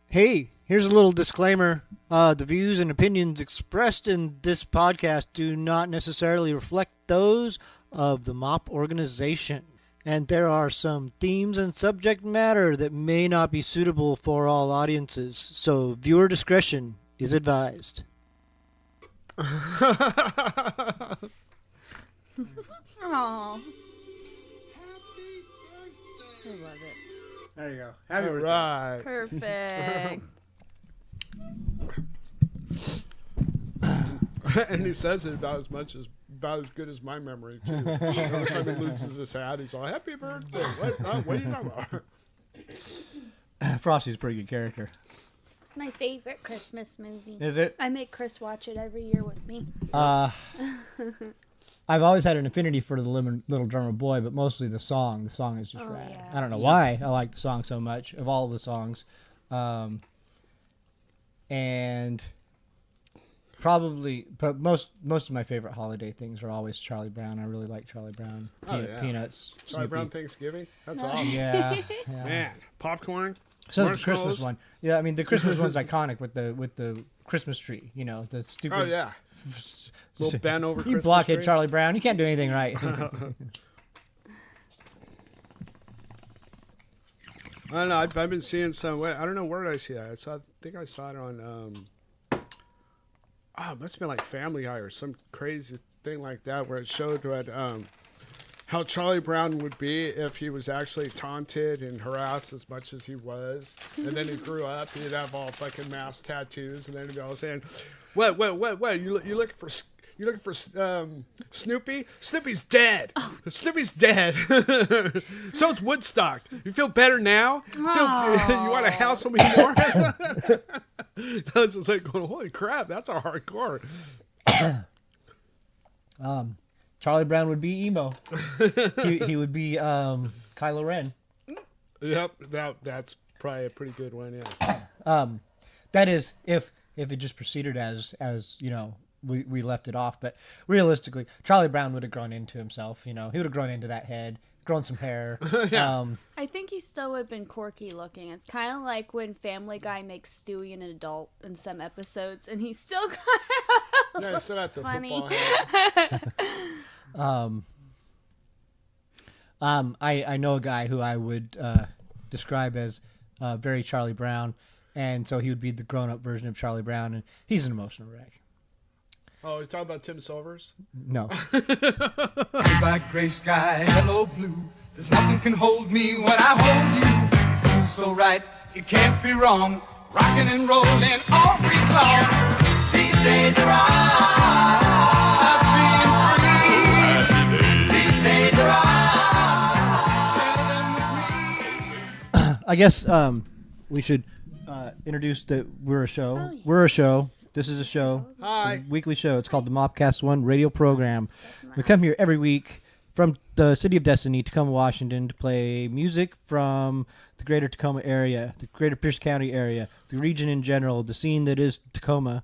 Hey, here's a little disclaimer. The views and opinions expressed in this podcast do not necessarily reflect those of the MAWP organization. And there are some themes and subject matter that may not be suitable for all audiences, so viewer discretion is advised. Aww. I love it. There you go. Happy All birthday. right. Perfect. And he says it about as good as my memory too. Every time he loses his hat, he's all "Happy birthday!" What are you talking about? Frosty's a pretty good character. It's my favorite Christmas movie. Is it? I make Chris watch it every year with me. I've always had an affinity for the Little Drummer Boy, but mostly the song. The song is just rad. Yeah. I don't know why I like the song so much, of all the songs. And probably, but most of my favorite holiday things are always Charlie Brown. I really like Charlie Brown. Peanuts. Charlie Snoopy. Brown Thanksgiving. That's awesome. Yeah. Man, popcorn. So the marshmallows. Christmas one. Yeah, I mean the Christmas one's iconic with the Christmas tree. You know, the stupid. Oh yeah. Little bent over. You Christmas blockhead tree. Charlie Brown. You can't do anything right. I don't know. I've been seeing some. I don't know where did I see that. I think I saw it on. It must have been like Family Guy or some crazy thing like that, where it showed what how Charlie Brown would be if he was actually taunted and harassed as much as he was, and then he grew up. He'd have all fucking mass tattoos, and then he'd be all saying, "What? You looking for?" You looking for Snoopy? Snoopy's dead. Oh, Snoopy's dead. So it's Woodstock. You feel better now? You want to hassle me more? I was just like going, holy crap, that's a hardcore. Charlie Brown would be emo. he would be Kylo Ren. Yep, that's probably a pretty good one, yeah. That is if it just proceeded as you know we left it off. But realistically, Charlie Brown would have grown into himself. You know, he would have grown into that head, grown some hair. Yeah. I think he still would have been quirky looking. It's kind of like when Family Guy makes Stewie an adult in some episodes, and he's still kind of No, so that's a funny. football head. I know a guy who I would describe as very Charlie Brown, and so he would be the grown-up version of Charlie Brown, and he's an emotional wreck. Oh, you talking about Tim Silvers? No. Black, gray sky, hello blue. There's nothing can hold me when I hold you. It feels so right, it can't be wrong. Rocking and rolling all week long. These days are all being free. These days are all share them with me. I guess we should introduce that we're a show. Oh, yes. We're a show. This is a show. Hi. It's a weekly show. It's called the MAWPCAST 1 radio program. We come here every week from the city of Destiny, Tacoma, Washington, to play music from the greater Tacoma area, the greater Pierce County area, the region in general, the scene that is Tacoma.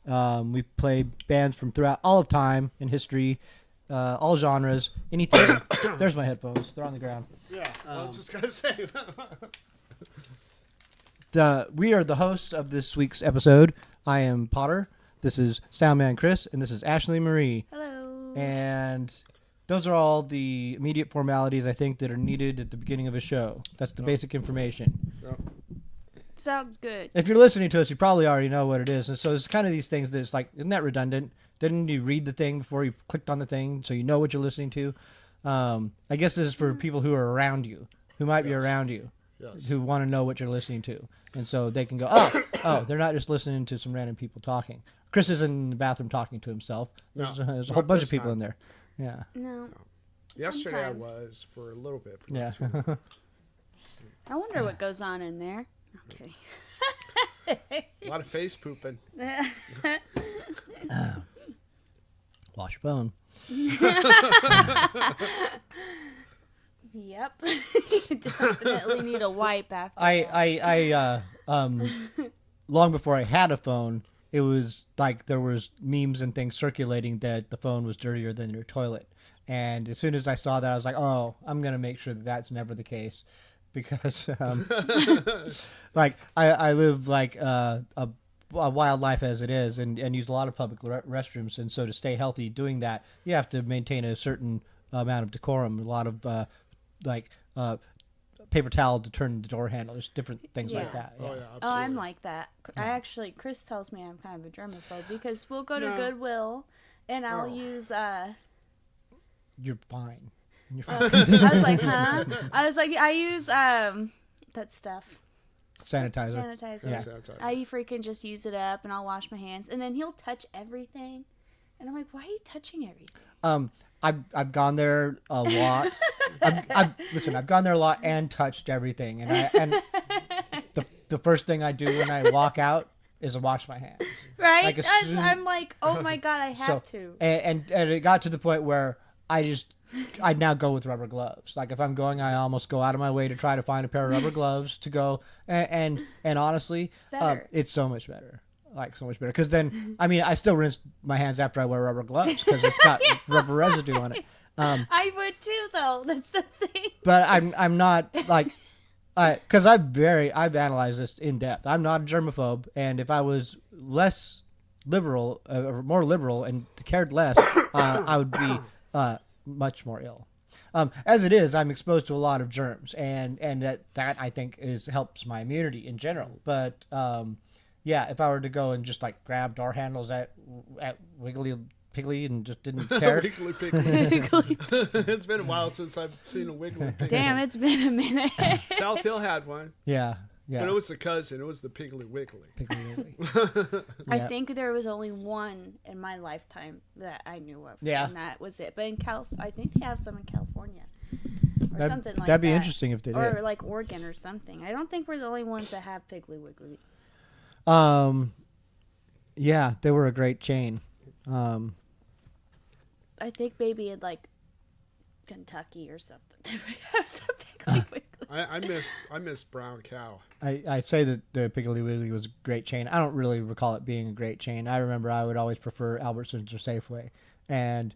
We play bands from throughout all of time and history, all genres, anything. There's my headphones. They're on the ground. Yeah, I was just going to say. We are the hosts of this week's episode. I am Potter. This is Soundman Chris, and this is Ashlee Marie. Hello. And those are all the immediate formalities I think that are needed at the beginning of a show. That's the basic information. Sounds good. If you're listening to us, you probably already know what it is. And so it's kind of these things that it's like, isn't that redundant? Didn't you read the thing before you clicked on the thing so you know what you're listening to? I guess this is for people who are around you, who might be around you. Yes. Who want to know what you're listening to. And so they can go, oh, they're not just listening to some random people talking. Chris is in the bathroom talking to himself. There's a whole not bunch this of people time. in there. Yeah. No. Yesterday Sometimes. I was for a little bit. Yeah. I wonder what goes on in there. Okay. A lot of face pooping. Wash your phone. Yep. You definitely need a wipe after Long before I had a phone, it was like there was memes and things circulating that the phone was dirtier than your toilet. And as soon as I saw that, I was like, oh, I'm going to make sure that that's never the case. because like I live like a wildlife as it is, and use a lot of public restrooms, and so to stay healthy doing that, you have to maintain a certain amount of decorum, a lot of paper towel to turn the door handle. There's different things like that. Yeah. Oh, yeah, Oh, I'm absolutely. like that. I actually, Chris tells me I'm kind of a germaphobe because we'll go to Goodwill and I'll use. You're fine. You're I fine. was like, huh? I was like, I use that stuff. Sanitizer. Sanitizer. Yeah. Sanitizer. I freaking just use it up and I'll wash my hands, and then he'll touch everything, and I'm like, why are you touching everything? I've gone there a lot. I've gone there a lot and touched everything, and the first thing I do when I walk out is wash my hands. Right? Like I'm like, oh my god, I have to. And it got to the point where I'd now go with rubber gloves. Like if I'm going, I almost go out of my way to try to find a pair of rubber gloves to go. And honestly, better. it's so much better. Like so much better. Because then, I mean, I still rinse my hands after I wear rubber gloves because it's got rubber residue on it. I would too, though. That's the thing. But I'm not like, because I've analyzed this in depth. I'm not a germaphobe, and if I was less liberal, or more liberal, and cared less, I would be much more ill. As it is, I'm exposed to a lot of germs, and that I think helps my immunity in general. But yeah, if I were to go and just like grab door handles at Wiggly Piggly and just didn't care. Wiggly Piggly. It's been a while since I've seen a Wiggly Piggly. Damn, it's been a minute. South Hill had one. Yeah. But it was the cousin. It was the Piggly Wiggly. Piggly Wiggly. I think there was only one in my lifetime that I knew of. Yeah. And that was it. But in I think they have some in California. Or something like that. That'd be interesting if they did. Or like Oregon or something. I don't think we're the only ones that have Piggly Wiggly. Yeah, they were a great chain. I think maybe in like Kentucky or something. They might have some Piggly Wigglies. I miss Brown Cow. I say that the Piggly Wiggly was a great chain. I don't really recall it being a great chain. I remember I would always prefer Albertsons or Safeway, and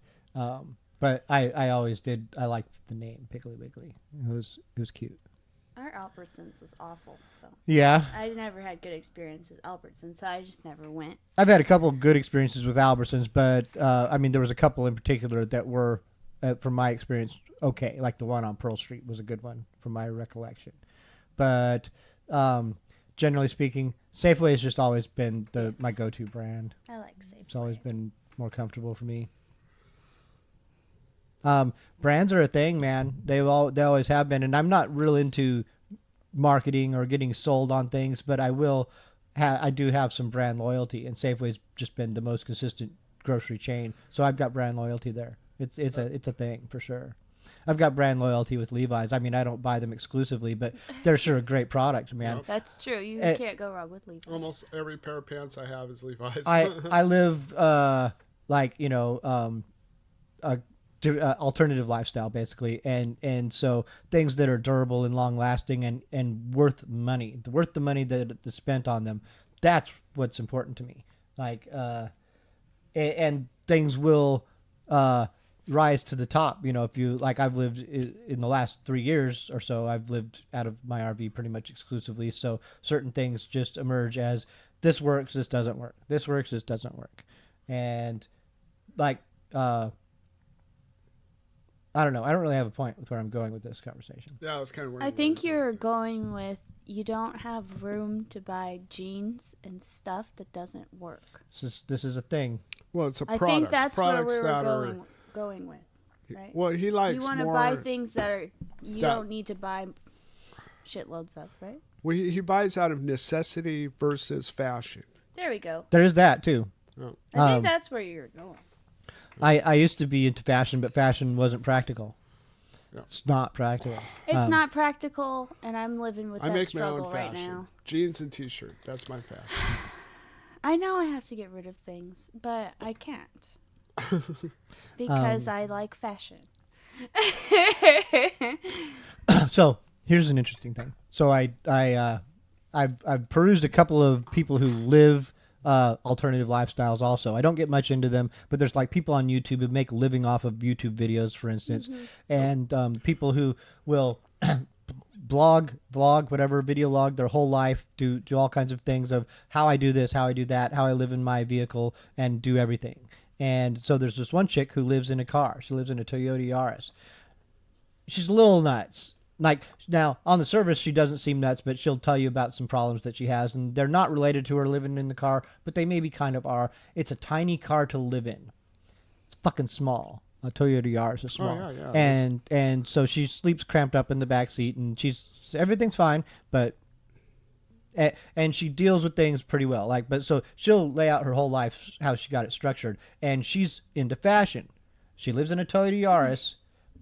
but I always did. I liked the name Piggly Wiggly. It was cute. Our Albertsons was awful, so Yeah, I never had good experience with Albertsons, so I just never went. I've had a couple of good experiences with Albertsons, but I mean there was a couple in particular that were, from my experience, okay. Like the one on Pearl Street was a good one from my recollection, but generally speaking, Safeway has just always been my go-to brand. I like Safeway. It's always been more comfortable for me. Brands are a thing, man. They always have been, and I'm not real into marketing or getting sold on things, but I do have some brand loyalty, and Safeway's just been the most consistent grocery chain, so I've got brand loyalty there. It's a thing for sure. I've got brand loyalty with Levi's. I mean, I don't buy them exclusively, but they're sure a great product, man. That's true. You can't go wrong with Levi's. Almost every pair of pants I have is Levi's. I live alternative lifestyle basically, and so things that are durable and long lasting and worth the money that's spent on them, that's what's important to me. Like and things will rise to the top, if you like. I've lived in the last 3 years or so, I've lived out of my RV pretty much exclusively, so certain things just emerge as this works, this doesn't work, this works, this doesn't work, and like I don't know. I don't really have a point with where I'm going with this conversation. Yeah, I was kind of. I think you're going with you don't have room to buy jeans and stuff that doesn't work. This is a thing. Well, it's a I product. think that's where we Products were going with, right? Well, he likes you want to more. buy things that you don't need to buy shitloads of, right? Well, he buys out of necessity versus fashion. There we go. There is that too. Oh. I think that's where you're going. I used to be into fashion, but fashion wasn't practical. Yeah. It's not practical. It's not practical, and I'm living with I that make my struggle own right fashion. now. Jeans and t-shirt. That's my fashion. I know I have to get rid of things, but I can't because I like fashion. So here's an interesting thing. So I've perused a couple of people who live alternative lifestyles also. I don't get much into them, but there's like people on YouTube who make a living off of YouTube videos, for instance, and people who will vlog, whatever, video log their whole life, do all kinds of things of how I do this, how I do that, how I live in my vehicle, and do everything. And so there's this one chick who lives in a car. She lives in a Toyota Yaris. She's a little nuts. Like, now, on the surface, she doesn't seem nuts, but she'll tell you about some problems that she has, and they're not related to her living in the car, but they maybe kind of are. It's a tiny car to live in. It's fucking small. A Toyota Yaris is small. Oh, yeah. And so she sleeps cramped up in the back seat, and everything's fine, but and she deals with things pretty well. Like, but so she'll lay out her whole life, how she got it structured, and she's into fashion. She lives in a Toyota Yaris,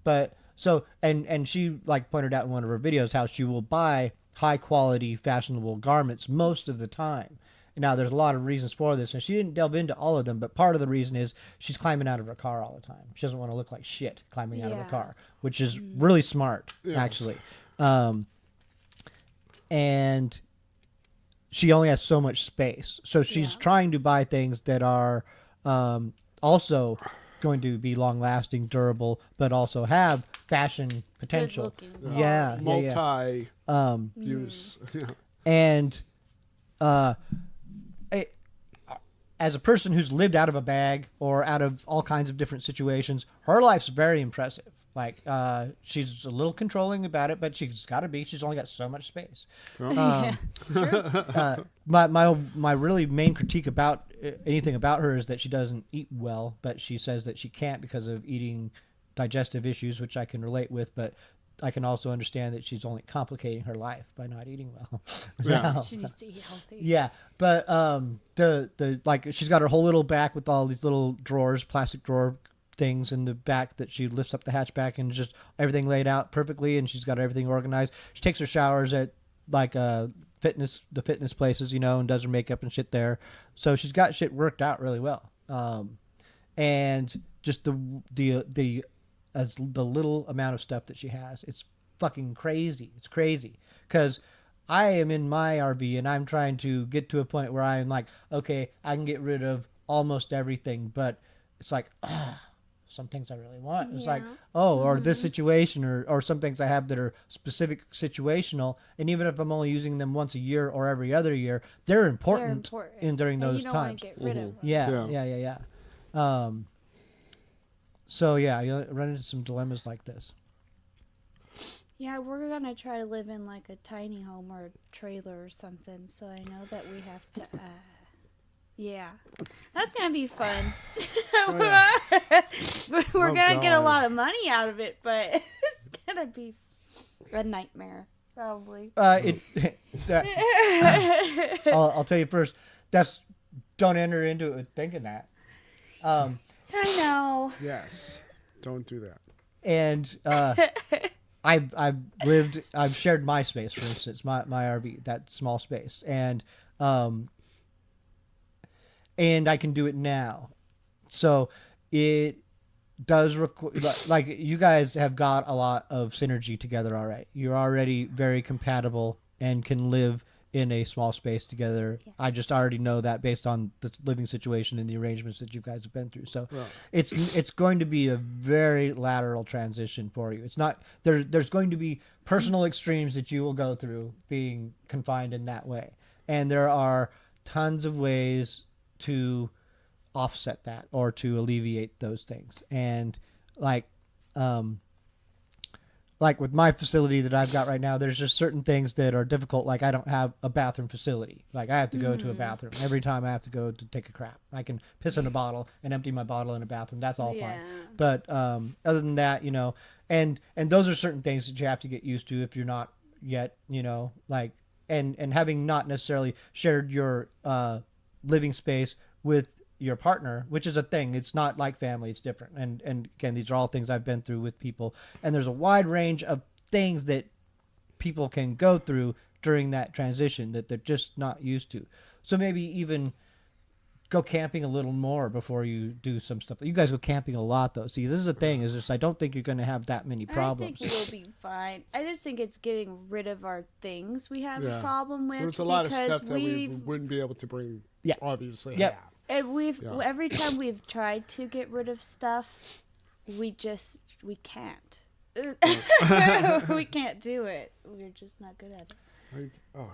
but so and she like pointed out in one of her videos how she will buy high quality fashionable garments most of the time. Now, there's a lot of reasons for this, and she didn't delve into all of them, but part of the reason is she's climbing out of her car all the time. She doesn't want to look like shit climbing out of her car, which is really smart, actually. And she only has so much space. So she's trying to buy things that are also going to be long-lasting, durable, but also have fashion potential. Multi use. And as a person who's lived out of a bag or out of all kinds of different situations, her life's very impressive. Like, she's a little controlling about it, but she's got to be. She's only got so much space. It's true. My really main critique about anything about her is that she doesn't eat well, but she says that she can't because of eating digestive issues, which I can relate with, but I can also understand that she's only complicating her life by not eating well. She needs to eat healthy. Yeah, but the like she's got her whole little back with all these little drawers, plastic drawer things in the back that she lifts up the hatchback and just everything laid out perfectly, and she's got everything organized. She takes her showers at like the fitness places, you know, and does her makeup and shit there. So she's got shit worked out really well. And just the little amount of stuff that she has, it's fucking crazy. It's crazy because I am in my RV and I'm trying to get to a point where I'm like, okay, I can get rid of almost everything, but it's like, some things I really want. It's like, or this situation, or some things I have that are specific situational, and even if I'm only using them once a year or every other year, they're important, during those you don't times. Want to get rid of them. Yeah. So yeah, you run into some dilemmas like this. Yeah, we're gonna try to live in like a tiny home or a trailer or something. So I know that we have to. Yeah, that's gonna be fun. We're gonna get a lot of money out of it, but it's gonna be a nightmare, probably. I'll tell you first. Don't enter into it thinking that. I know. Yes, don't do that. And I've shared my space, for instance, my RV, that small space, and I can do it now. So it does require, like, you guys have got a lot of synergy together already. You're already very compatible and can live in a small space together. Yes. I just already know that based on the living situation and the arrangements that you guys have been through. So it's going to be a very lateral transition for you. It's not there's going to be personal extremes that you will go through being confined in that way. And there are tons of ways to offset that or to alleviate those things. And like with my facility that I've got right now, there's just certain things that are difficult. Like I don't have a bathroom facility. Like I have to go to a bathroom every time I have to go to take a crap. I can piss in a bottle and empty my bottle in a bathroom. That's all fine. But other than that, you know, and those are certain things that you have to get used to if you're not yet, you know, like, and having not necessarily shared your living space with your partner, which is a thing. It's not like family, it's different. And again, these are all things I've been through with people, and there's a wide range of things that people can go through during that transition that they're just not used to. So maybe even go camping a little more before you do some stuff. You guys go camping a lot though. See, this is the thing, is just I don't think you're going to have that many problems. I think we'll be fine. I just think it's getting rid of our things we have a problem with. There's a lot of stuff that we wouldn't be able to bring, obviously. Yep. And every time we've tried to get rid of stuff, we can't. We can't do it. We're just not good at it. Oh,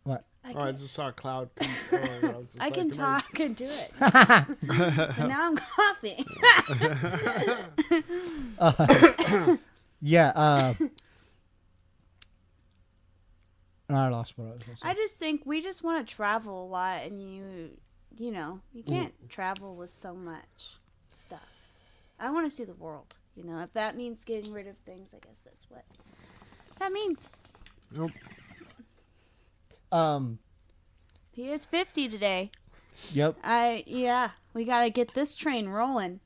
What? I just saw a cloud. Come forward. I was just I like, can come on. talk and do it. But now I'm coughing. Yeah. I lost what I was going to say. I just think we just want to travel a lot, and you know, you can't travel with so much stuff. I want to see the world. You know, if that means getting rid of things, I guess that's what that means. Nope. He is 50 today. Yep. We gotta get this train rolling.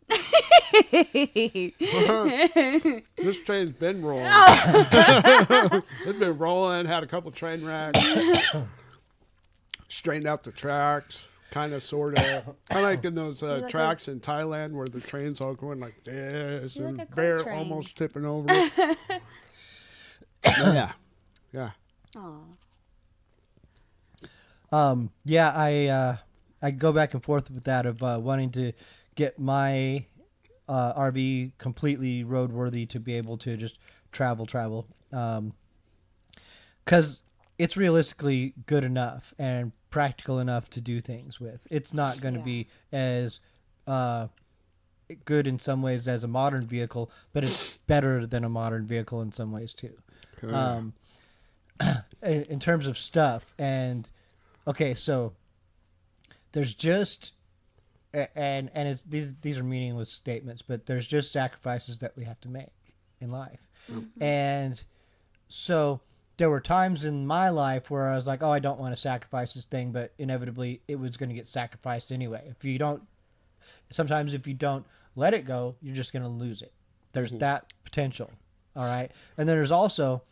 This train's been rolling. It's been rolling. Had a couple train wrecks. Straightened out the tracks. Kind of, sort of. Kind of like in those like tracks in Thailand where the train's all going like this You're and like a coal bare train. almost tipping over. Yeah. Yeah. Aw. Yeah, I go back and forth with that of wanting to get my RV completely roadworthy to be able to just travel. Because it's realistically good enough and practical enough to do things with. It's not going to be as good in some ways as a modern vehicle, but it's better than a modern vehicle in some ways too. In terms of stuff. And okay, so there's just and it's these are meaningless statements, but there's just sacrifices that we have to make in life. And so there were times in my life where I was like, oh, I don't want to sacrifice this thing, but inevitably it was going to get sacrificed anyway. Sometimes if you don't let it go, you're just going to lose it. There's that potential. All right. And then there's also,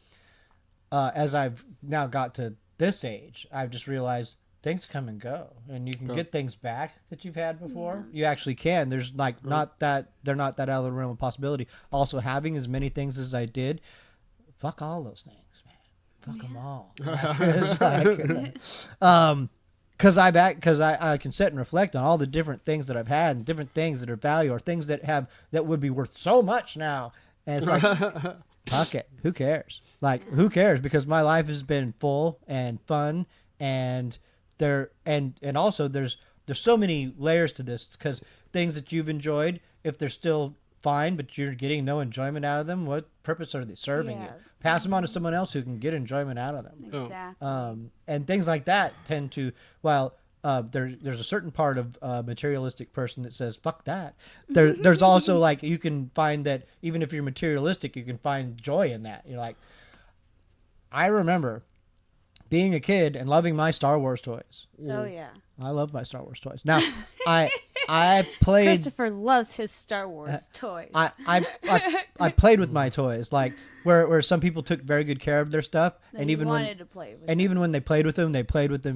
as I've now got to this age, I've just realized things come and go, and you can get things back that you've had before. You actually can. There's they're not that out of the realm of possibility. Also, having as many things as I did, fuck all those things, man. Fuck them all. It's like, because I can sit and reflect on all the different things that I've had and different things that are value or things that would be worth so much now, and it's like, fuck it. Who cares? Like, who cares? Because my life has been full and fun, and also there's so many layers to this, because things that you've enjoyed, if they're still fine but you're getting no enjoyment out of them, what purpose are they serving you? Pass them on to someone else who can get enjoyment out of them. Exactly. And things like that tend to, there's a certain part of a materialistic person that says fuck that. There's also, like, you can find that even if you're materialistic, you can find joy in that. You're like, I remember being a kid and loving my Star Wars toys. Oh yeah. I love my Star Wars toys. Now, I played. Christopher loves his Star Wars toys. I played with my toys, like where some people took very good care of their stuff, and even when to play with even when they played with them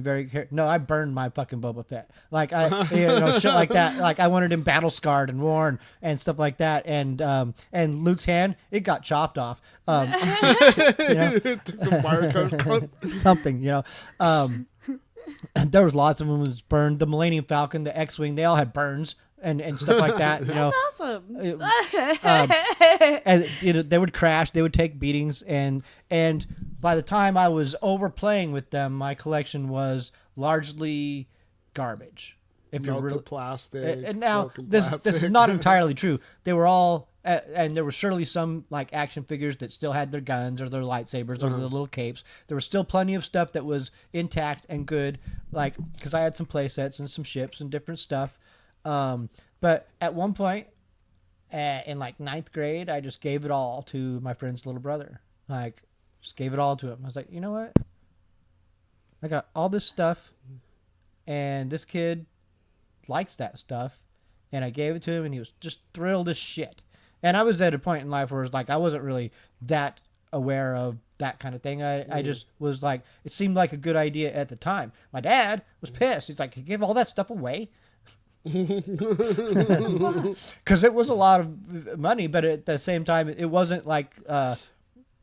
very. No, I burned my fucking Boba Fett, like shit like that. Like, I wanted him battle scarred and worn and stuff like that, and Luke's hand, it got chopped off. Took the wire cut. Something, there was lots of them was burned. The Millennium Falcon, the X-Wing, they all had burns and stuff like that. That's awesome. And they would crash, they would take beatings, and by the time I was overplaying with them, my collection was largely garbage. If you're really plastic. And now this is not entirely true. They were all. And there were surely some, like, action figures that still had their guns or their lightsabers or their little capes. There was still plenty of stuff that was intact and good, like, because I had some play sets and some ships and different stuff. But at one point, in like 9th grade, I just gave it all to my friend's little brother. Like, just gave it all to him. I was like, you know what? I got all this stuff, and this kid likes that stuff, and I gave it to him, and he was just thrilled as shit. And I was at a point in life where it was like I wasn't really that aware of that kind of thing. I just was like, it seemed like a good idea at the time. My dad was pissed. He's like, you give all that stuff away? Because it was a lot of money, but at the same time, it wasn't like it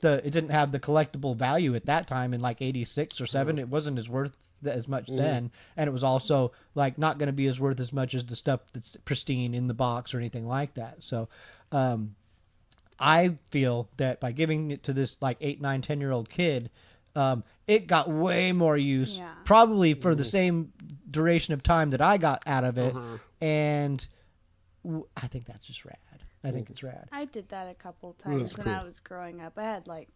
didn't have the collectible value at that time in like 86 or 7. It wasn't as worth as much then, and it was also like not going to be as worth as much as the stuff that's pristine in the box or anything like that. So I feel that by giving it to this like 8, 9, 10-year-old kid, it got way more use, probably for the same duration of time that I got out of it, and I think that's just rad. I think it's rad. I did that a couple times when I was growing up. I had like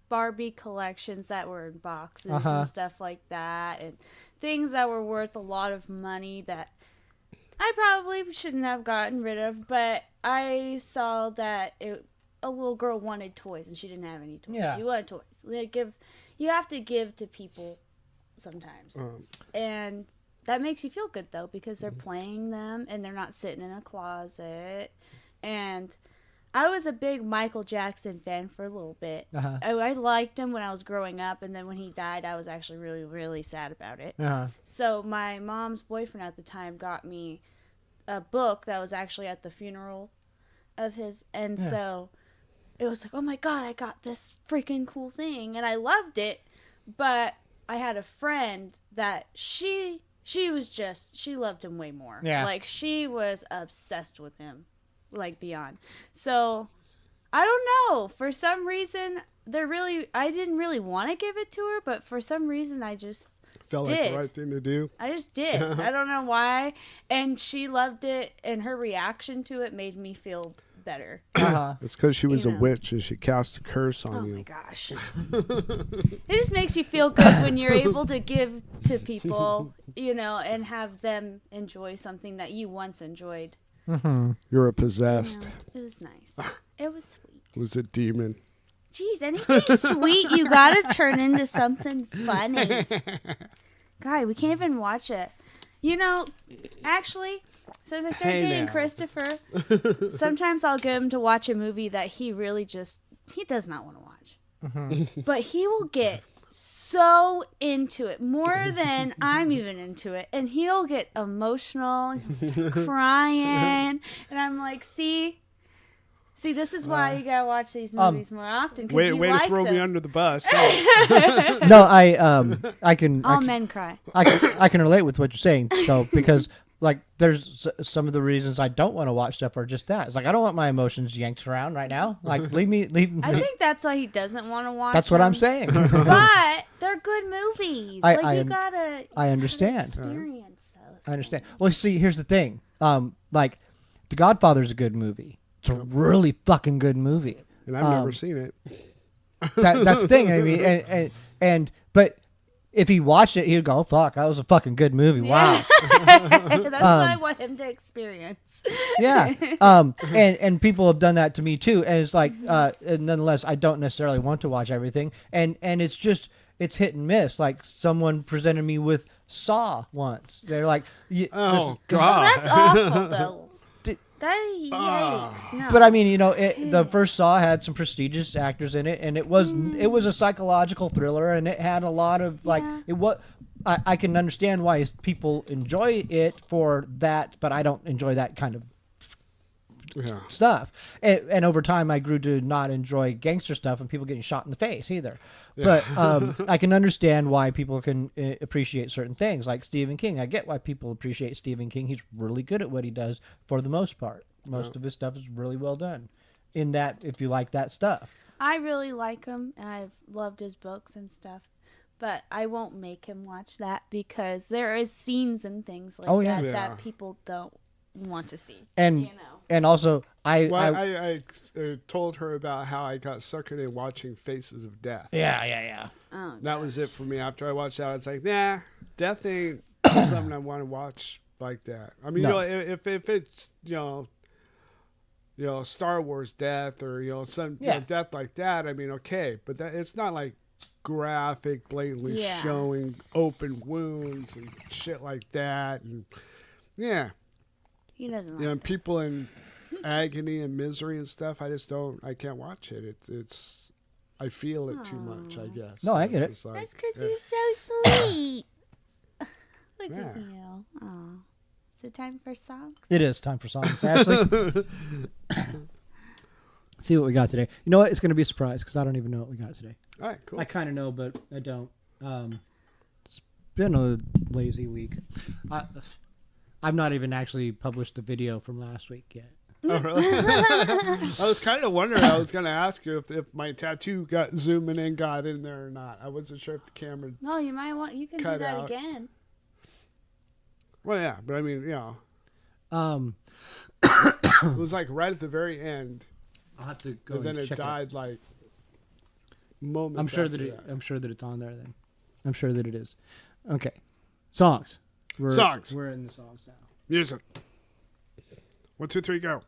Barbie collections that were in boxes and stuff like that, and things that were worth a lot of money that I probably shouldn't have gotten rid of, but I saw that a little girl wanted toys and she didn't have any toys. She wanted toys. You have to give to people sometimes. And that makes you feel good, though, because they're playing them and they're not sitting in a closet. And I was a big Michael Jackson fan for a little bit. I liked him when I was growing up, and then when he died, I was actually really, really sad about it. So my mom's boyfriend at the time got me a book that was actually at the funeral of his, and so it was like, oh my God, I got this freaking cool thing, and I loved it. But I had a friend that she loved him way more. Like, she was obsessed with him, like, beyond. So I don't know, for some reason I didn't really want to give it to her, but for some reason I just felt like the right thing to do. I just did. I don't know why, and she loved it, and her reaction to it made me feel better. It's because she was a witch and she cast a curse on you. Oh my gosh. It just makes you feel good when you're able to give to people, and have them enjoy something that you once enjoyed. You were possessed. It was nice. It was sweet. It was a demon. Jeez, anything sweet you gotta turn into something funny. God, we can't even watch it. Actually, since I started dating Christopher, sometimes I'll get him to watch a movie that he does not want to watch. But he will get so into it, more than I'm even into it, and he'll get emotional, he'll start crying, and I'm like, see, this is why you gotta watch these movies more often. Way to throw me under the bus. No, I can. All men cry. I can relate with what you're saying, though, because like there's some of the reasons I don't want to watch stuff are just that. It's like I don't want my emotions yanked around right now. Like leave me. I think that's why he doesn't want to watch. That's what I'm saying. But they're good movies. I understand. Experience those. I understand. Well, see, here's the thing. Like, The Godfather's a good movie. It's a really fucking good movie. And I've never seen it. That's the thing. I mean, but if he watched it, he'd go, oh, fuck, that was a fucking good movie. Wow. That's what I want him to experience. Yeah. And people have done that to me too. And it's like, and nonetheless, I don't necessarily want to watch everything. And it's just, it's hit and miss. Like someone presented me with Saw once. They're like, God. That's awful though. Yikes. No. But I mean, the first Saw had some prestigious actors in it, and it was a psychological thriller, and it had a lot of I can understand why people enjoy it for that, but I don't enjoy that kind of stuff. And over time, I grew to not enjoy gangster stuff and people getting shot in the face either. Yeah. But I can understand why people can appreciate certain things, like Stephen King. I get why people appreciate Stephen King. He's really good at what he does for the most part. Most of his stuff is really well done. In that, if you like that stuff. I really like him, and I've loved his books and stuff. But I won't make him watch that because there is scenes and things like that people don't want to see. And and also, I told her about how I got suckered in watching Faces of Death. Yeah. Oh, that was it for me. After I watched that, I was like, nah, death ain't something I want to watch like that. I mean, if it's Star Wars death or some death like that, I mean, okay, but it's not like graphic, blatantly showing open wounds and shit like that, and he doesn't like and people in agony and misery and stuff. I can't watch it. It's I feel it too much, I guess. No, I get it. Like, that's because you're so sweet. Look at you. Oh. Is it time for songs? It is time for songs, Ashlee. See what we got today. You know what? It's going to be a surprise because I don't even know what we got today. All right, cool. I kind of know, but I don't. It's been a lazy week. I've not even actually published the video from last week yet. Oh, really? I was kind of wondering. I was going to ask you if my tattoo got zooming in, got in there or not. I wasn't sure if the camera. No, you might want. You can do Cut that out. again. Well, yeah, but I mean, Um, it was like right at the very end, I'll have to go. and then and it check died like moments. I'm sure after that I'm sure that it's on there. Then I'm sure that it is. Okay, songs. Songs. We're in the songs now. Music. 1, 2, 3, go.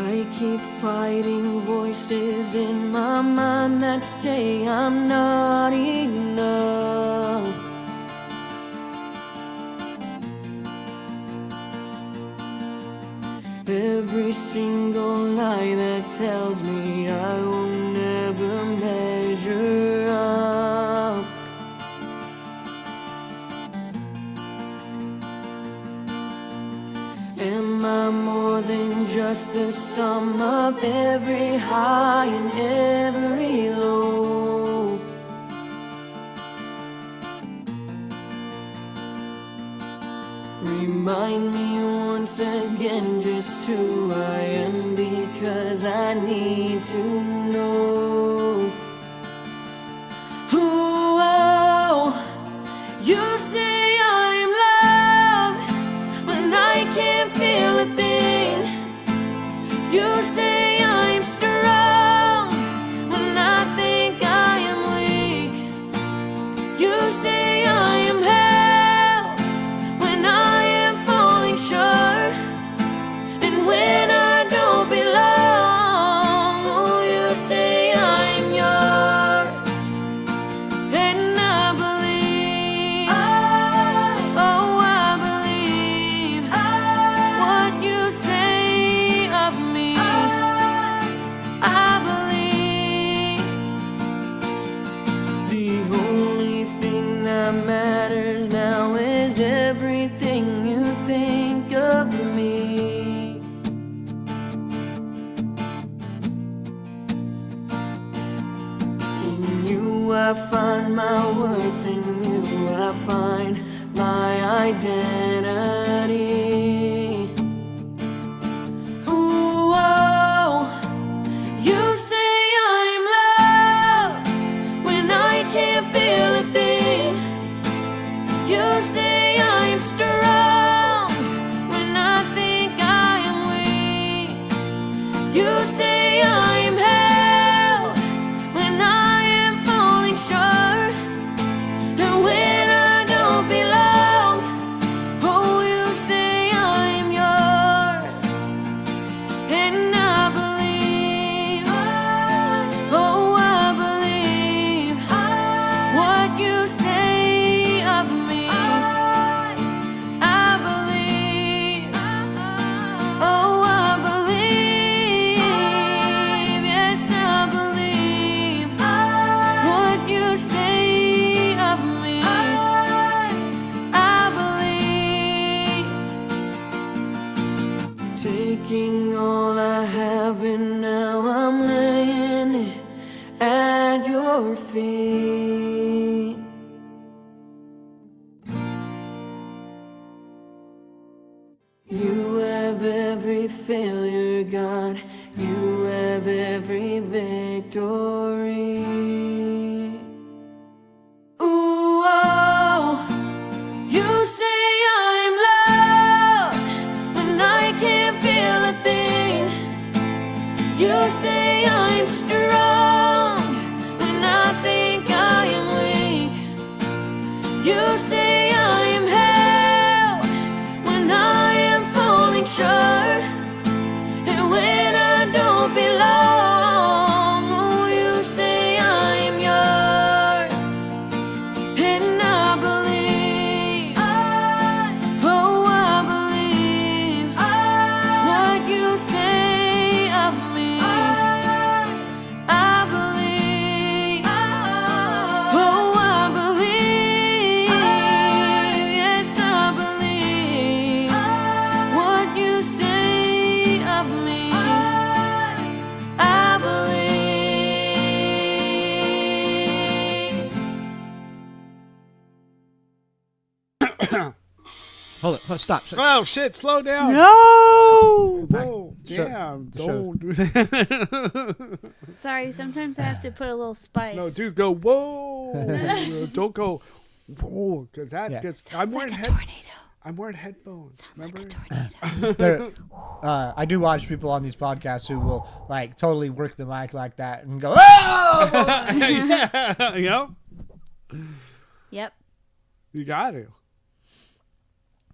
I keep fighting voices in my mind that say I'm not enough. Every single lie that tells me I will never measure up. Am I more than just the sum of every high and every low? Remind me once again just who I am, because I need to know. Oh, you say I'm loved when I can't feel a thing. You say I'm strong when I think I am weak. You say I am held when I am falling short, and when I don't belong. Oh, you say I'm yours, and I believe. Oh, I believe what you say of me. I believe the only thing that matters now is everything you think of me. In you I find my worth, in you I find my identity. Ooh, oh, you say I'm loved when I can't feel a thing. You say I'm strong when I think I am weak. You say I'm held when I am falling short, and when I don't belong. Oh, you say I'm yours, and I believe. Oh, I believe what you say of me. I believe. Oh, I believe. Yes, I believe what you say of me. I believe. Taking all I have and now I'm laying it at your feet. You have every failure, God. You have every victory. Ooh, oh, you say I'm loved when I can't feel a thing. You say I'm strong when I think I am weak. You say I am held when I am falling short, and when I don't belong. Oh, you say I'm yours, and I believe. Oh, I believe what you say of me. I believe. Oh, I believe. Yes, I believe what you say of me. I believe. Hold it. Stop. Oh shit! Slow down. No. Whoa, Show- damn! the show. Don't do that. Sorry, sometimes I have to put a little spice. No, dude, go whoa! Don't go whoa, because that Yeah. gets. Sounds like a tornado. I'm wearing headphones. Sounds Remember? like a tornado. I do watch people on these podcasts who will like totally work the mic like that and go, oh! Yeah, yep. Yep. You got to.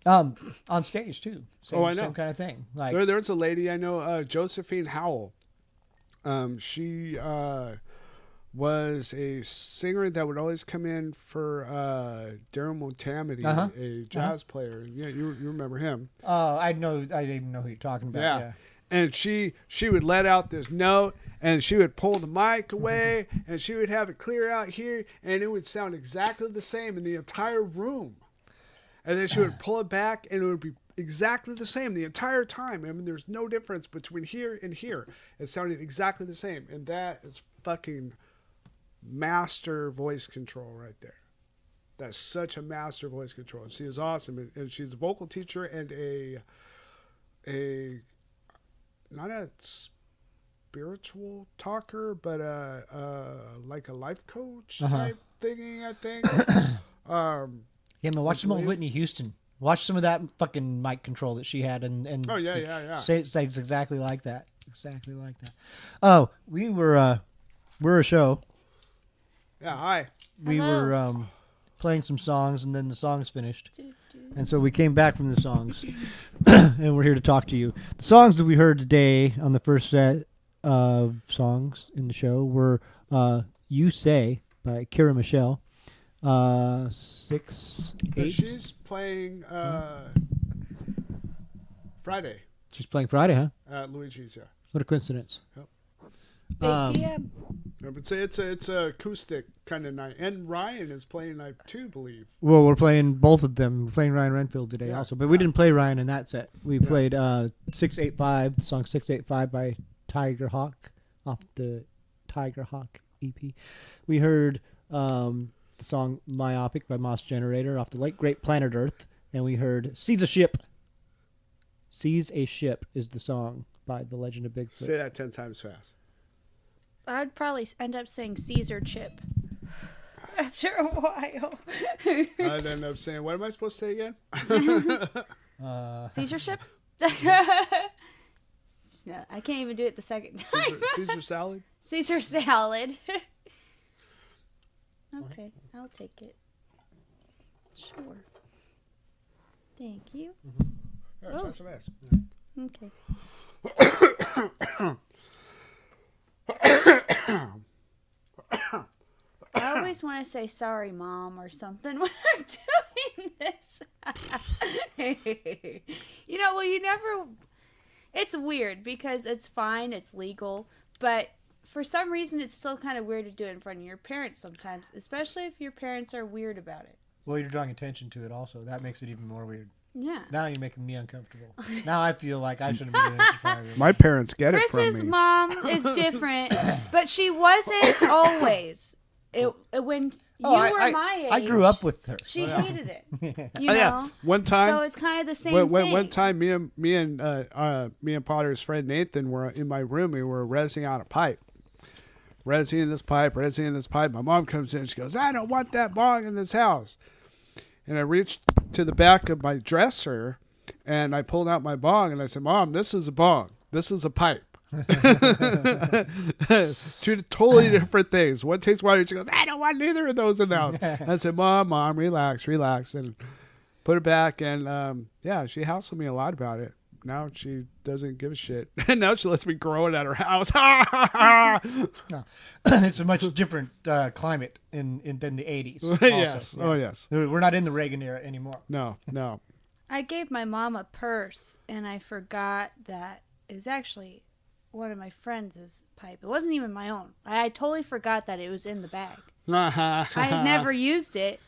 On stage too. Same, Oh, I know. Same kind of thing. Like There's a lady I know, Josephine Howell. She was a singer that would always come in for Darren Montamity, a jazz player. Yeah, you remember him. I didn't even know who you're talking about. Yeah. And she would let out this note, and she would pull the mic away, and she would have it clear out here, and it would sound exactly the same in the entire room. And then she would pull it back, and it would be exactly the same the entire time. I mean, there's no difference between here and here. It sounded exactly the same. And that is fucking master voice control right there. That's such a master voice control. She is awesome. And she's a vocal teacher and a not a spiritual talker, but like a life coach type thingy, I think. Yeah, man, watch some old Whitney Houston. Watch some of that fucking mic control that she had, and say it's exactly like that. Exactly like that. Oh, we're a show. Yeah, hi. We were playing some songs, and then the songs finished, and so we came back from the songs, and we're here to talk to you. The songs that we heard today on the first set of songs in the show were "You Say" by Kira Michelle. 6, 8. She's playing Friday. She's playing Friday, huh? At Luigi's, yeah. What a coincidence. Yep. Yeah. I would say it's a acoustic kind of night, and Ryan is playing night too, believe. Well, we're playing both of them. We're playing Ryan Renfield today also, but we didn't play Ryan in that set. We played 685, the song 685 by Tiger Hawk off the Tiger Hawk EP. We heard the song MAWPC by Moss Generator off the late great Planet Earth, and we heard Seize a Ship. Seize a Ship is the song by The Legend of Bigfoot. Say that 10 times fast. I'd probably end up saying Caesar chip after a while. I'd end up saying, what am I supposed to say again? Caesar chip? No, I can't even do it the second time. Caesar salad? Caesar salad. Okay, I'll take it. Sure. Thank you. All right, try some ass. Okay. I always want to say sorry, Mom, or something when I'm doing this. Well, you never... It's weird because it's fine, it's legal, but for some reason it's still kind of weird to do it in front of your parents sometimes, especially if your parents are weird about it. Well, you're drawing attention to it also. That makes it even more weird. Yeah. Now you're making me uncomfortable. Now I feel like I shouldn't be doing this in front of you. My parents get it from Chris's me. mom is different, but she wasn't always. When you were my age, I grew up with her. She hated it. You Oh, know. yeah. One time, So it's kind of the same thing. one time, me and Potter's friend Nathan were in my room. We were resing out a pipe. Resing this pipe. My mom comes in. She goes, "I don't want that bong in this house." And I reached to the back of my dresser, and I pulled out my bong, and I said, "Mom, this is a bong. This is a pipe." Two totally different things. One takes water. She goes, "I don't want neither of those in the house." I said, Mom, relax, and put it back. And she hassled me a lot about it. Now she doesn't give a shit. And now she lets me grow it at her house. No. It's a much different climate than the 80s. Yes. Yeah. Oh, yes. We're not in the Reagan era anymore. No. I gave my mom a purse, and I forgot that it was actually one of my friends' pipe. It wasn't even my own. I totally forgot that it was in the bag. I had never used it.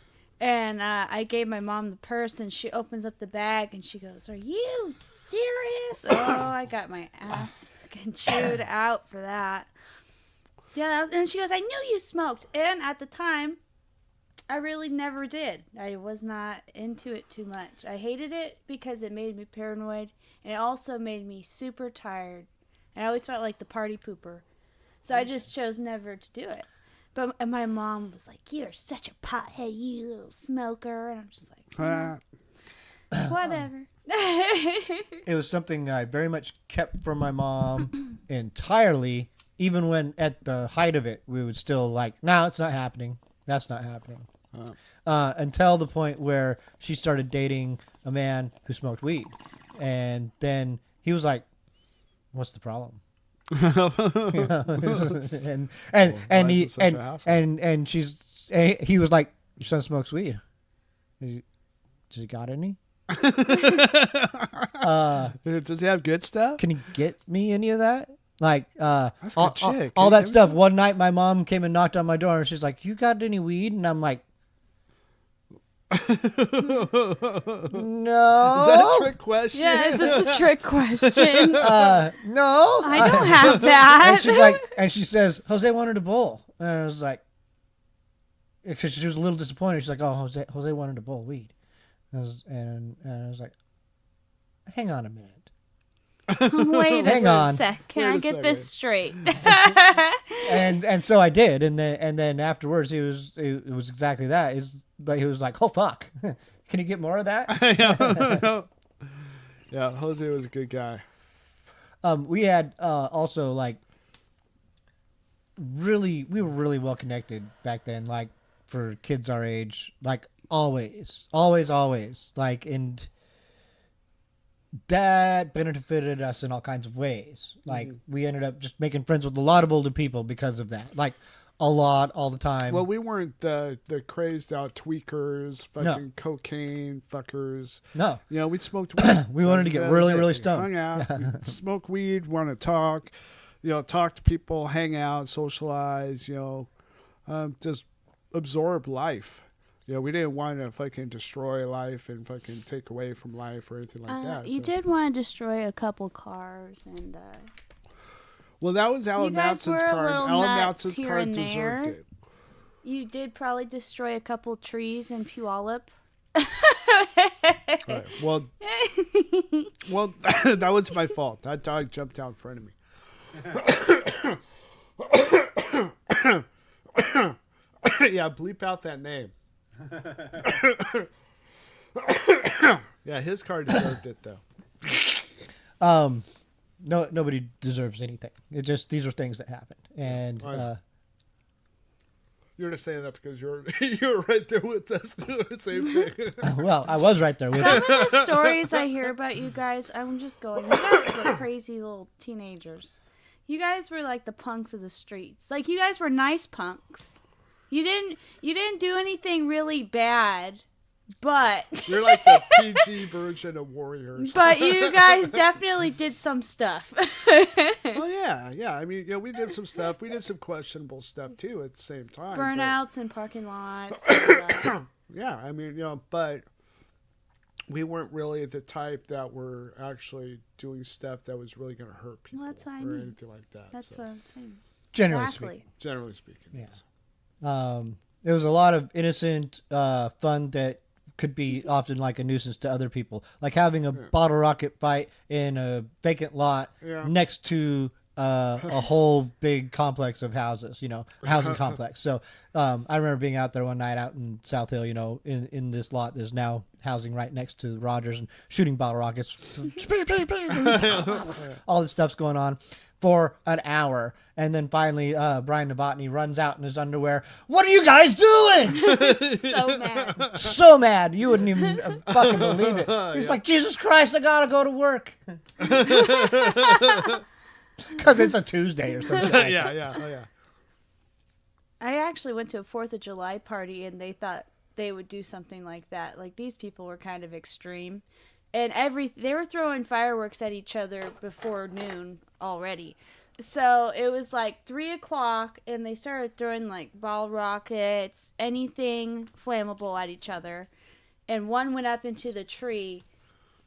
And I gave my mom the purse, and she opens up the bag, and she goes, "Are you serious?" Oh, I got my ass fucking chewed out for that. Yeah, and she goes, "I knew you smoked." And at the time, I really never did. I was not into it too much. I hated it because it made me paranoid, and it also made me super tired. And I always felt like the party pooper. So I just chose never to do it. But my mom was like, "You're such a pothead, you little smoker." And I'm just like, whatever. It was something I very much kept from my mom entirely. Even when at the height of it, we would still like, "No, it's not happening. That's not happening." until the point where she started dating a man who smoked weed, and then he was like, "What's the problem?" He was like, "Your son smokes weed. Does he got any? Does he have good stuff? Can you get me any of that?" Like That's a all, good chick. all Can that you stuff. give One night, my mom came and knocked on my door, and she's like, "You got any weed?" And I'm like, "No." Is that a trick question? Yeah, is this a trick question? No. I don't have that. And she's like, and she says, "Jose wanted a bowl," and I was like, because she was a little disappointed. She's like, "Oh, Jose wanted a bowl of weed," and I was like, "Hang on a minute." Wait Hang a on. sec. Can Wait I a get this straight? And so I did, and then afterwards it was exactly that. He was like, "Oh fuck, can you get more of that?" Yeah, Jose was a good guy. We had also like we were really well connected back then, like for kids our age, like always, like, and that benefited us in all kinds of ways. Like we ended up just making friends with a lot of older people because of that, like a lot, all the time. Well, we weren't the crazed out tweakers, fucking cocaine fuckers. No, You know, we smoked weed. we wanted to get That really, was it. really We stoned. hung out, we'd smoke weed, want to talk, talk to people, hang out, socialize, just absorb life. We didn't want to fucking destroy life and fucking take away from life or anything like that. You so. did want to destroy a couple cars, and Well, that was Alan You guys Mounson's were a car. little Alan nuts Mounson's here car and deserved there. it. you did probably destroy a couple trees in Puyallup. Right. Well, that was my fault. That dog jumped out in front of me. Yeah, bleep out that name. Yeah, his car deserved it though. No, nobody deserves anything. It just, these are things that happened, and I know. You're just saying that because you're right there with us doing the same thing. well, I was right there with Some it. of the stories I hear about you guys, I'm just going, you guys were crazy little teenagers. You guys were like the punks of the streets. Like, you guys were nice punks. You didn't do anything really bad, but You're like the PG version of Warriors. but you guys definitely did some stuff. Well, yeah. I mean, we did some stuff. We did some questionable stuff too at the same time. but- Burnouts in parking lots. Yeah, I mean, but we weren't really the type that were actually doing stuff that was really going to hurt people Well, that's what I or mean. anything like that. That's so, what I'm saying. Generally Exactly. speaking. generally speaking. Yeah. yes. There was a lot of innocent fun that could be often like a nuisance to other people, like having a bottle rocket fight in a vacant lot Yeah. next to a whole big complex of houses, housing complex. So I remember being out there one night out in South Hill, in this lot there's now housing right next to Rogers, and shooting bottle rockets. All this stuff's going on for an hour, and then finally Brian Novotny runs out in his underwear. "What are you guys doing?" So mad. So mad, you wouldn't even fucking believe it. He's like, "Jesus Christ, I gotta go to work," because it's a Tuesday or something. Like Yeah. Oh, yeah. I actually went to a 4th of July party, and they thought they would do something like that. Like, these people were kind of extreme. And they were throwing fireworks at each other before noon already. So it was like 3 o'clock, and they started throwing like ball rockets, anything flammable at each other. And one went up into the tree,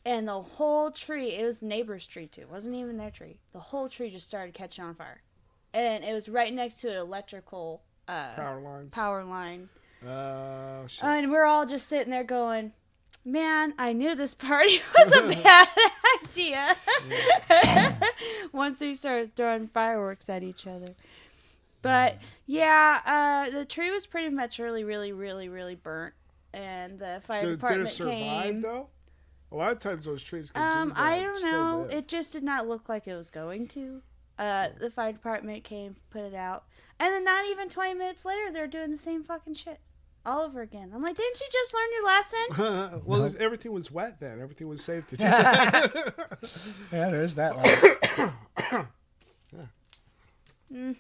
and the whole tree, it was the neighbor's tree too, it wasn't even their tree. The whole tree just started catching on fire. And it was right next to an electrical Power lines. power line. Shit. And we're all just sitting there going, man, I knew this party was a bad idea. Once we started throwing fireworks at each other. But yeah, the tree was pretty much really, really, really, really burnt. And the fire Did department it survive came. though? A lot of times those trees can do that. I and don't still know. live. It just did not look like it was going to. The fire department came, put it out. And then not even 20 minutes later, they're doing the same fucking shit. all over again. I'm like, didn't you just learn your lesson? Well, Nope. everything was wet then. Everything was safe to do. Yeah, there's that. You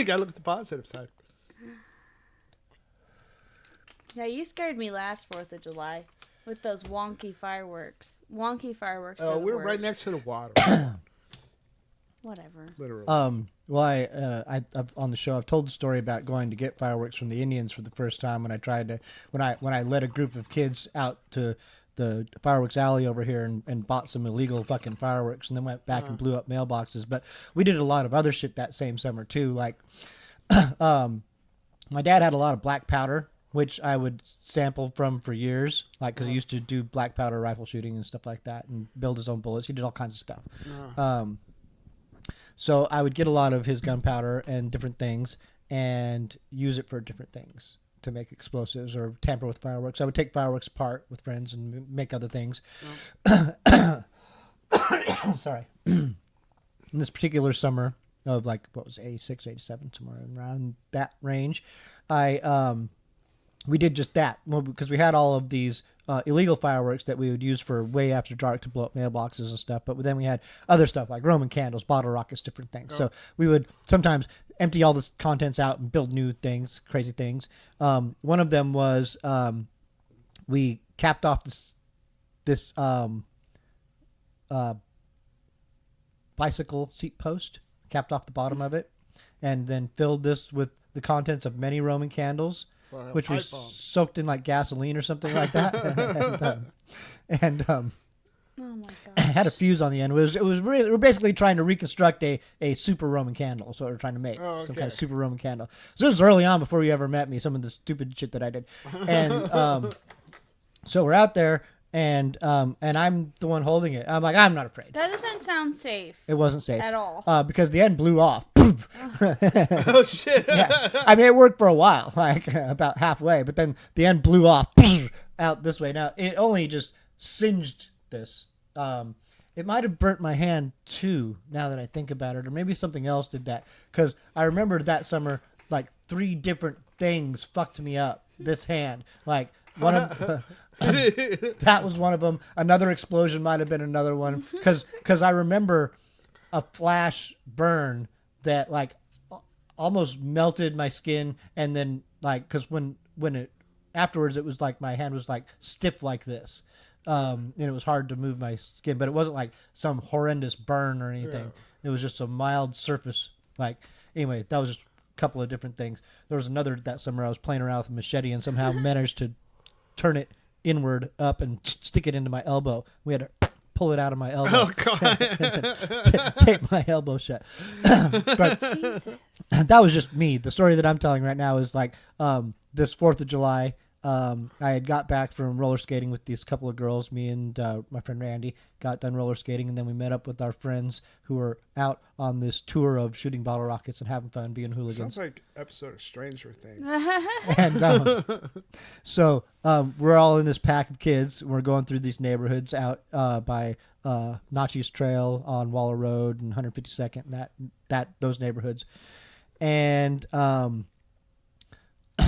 gotta look at the positive side. Yeah, you scared me last 4th of July with those wonky fireworks. Wonky fireworks. Oh, are the we were right worst. next to the water. Whatever. Literally. Well, I've on the show, I've told the story about going to get fireworks from the Indians for the first time when I led a group of kids out to the fireworks alley over here and bought some illegal fucking fireworks and then went back and blew up mailboxes. But we did a lot of other shit that same summer too. Like, my dad had a lot of black powder, which I would sample from for years, like because he used to do black powder rifle shooting and stuff like that, and build his own bullets. He did all kinds of stuff. So I would get a lot of his gunpowder and different things and use it for different things to make explosives or tamper with fireworks. I would take fireworks apart with friends and make other things. Sorry. In this particular summer of like, what was it, 86, 87, somewhere around that range, we did just that. Well, because we had all of these illegal fireworks that we would use for way after dark to blow up mailboxes and stuff. But then we had other stuff like Roman candles, bottle rockets, different things. So we would sometimes empty all the contents out and build new things, crazy things. One of them was we capped off this bicycle seat post, capped off the bottom of it, and then filled this with the contents of many Roman candles, which was soaked in like gasoline or something like that. Oh my god. Had a fuse on the end. We're basically trying to reconstruct a super Roman candle. So we're trying to make some kind of super Roman candle. So this was early on before you ever met me. Some of the stupid shit that I did, and so we're out there, and I'm the one holding it. I'm like, I'm not afraid. That doesn't sound safe. It wasn't safe At all. because the end blew off. Oh shit! Yeah, I mean it worked for a while, like about halfway, but then the end blew off out this way. Now it only just singed this. It might have burnt my hand too, now that I think about it, or maybe something else did that. Because I remember that summer, like 3 different things fucked me up. This hand, like one of that was one of them. Another explosion might have been another one. Because I remember a flash burn that like almost melted my skin, and then like because when it afterwards it was like my hand was like stiff like this. And it was hard to move my skin, but it wasn't like some horrendous burn or anything. Yeah. It was just a mild surface. Like, anyway, that was just a couple of different things. There was another that summer I was playing around with a machete and somehow managed to turn it inward up and stick it into my elbow. We had to pull it out of my elbow. Oh, God. Tape my elbow shut. But Jesus. That was just me. The story that I'm telling right now is like this 4th of July. I had got back from roller skating with these couple of girls. Me and my friend Randy got done roller skating, and then we met up with our friends who were out on this tour of shooting bottle rockets and having fun, being hooligans. Sounds like an episode of Stranger Things. And so we're all in this pack of kids. We're going through these neighborhoods out by Nachi's Trail on Waller Road and 152nd, and those neighborhoods. And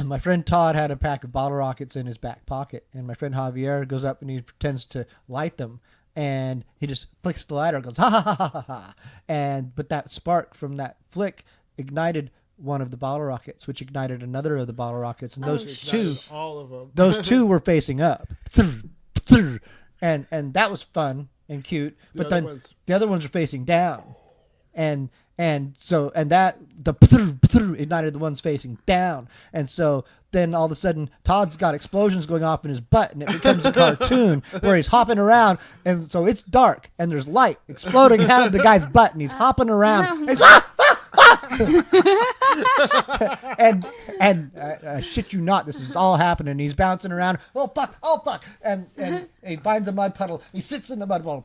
my friend Todd had a pack of bottle rockets in his back pocket, and my friend Javier goes up and he pretends to light them, and he just flicks the lighter and goes, ha, ha, ha, ha, ha. But that spark from that flick ignited one of the bottle rockets, which ignited another of the bottle rockets, and all of them. Those two were facing up. And that was fun and cute, but then the other ones were facing down. And that ignited the ones facing down, and so then all of a sudden Todd's got explosions going off in his butt, and it becomes a cartoon where he's hopping around, and so it's dark and there's light exploding out of the guy's butt, and he's hopping around. And and shit you not, this is all happening. He's bouncing around. Oh fuck! And he finds a mud puddle. He sits in the mud puddle.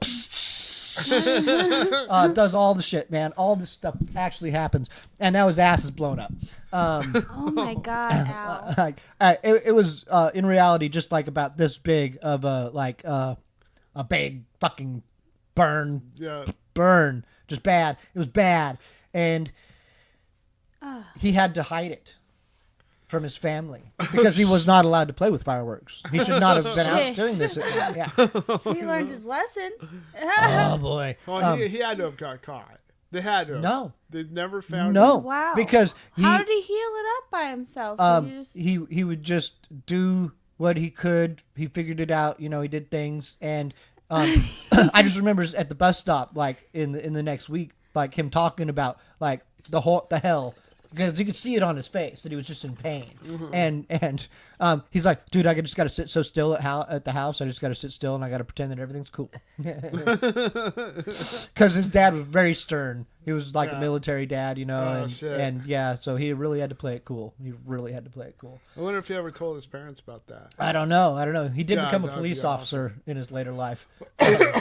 Does all the shit, man. All this stuff actually happens, and now his ass is blown up. Oh my god, Al. It was in reality just like about this big of a big fucking burn. Yeah. Burn, just bad. It was bad, and he had to hide it. from his family because he was not allowed to play with fireworks. He should not have been out Shit. doing this. Yeah. He learned his lesson. Oh boy. Well, he had to have got caught. They had to. Have. No. They never found No. him. Wow. Because How did he heal it up by himself? Did he just... he would just do what he could. He figured it out. You know, he did things, and I just remember at the bus stop, like in the next week, like him talking about like the hell. Because you could see it on his face that he was just in pain, and he's like, "Dude, I just got to sit so still at the house. I just got to sit still, and I got to pretend that everything's cool." Because his dad was very stern. He was like a military dad, you know, and yeah, so he really had to play it cool. He really had to play it cool. I wonder if he ever told his parents about that. I don't know. He did become a that would police be officer in his later life.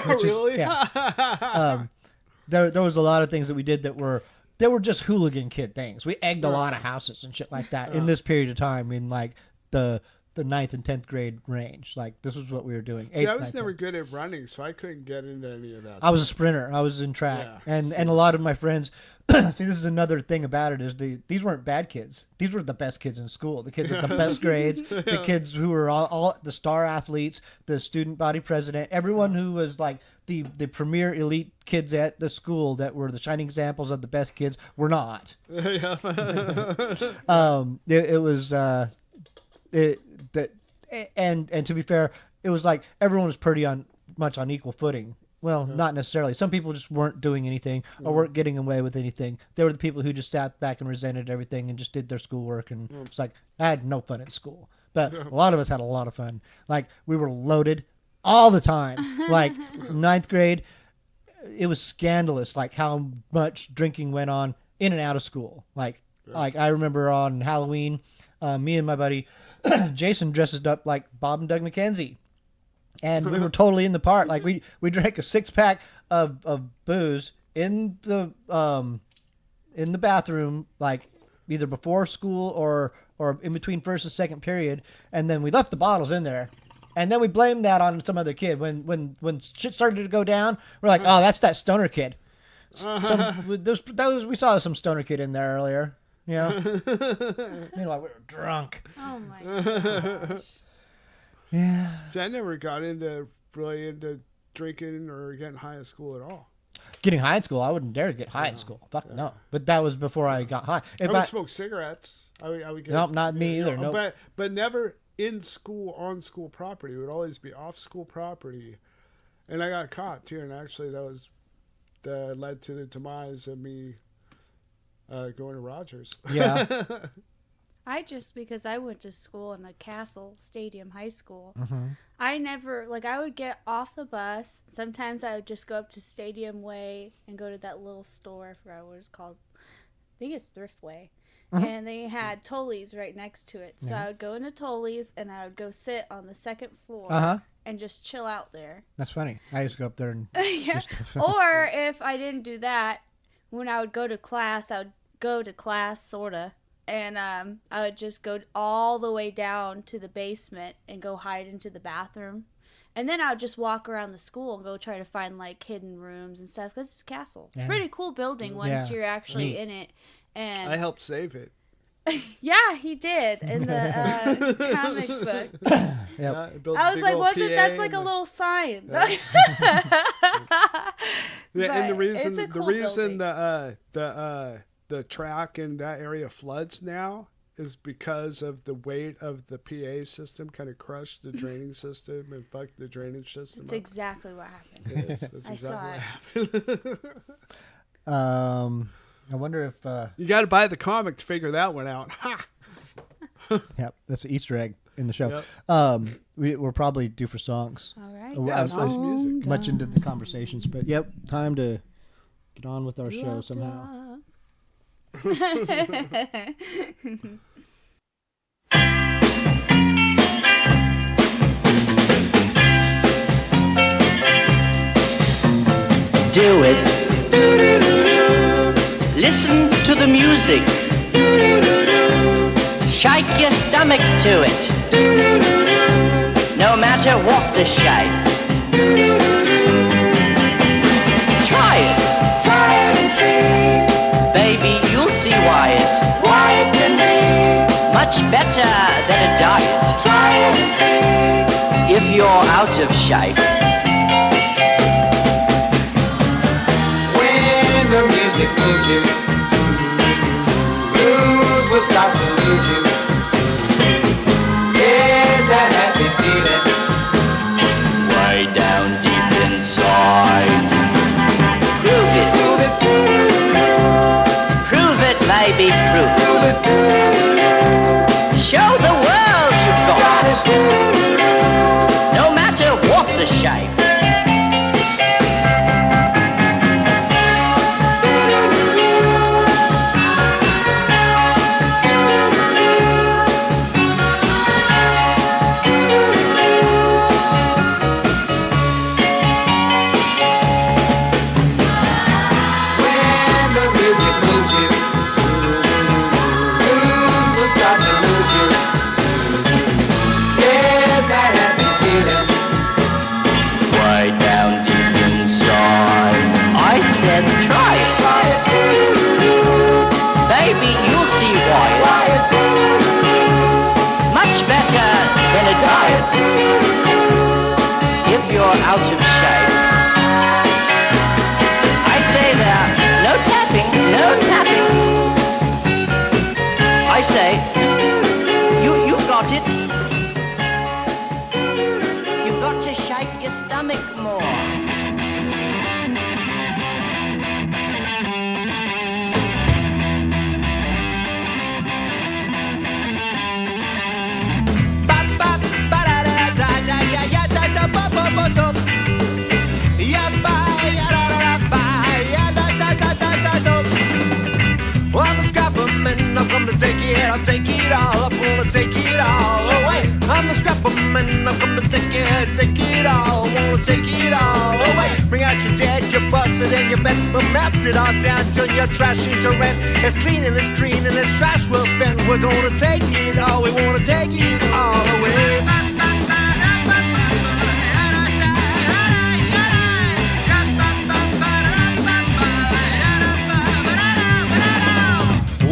Really? Yeah. There was a lot of things that we did that were just hooligan kid things. We egged a lot of houses and shit like that in this period of time in like the 9th and 10th grade range. Like this was what we were doing. See, I 8th, was 9th, never 10th. good at running, so I couldn't get into any of that. I was a sprinter. I was in track, and a lot of my friends. See, this is another thing about it is these weren't bad kids. These were the best kids in school. The kids with the best grades. The kids who were all the star athletes, the student body president, everyone who was like the premier elite kids at the school that were the shining examples of the best kids were not. It was and to be fair, it was like everyone was pretty much on equal footing. Well, not necessarily. Some people just weren't doing anything or weren't getting away with anything. They were the people who just sat back and resented everything and just did their schoolwork. And it's like, I had no fun at school. But a lot of us had a lot of fun. Like, we were loaded all the time. Like, 9th grade, it was scandalous, like, how much drinking went on in and out of school. Like I remember on Halloween, me and my buddy Jason dressed up like Bob and Doug McKenzie. And we were totally in the part. Like we drank a 6-pack of booze in the bathroom, like either before school or in between first and second period, and then we left the bottles in there, and then we blamed that on some other kid. When shit started to go down, we're like, oh, that's that stoner kid. We saw some stoner kid in there earlier, you know. Meanwhile, we were drunk. Oh my gosh. Yeah. See, I never got really into drinking or getting high at school at all. Getting high at school, I wouldn't dare to get high at school. Fuck no. But that was before I got high. I would smoke cigarettes. I would get, nope, not me either. Nope. But never in school, on school property. It would always be off school property. And I got caught too. And actually, that led to the demise of me going to Rogers. Yeah. Because I went to school in a Castle Stadium High School. Mm-hmm. I never, I would get off the bus. Sometimes I would just go up to Stadium Way and go to that little store. I forgot what it's called. I think it's Thriftway. Mm-hmm. And they had Tully's right next to it. So I would go into Tully's and I would go sit on the second floor and just chill out there. That's funny. I used to go up there and Or if I didn't do that, when I would go to class, sort of. And I would just go all the way down to the basement and go hide into the bathroom. And then I would just walk around the school and go try to find, like, hidden rooms and stuff. Because it's a castle. It's a pretty cool building once you're actually in it. And I helped save it. Yeah, he did in the comic book. Yep. I was like, that's like a little sign. Yeah. And the reason the track in that area floods now is because of the weight of the PA system kind of crushed the draining system and fucked the drainage system. That's exactly what happened. It is. That's exactly what happened. I wonder if you got to buy the comic to figure that one out. Yep, that's an Easter egg in the show. Yep. We're probably due for songs. All right. That's nice music. Much into the conversations, but yep, time to get on with our show somehow. Do it. Listen to the music. Shake your stomach to it. No matter what the shape. Try it and see. Baby, you'll see why it can be much better If you're out of shape, When the music moves you, blues will start to lose you. Get that happy feeling way down deep inside. Prove it, prove it, baby, prove it. Show the world you've got it. No matter what the shape. when the music moves you. Blues will start to lose you. Get that happy feeling. Way down deep inside. I said try it. Baby, you'll see why. Much better than a diet. If you're out of shape. I say there, no tapping, no tapping. I say, you've got it. You've got to shake your stomach more. I'm a scrapper man, I've come to take it, I'll take it all, I'm gonna take it all away. I'm a scrapper man, I've come to take it all, I wanna take it all away. Bring out your dead, your busted, and your beds, we'll melt it all down, turn your trash into rent. It's clean and it's green and it's trash well spent. We're gonna take it all, we wanna take it all away.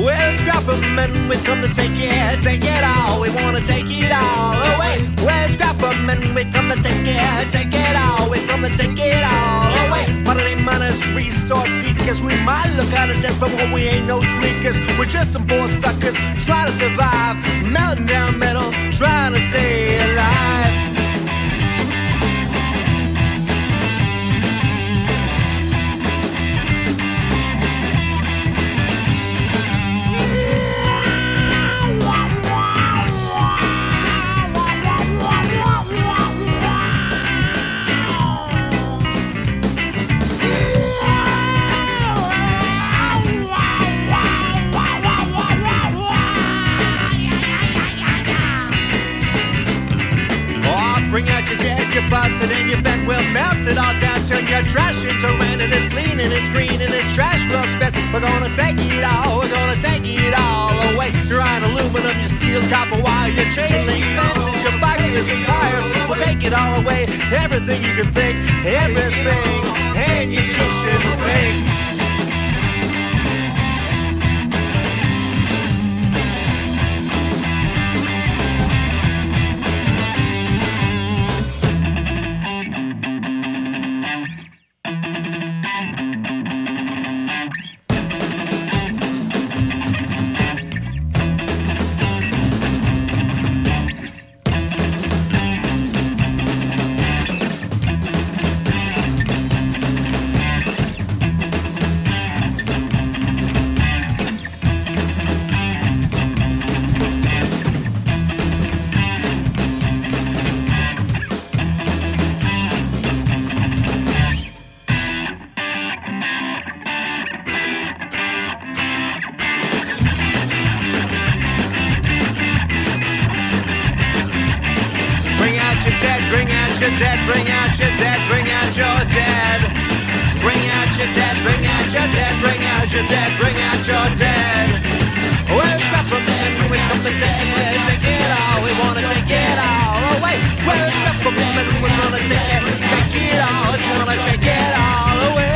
We're scrappermen, we come to take it all. We wanna take it all away. We're scrappermen, we come to take it all. We come to take it all away. Money, minus resource seekers. We might look kind of desperate, but we ain't no tweakers. We're just some poor suckers trying to survive, melting down metal, trying to stay alive. Bring out your dead, your busted, and your bent. We'll melt it all down, turn your trash into rent. And it's clean and it's green and it's trash well spent. We're gonna take it all, we're gonna take it all away. Your iron aluminum, your steel, copper wire, your chain link fences, your boxes and tires. We'll take it all away, everything you can think, everything, and your kitchen sink. Bring out your dead, bring out your dead. Bring out your dead, bring out your dead, bring out your dead, bring out your dead. Well, it's got from men, we come to take it all. We wanna take it all away. Well, it's got from men, we're gonna take it all. We wanna take it all away.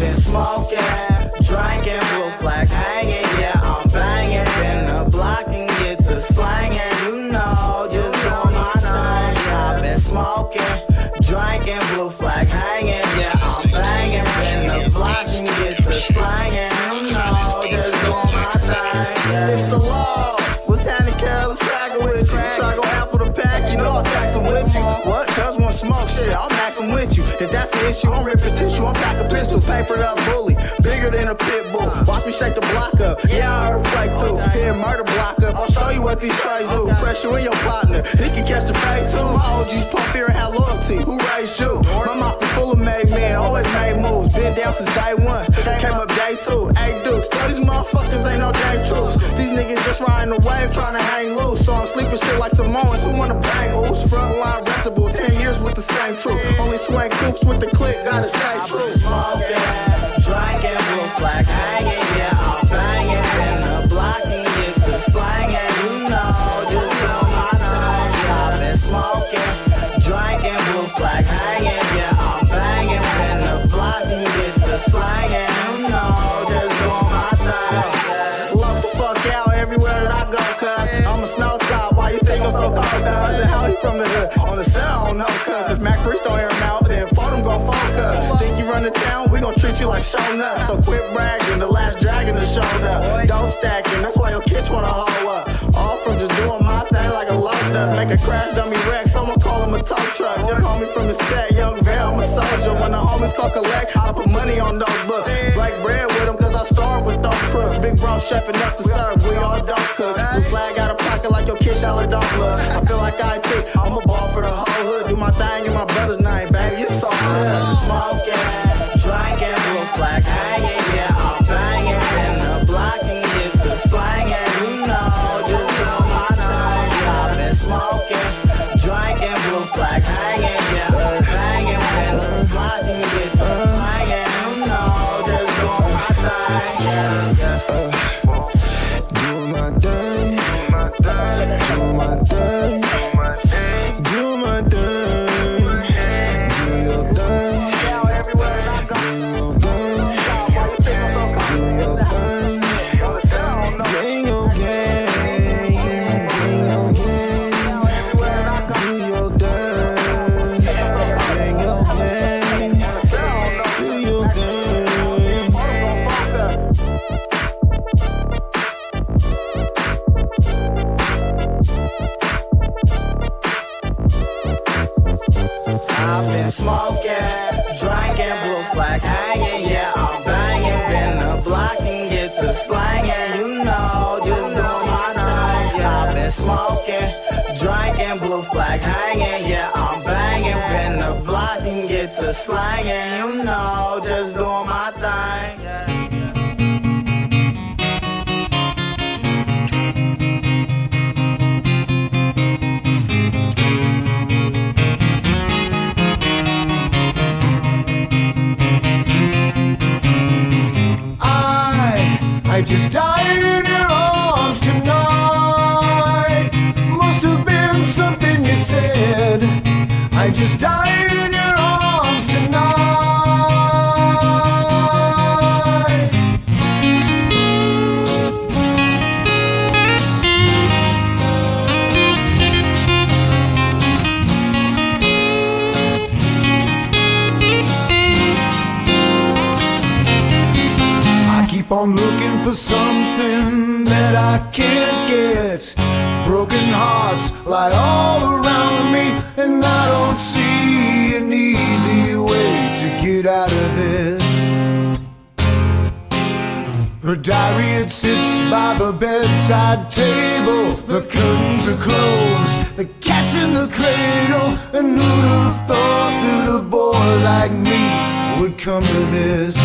been smoking, drinking, blue flag hanging, yeah, I'm banging. Been the block and get to slanging, you know, just doing my thing. Yeah, I've been smoking, drinking, blue flag hanging, yeah, I'm banging. Been the block and get to slanging, you know, just doing my thing. Yeah. It's the law. What's happening, Cal? Let's track it with you. Try to go out for the pack, you know I'll tax them with you. What? Cuz want smoke shit, I'll max them with you. If that's the issue, I'm ripping tissue, I'm pack a pistol, papered up bully, bigger than a pit bull. Watch me shake the block up, yeah, I heard breakthrough. Here, murder block up, I'll show you what these strays do. Pressure in your partner, he can catch the fade too. My OGs pump fear and have loyalty, who raised you? My mouth is full of made men, always made moves. Been down since day one, came up day two. Hey dudes, tell these motherfuckers ain't no damn truths. These niggas just riding the wave, trying to hang loose. So I'm sleeping shit like Samoans who wanna bang ooze. Frontline rentable, 10 years with the same truth. Only swing coops with the click, gotta stay true. Smoking, drinking, blue flag hanging, yeah, I'm banging. In the block and get to slanging, you know, just on my thing. Yeah, I've been smoking, drinking, blue flag hanging, yeah, I'm banging. In the block and get to slanging, you know, just on my thing. Love the fuck out everywhere that I go, cuz I'm a snow top. Why you think I'm so cold, cuz? And how he from the hood? On the set, I don't know, cuz if Mac Priest don't hear him out, then for them gon' focus. Think you run the town, we gon' treat you like shown up. So quit bragging, the last dragon is showed up. Don't stacking, that's why your kids wanna hoe up. All from just doing my thing like a low does. Make a crash dummy wreck, someone call him a tow truck. Young homie from the set, young Val, I'm a soldier. When the homies call collect, I put money on those books. Break bread with them cause I starve with those crooks. Big bro chef enough to serve, we all don't cook. Blue flag out of pocket like your kid dollar don't look. I feel like I'm a ball for the whole hood. Do my thing in my brother's name, baby, it's so good. Smoking, drinking, blue flag hanging, yeah, I'm banging. In the block and get to slanging, you know, just do my thing. Yeah, I've been smoking, drinking, blue flag hanging, yeah, I'm banging. In the block and get to slanging, you know, just do my thing. Yeah. Doing my thing, doing my thing, doing my thing. Do my thing, do your thing, do your thing, do your thing, gang your gang, gang your gang, do your thing, gang your gang, do your thing. I've been smoking, drinking, blue flag hanging, yeah, I'm banging. Been the block and get to slanging, you know, just doing my thing. Yeah, I've been smoking, drinking, blue flag hanging, yeah, I'm banging. Been the block and get to slanging, you know, just doing my thing. Yeah. I just died in your arms tonight. Must have been something you said. I just died in your arms tonight. Keep on looking for something that I can't get. Broken hearts lie all around me, and I don't see an easy way to get out of this. Her diary, it sits by the bedside table. The curtains are closed, the cat's in the cradle. And who'd have thought that a boy like me would come to this?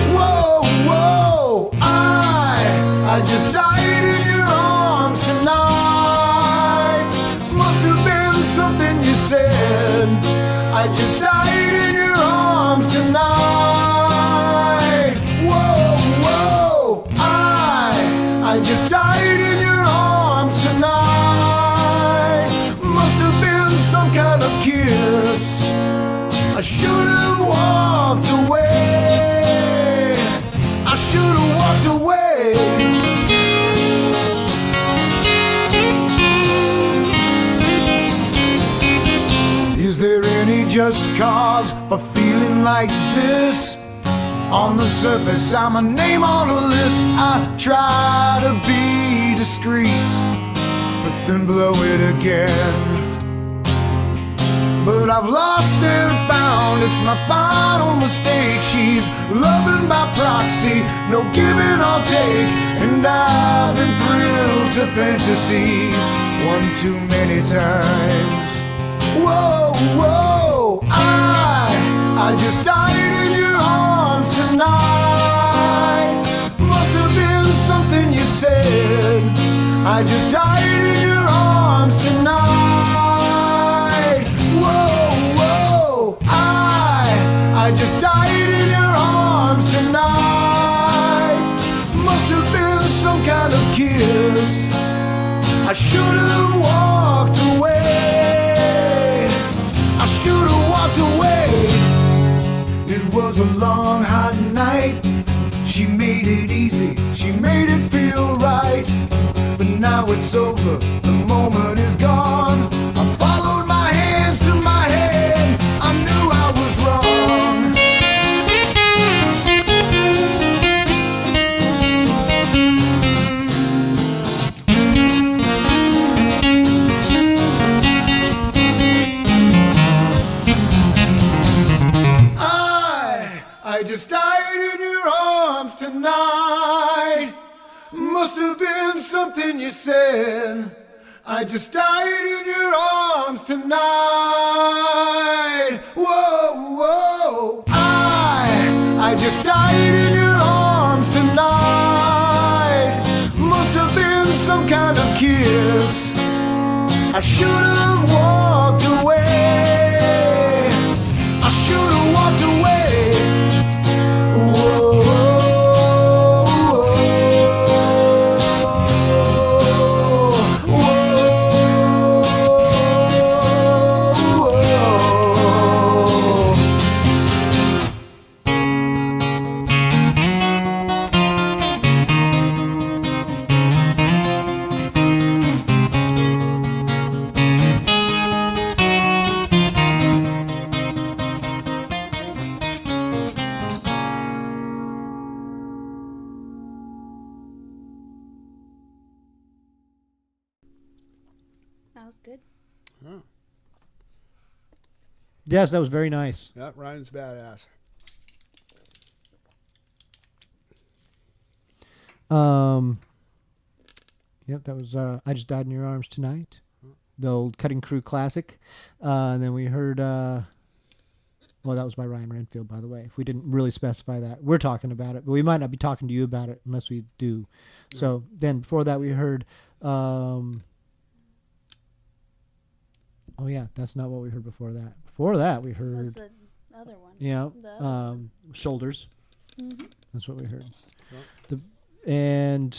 Whoa, whoa, I just died in your arms tonight. Must have been something you said. I just died in your arms tonight. Whoa, whoa, I just died in your arms tonight. Must have been some kind of kiss. I should have walked away. cause for feeling like this. On the surface, I'm a name on a list. I try to be discreet, but then blow it again. But I've lost and found, it's my final mistake. She's loving by proxy, no giving or take. And I've been thrilled to fantasy one too many times. Whoa, whoa, I just died in your arms tonight. Must have been something you said. I just died in your arms tonight. Whoa, whoa, I just died in your arms tonight. Must have been some kind of kiss. I should have walked away. I should have walked away. It was a long, hot night. She made it easy, she made it feel right. But now it's over, the moment is gone. I followed my hands to my head, I knew I was wrong. I just died in your arms tonight. Must have been something you said. I just died in your arms tonight. Whoa, whoa. I just died in your arms tonight. Must have been some kind of kiss. I should have walked away. I should have walked away. That was good. Oh. Yes, that was very nice. Yep, Ryan's badass. Yep, that was I Just Died in Your Arms Tonight, the old Cutting Crew classic. And then we heard, well, that was by Ryan Renfield, by the way. If we didn't really specify that, we're talking about it, but we might not be talking to you about it unless we do. Yeah. So then before that, we heard, oh yeah, that's not what we heard before that. Before that, we heard. What's the other one? Yeah, Shoulders. Mm-hmm. That's what we heard. Yeah. And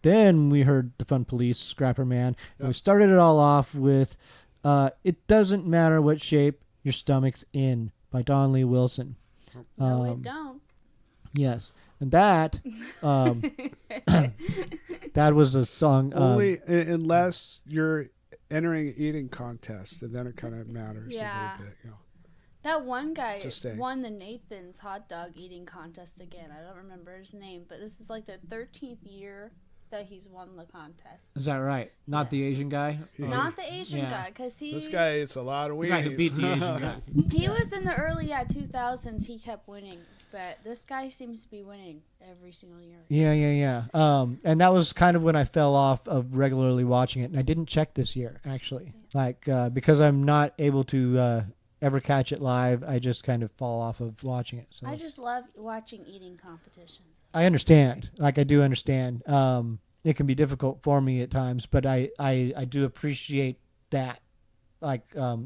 then we heard The Fun Police, Scrapper Man. Yeah. And we started it all off with It Doesn't Matter What Shape Your Stomach's In by Don Lee Wilson. No, it don't. Yes. And that that was a song. Only unless you're entering eating contest, and then it kind of matters a little bit. You know. That one guy won the Nathan's hot dog eating contest again. I don't remember his name, but this is like the 13th year that he's won the contest. Is that right? Not the Asian guy? Not the Asian guy, because he... This guy eats a lot of weed. The guy who beat the Asian guy. He was in the early 2000s. He kept winning, but this guy seems to be winning every single year. Yeah. And that was kind of when I fell off of regularly watching it, and I didn't check this year, actually. Yeah. Because I'm not able to... ever catch it live, I just kind of fall off of watching it. So I just love watching eating competitions. I understand. I do understand. It can be difficult for me at times, but I do appreciate that.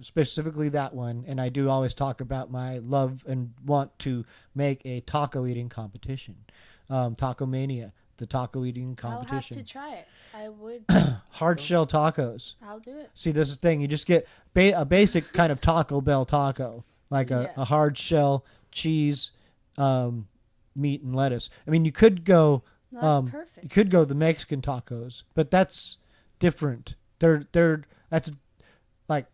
Specifically that one. And I do always talk about my love and want to make a taco eating competition. Taco Mania, the taco eating competition. I'll have to try it. I would. Hard shell tacos. I'll do it. See, this is the thing. You just get a basic kind of Taco Bell taco, like a hard shell, cheese, meat, and lettuce. I mean, you could go. That's perfect. You could go the Mexican tacos, but that's different. That's like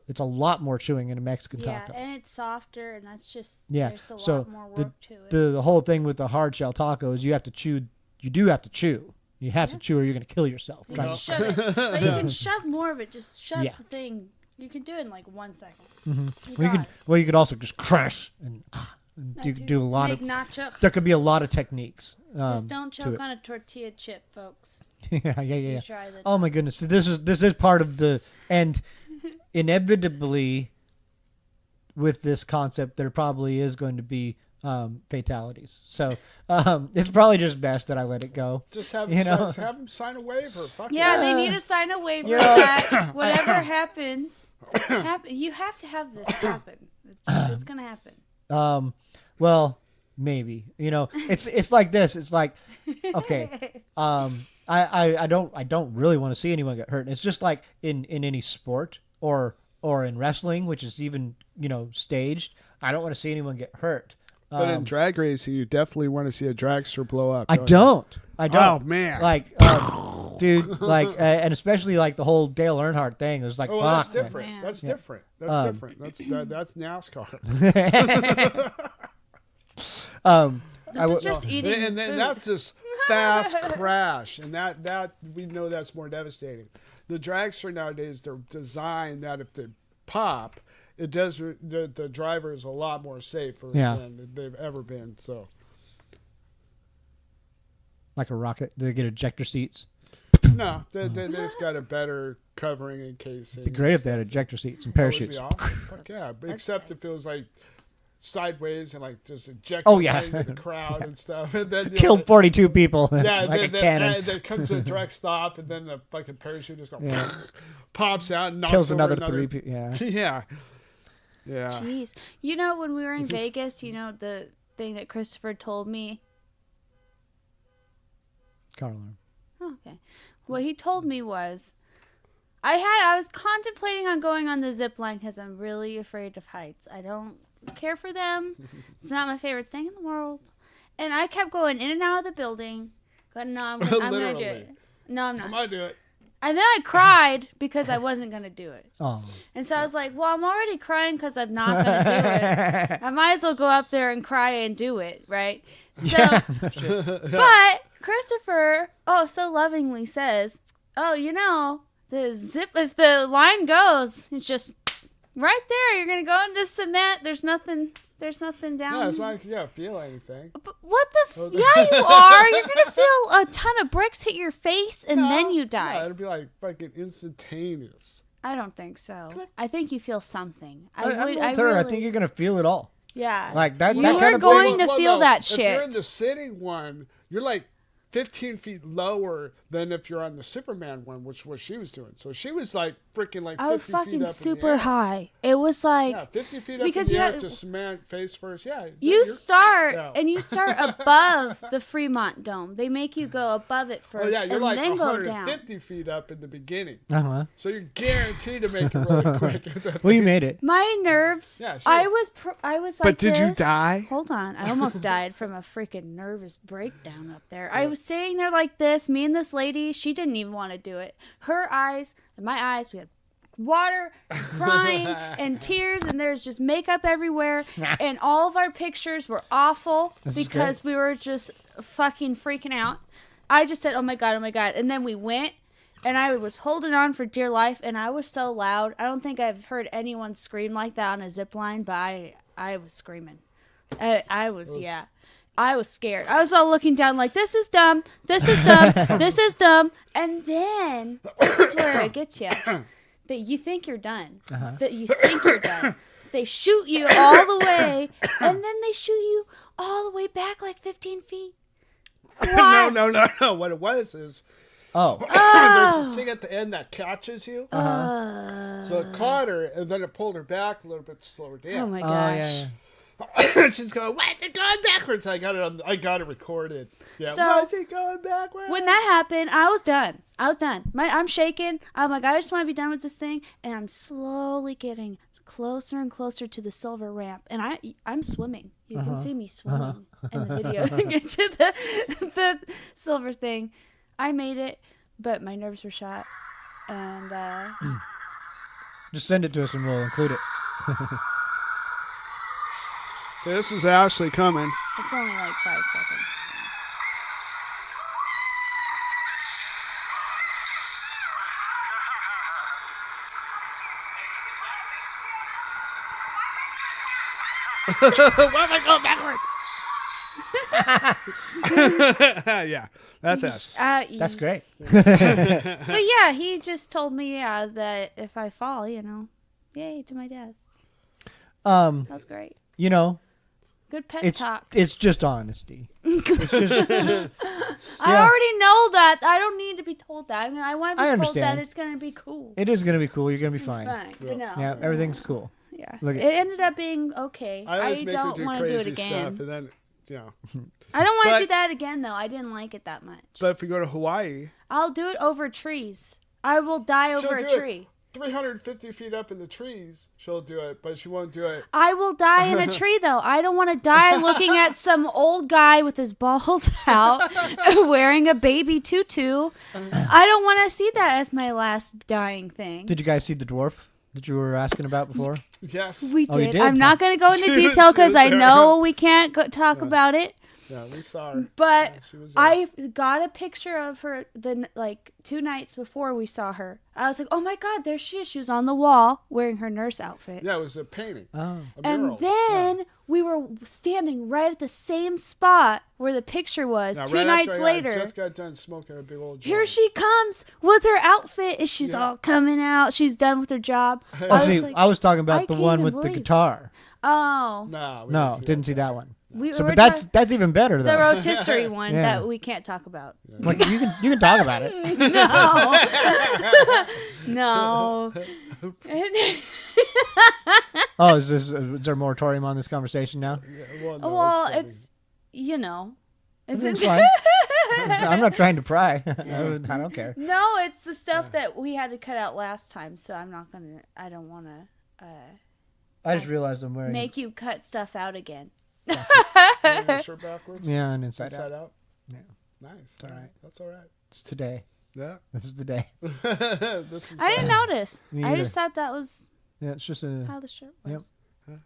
it's a lot more chewing in a Mexican Yeah, taco. and it's softer, and that's just there's a So lot more work to it. the whole thing with the hard shell taco is you have to chew. You do have to chew. You have to chew, or you're gonna kill yourself. You trying can to- shove it, but you can shove more of it. Just shove Yeah. the thing. You can do it in like 1 second. Well, you could also just crush and you could do a lot Make of. nacho. There could be a lot of techniques. Just don't to choke it. on a tortilla chip, folks. yeah. Try the Oh my goodness, this is part of the and inevitably with this concept there probably is going to be fatalities. So it's probably just best that I let it go. Just have know? have them sign a waiver. Fuck Yeah, it. they need to sign a waiver Yeah. that whatever happens, you have to have this happen. It's gonna happen. Well, maybe. It's like this. It's like, okay, I don't really want to see anyone get hurt. It's just like in any sport or in wrestling, which is even staged. I don't want to see anyone get hurt. But in drag racing, you definitely want to see a dragster blow up. I don't. Oh man! Like, dude, like, and especially like the whole Dale Earnhardt thing. It was like, Oh, fuck, that's different. man. That's Yeah. different. That's different. That's NASCAR. This is just eating and then food. that's just fast crash, and that we know that's more devastating. The dragster nowadays, they're designed that if they pop, it does the driver is a lot more safer than they've ever been. So like a rocket. Do they get ejector seats? no, they just got a better covering and casing. It'd be great if they had ejector seats and That would parachutes. be awesome. Fuck yeah, but except if it was like sideways and like just eject the crowd and stuff, and then Killed 42 people. Yeah, like a then cannon. it comes to a direct stop, and then the fucking parachute just goes pops out, and knocks Kills over another 3 people. Yeah. yeah. Jeez. When we were in Vegas, the thing that Christopher told me. Car alarm. Oh, okay. What he told me was, I was contemplating on going on the zip line because I'm really afraid of heights. I don't care for them. It's not my favorite thing in the world. And I kept going in and out of the building. Going, no, I'm gonna do it. No, I'm not. I might do it. And then I cried because I wasn't gonna do it. Oh. And so I was like, well, I'm already crying because I'm not gonna do it. I might as well go up there and cry and do it, right? So, but Christopher, so lovingly says, if the line goes, it's just right there. You're gonna go in this cement. There's nothing down. Yeah, it's not like you gotta feel anything. But what the? Yeah, you are. You're gonna feel a ton of bricks hit your face, and then you die. Yeah, it'll be like fucking instantaneous. I don't think so. I think you feel something. I think you're gonna feel it all. Yeah. Like that. You that are kind of going thing. to feel that If you're in shit. the sitting one, you're like 15 feet lower than if you're on the Superman one, which was she was doing. So she was like freaking like 50 I was feet fucking up super in the air. hay. It was like Yeah, 50 feet up because in the you air have- to cement face first. Yeah. you start yeah. and you start above the Fremont Dome. They make you go above it first Oh yeah, you're and like then go down. 150 feet up in the beginning. Uh-huh. So you're guaranteed to make it really quick. Well, you made it. My nerves. Yeah, sure. I was like. But did you this. die? Hold on, I almost died from a freaking nervous breakdown up there. I was sitting there like this. Me and this lady, she didn't even want to do it. Her eyes and my eyes, we had water, crying, and tears, and there's just makeup everywhere. And all of our pictures were awful because we were just fucking freaking out. I just said, oh my God. And then we went. And I was holding on for dear life, and I was so loud. I don't think I've heard anyone scream like that on a zip line, but I was screaming. I was scared. I was all looking down like, this is dumb, this is dumb, this is dumb. And then, this is where it gets you. That you think you're done. That you think you're done. They shoot you all the way, and then they shoot you all the way back like 15 feet. Why? No. What it was is there's a thing at the end that catches you. So it caught her, and then it pulled her back a little bit to slow her down. Oh my gosh. She's going, why is it going backwards? I got it recorded. Yeah, So, why is it going backwards? When that happened, I was done. I'm shaking. I'm like, I just want to be done with this thing. And I'm slowly getting closer and closer to the silver ramp. And I'm swimming. You can see me swimming in the video to get to the silver thing. I made it, but my nerves were shot. And Just send it to us and we'll include it. Okay, this is Ashlee coming. It's only like 5 seconds. Why am I going backwards? Yeah, that's Ashlee. That's great. But yeah, he just told me that if I fall, yay to my death. That was great. Good Good pep talk. It's just honesty. It's just I already know that. I don't need to be told that. I mean, I want to be told understand. that it's going to be cool. It is going to be cool. You're going to be fine. But no. Yeah, everything's cool. Yeah. Look It at- ended up being okay. I always I make her don't do want to do it crazy again. stuff, and then I don't want But- to do that again, though. I didn't like it that much. But if we go to Hawaii, I'll do it over trees. I will die over a do it. tree. 350 feet up in the trees, she'll do it, but she won't do it. I will die in a tree, though. I don't want to die looking at some old guy with his balls out wearing a baby tutu. I don't want to see that as my last dying thing. Did you guys see the dwarf that you were asking about before? Yes. We Oh, you did. did? I'm not going to go into She was- detail she was because I there. know we can't talk about it. Yeah, we saw her. But Yeah, she was there. I got a picture of her 2 nights before we saw her. I was like, oh my God, there she is. She was on the wall wearing her nurse outfit. Yeah, it was a painting. Oh. A mural. And then we were standing right at the same spot where the picture was Now, 2 right nights after later. I just got done smoking a big old joint. Here she comes with her outfit, and she's all coming out. She's done with her job. I was talking about I the can't one even with the believe it. guitar. Oh, No, we No, see didn't that. see that one. we So, were but talking- that's even better the though. rotisserie one Yeah. that we can't talk about. Like you can talk about it. No. Oh, is there a moratorium on this conversation now? Well, no, Well, funny. it's it's It's fine. I'm not trying to pry. I don't care. No, it's the stuff that we had to cut out last time, so I don't want to I just realized I'm wearing make you cut stuff out again. Wearing your shirt backwards. yeah, and inside Inside out. out. Yeah. Nice. all right. That's all right. It's today. Yeah. This is the day. This is. I didn't notice. Me I either. just thought that was Yeah, it's just a how the shirt was. Yep.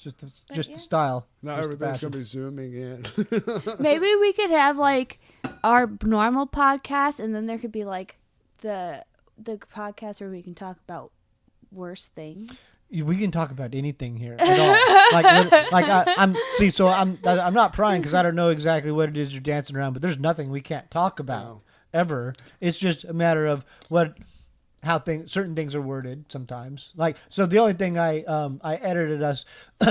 just the, But just yeah. the style. Now just the everybody's fashion. gonna be zooming in. Maybe we could have like our normal podcast, and then there could be like the podcast where we can talk about worse things. We can talk about anything here at all. I'm not prying because I don't know exactly what it is you're dancing around, but there's nothing we can't talk about No. ever. It's just a matter of how certain things are worded sometimes. Like, so the only thing I edited us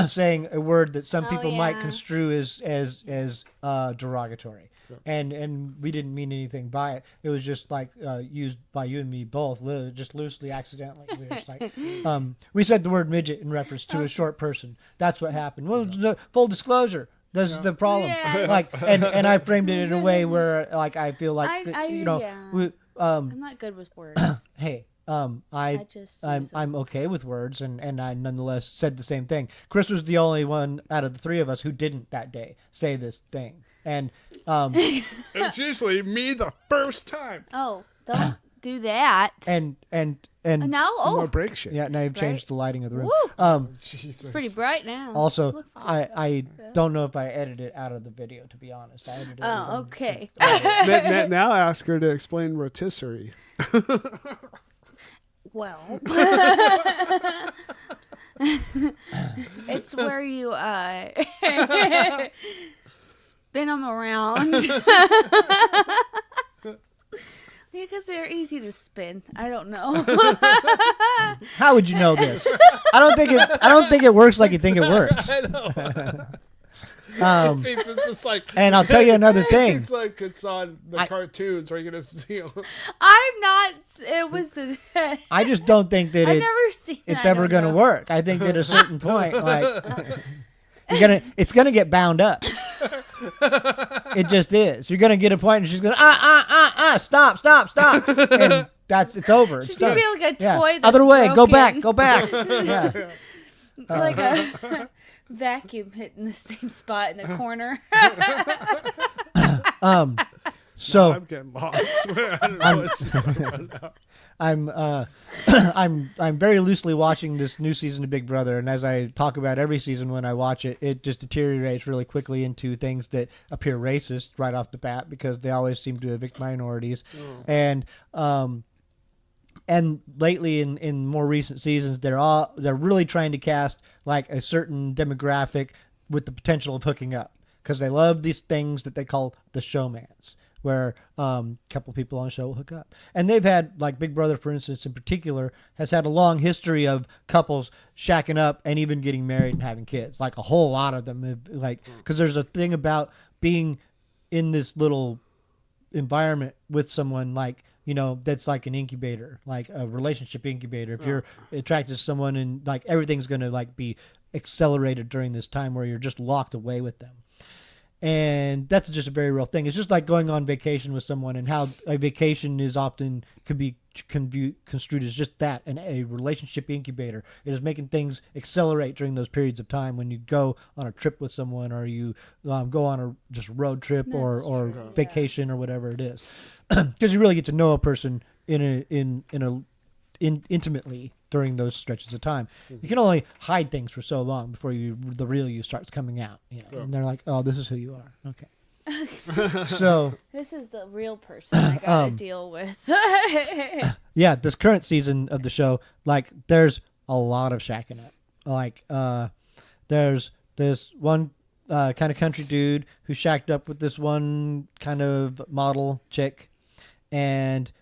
saying a word that some people might yeah. construe as derogatory. And we didn't mean anything by it. It was just like used by you and me both, just loosely, accidentally. We were just like, we said the word midget in reference to a short person. That's what happened. Well, full disclosure. This is the problem. Yes. Like, and I framed it in a way where, like, I feel like yeah. we, I'm not good with words. hey, I just use them. I'm okay with words, and I nonetheless said the same thing. Chris was the only one out of the three of us who didn't that day say this thing, and It's usually me the first time. Oh, don't do that. and now, More break shit. yeah, now I've bright. changed the lighting of the room. Woo! Jesus. It's pretty bright now. Also, Looks good. I don't know if I edited it out of the video, to be honest. I edited it Oh, from- okay. Now ask her to explain rotisserie. Well, it's where you spin them around because they're easy to spin. I don't know. How would you know this? I don't think it works like you think it works. I know. It's just like. And I'll tell you another thing. It's like it's on the cartoons where you're gonna see. I'm not. It was. I just don't think that I've never seen. it's I ever don't going to know. work. I think at a certain point, like it's gonna get bound up. It just is. You're gonna get a point, and she's gonna stop, and it's over. She's It's gonna done. be like a Yeah. toy that's Other way, go back, broken. go back. Yeah. Like a vacuum hitting the same spot in the corner. So I'm getting lost. I don't know what she's talking about now. I'm very loosely watching this new season of Big Brother, and as I talk about every season when I watch it, it just deteriorates really quickly into things that appear racist right off the bat because they always seem to evict minorities, and lately in more recent seasons they're really trying to cast like a certain demographic with the potential of hooking up because they love these things that they call the showmans, where a couple people on the show will hook up. And they've had, like Big Brother, for instance, in particular, has had a long history of couples shacking up and even getting married and having kids. Like a whole lot of them. Because there's a thing about being in this little environment with someone like, that's like an incubator, like a relationship incubator. If you're attracted to someone and like everything's going to like be accelerated during this time where you're just locked away with them. And that's just a very real thing. It's just like going on vacation with someone, and how a vacation is often could be construed as just that, and a relationship incubator. It is making things accelerate during those periods of time when you go on a trip with someone, or you go on a just road trip or vacation or whatever it is, because you really get to know a person intimately during those stretches of time. You can only hide things for so long before the real you starts coming out. And they're like, "Oh, this is who you are." Okay. So this is the real person I gotta deal with. Yeah, this current season of the show, like, there's a lot of shacking up. Like, there's this one kind of country dude who shacked up with this one kind of model chick, and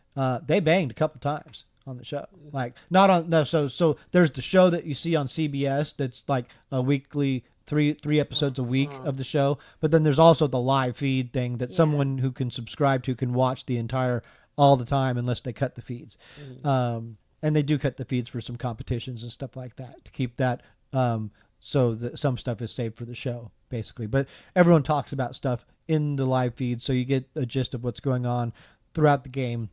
they banged a couple times on the show. Like, not on no so there's the show that you see on CBS that's like a weekly three episodes a week of the show, but then there's also the live feed thing that someone who can subscribe to can watch the entire all the time unless they cut the feeds. And they do cut the feeds for some competitions and stuff like that to keep that so that some stuff is saved for the show basically, but everyone talks about stuff in the live feed, so you get a gist of what's going on throughout the game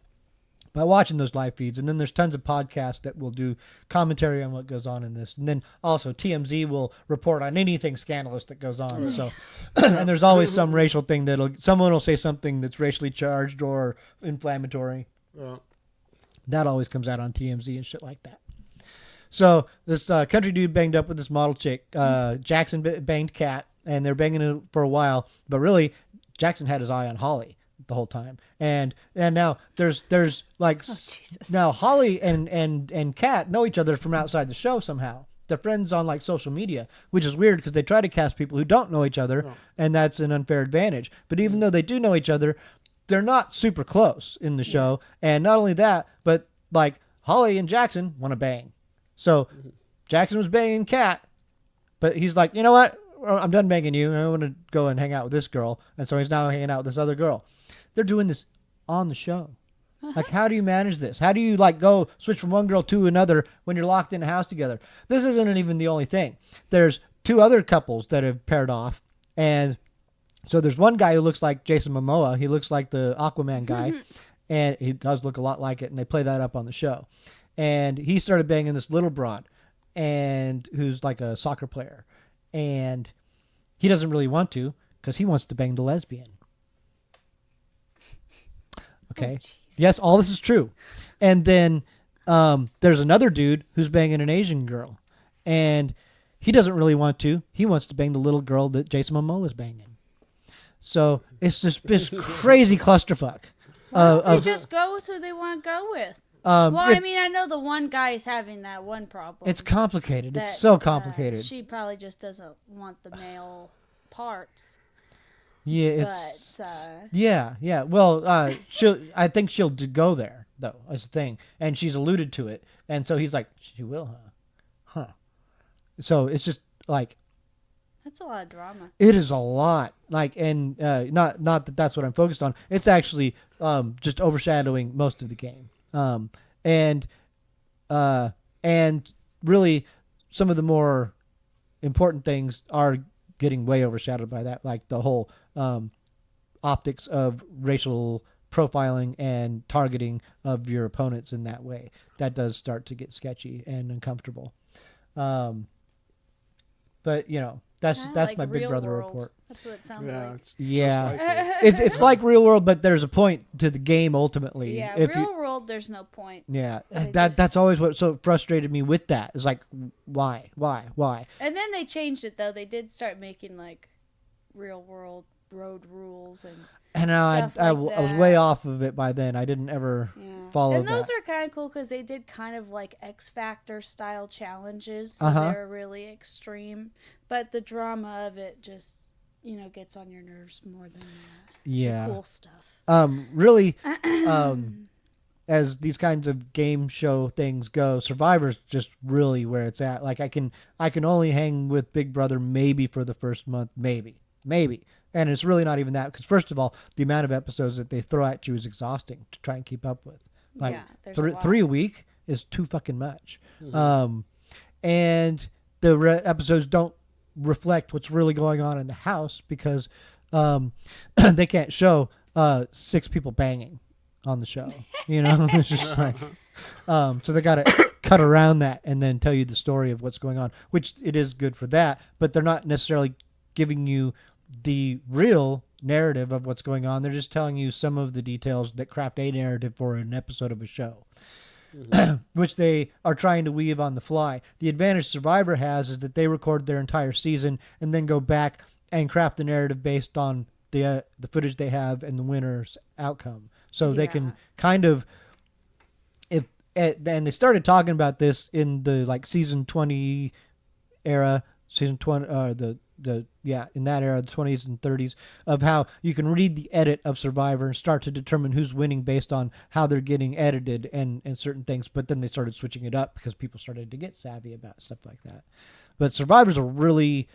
by watching those live feeds. And then there's tons of podcasts that will do commentary on what goes on in this. And then also TMZ will report on anything scandalous that goes on. So, and there's always some racial thing someone will say something that's racially charged or inflammatory. That always comes out on TMZ and shit like that. So this country dude banged up with this model chick. Jackson banged Kat, and they're banging it for a while. But really, Jackson had his eye on Holly the whole time, and now there's like now Holly and Kat know each other from outside the show somehow. They're friends on like social media, which is weird because they try to cast people who don't know each other, and that's an unfair advantage. But even though they do know each other, they're not super close in the show. And not only that, but like Holly and Jackson want to bang. So Jackson was banging Kat, but he's like, you know what? I'm done banging you. I want to go and hang out with this girl. And so he's now hanging out with this other girl. They're doing this on the show. Like, how do you manage this? How do you like go switch from one girl to another when you're locked in a house together? This isn't even the only thing. There's two other couples that have paired off. And so there's one guy who looks like Jason Momoa. He looks like the Aquaman guy. And he does look a lot like it. And they play that up on the show. And he started banging this little broad, and who's like a soccer player. And he doesn't really want to because he wants to bang the lesbian. Okay. Yes, all this is true. And then there's another dude who's banging an Asian girl, and he doesn't really want to. He wants to bang the little girl that Jason Momoa is banging. So it's just this crazy clusterfuck. They just go with who they want to go with. I mean, I know the one guy is having that one problem. It's complicated. It's so complicated. She probably just doesn't want the male parts. Yeah, yeah. Well, I think she'll go there though. That's the thing, and she's alluded to it, and so he's like, she will, huh? So it's just like, that's a lot of drama. It is a lot, like, and not that that's what I'm focused on. It's actually just overshadowing most of the game, and really some of the more important things are getting way overshadowed by that, like the whole optics of racial profiling and targeting of your opponents in that way. That does start to get sketchy and uncomfortable. But you know, that's like my Big Brother world. report. That's what it sounds Yeah, like. it's Yeah. just like it. It's like real world, but there's a point to the game ultimately. Yeah, If real you, world, there's no point. yeah, They that's just- always what so frustrated me with that. It's like, why? And then they changed it though. They did start making like real world road rules and And I stuff like was that. way off of it by then. I didn't ever follow And that. those are kind of cool because they did kind of like X Factor style challenges, so Uh-huh. they're really extreme. But the drama of it just, gets on your nerves more than Yeah. the cool stuff. Really, as these kinds of game show things go, Survivor's just really where it's at. Like I can only hang with Big Brother maybe for the first month, maybe, and it's really not even that because first of all, the amount of episodes that they throw at you is exhausting to try and keep up with. Like Yeah, there's a lot. three a week is too fucking much, and the episodes don't reflect what's really going on in the house because they can't show 6 people banging on the show. It's just like so they got to cut around that and then tell you the story of what's going on, which it is good for that, but they're not necessarily giving you the real narrative of what's going on. They're just telling you some of the details that craft a narrative for an episode of a show. Which they are trying to weave on the fly. The advantage Survivor has is that they record their entire season and then go back and craft the narrative based on the footage they have and the winner's outcome. So they can kind of, and they started talking about this in the season 20 era, season 20, in that era, the 20s and 30s, of how you can read the edit of Survivor and start to determine who's winning based on how they're getting edited and certain things. But then they started switching it up because people started to get savvy about stuff like that. But Survivor's a really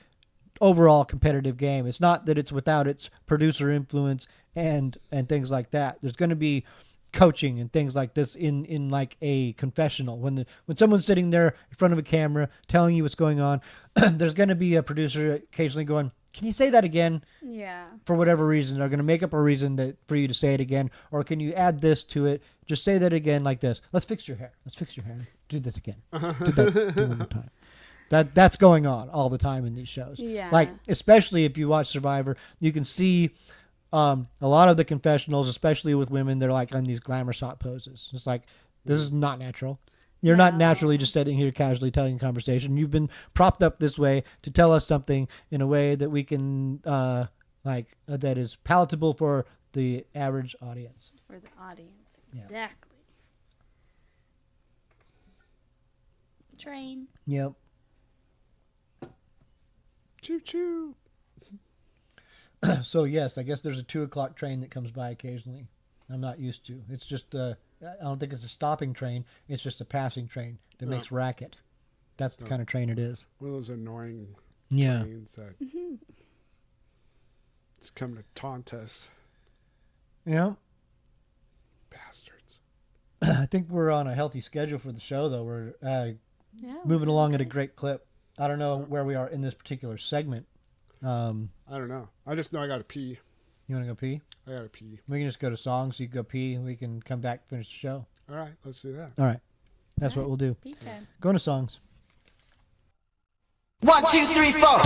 overall competitive game. It's not that it's without its producer influence and things like that. There's going to be coaching and things like this in like a confessional when someone's sitting there in front of a camera telling you what's going on. There's going to be a producer occasionally going, can you say that again? Yeah. For whatever reason, they're going to make up a reason for you to say it again, or can you add this to it? Just say that again like this. Let's fix your hair. Do this again. Do it one more time. That's going on all the time in these shows. Yeah. Like especially if you watch Survivor, you can see a lot of the confessionals, especially with women, they're like on these glamour shot poses. It's like, this is not natural. You're not naturally just sitting here casually telling a conversation. You've been propped up this way to tell us something in a way that we can, that is palatable for the average audience. For the audience, exactly. Yeah. Train. Yep. Choo choo. So yes, I guess there's a 2:00 train that comes by occasionally. I'm not used to. It's just I don't think it's a stopping train. It's just a passing train that makes racket. That's the kind of train it is. One of those annoying Yeah. trains that it's coming to taunt us. Yeah. Bastards. I think we're on a healthy schedule for the show, though. We're moving along at a great clip. I don't know where we are in this particular segment. I don't know. I just know I got to pee. You want to go pee? I got to pee. We can just go to songs. You can go pee, and we can come back and finish the show. All right, let's do that. All right. That's what we'll do. Pee time. Going to songs. 1, 2, 3, 4.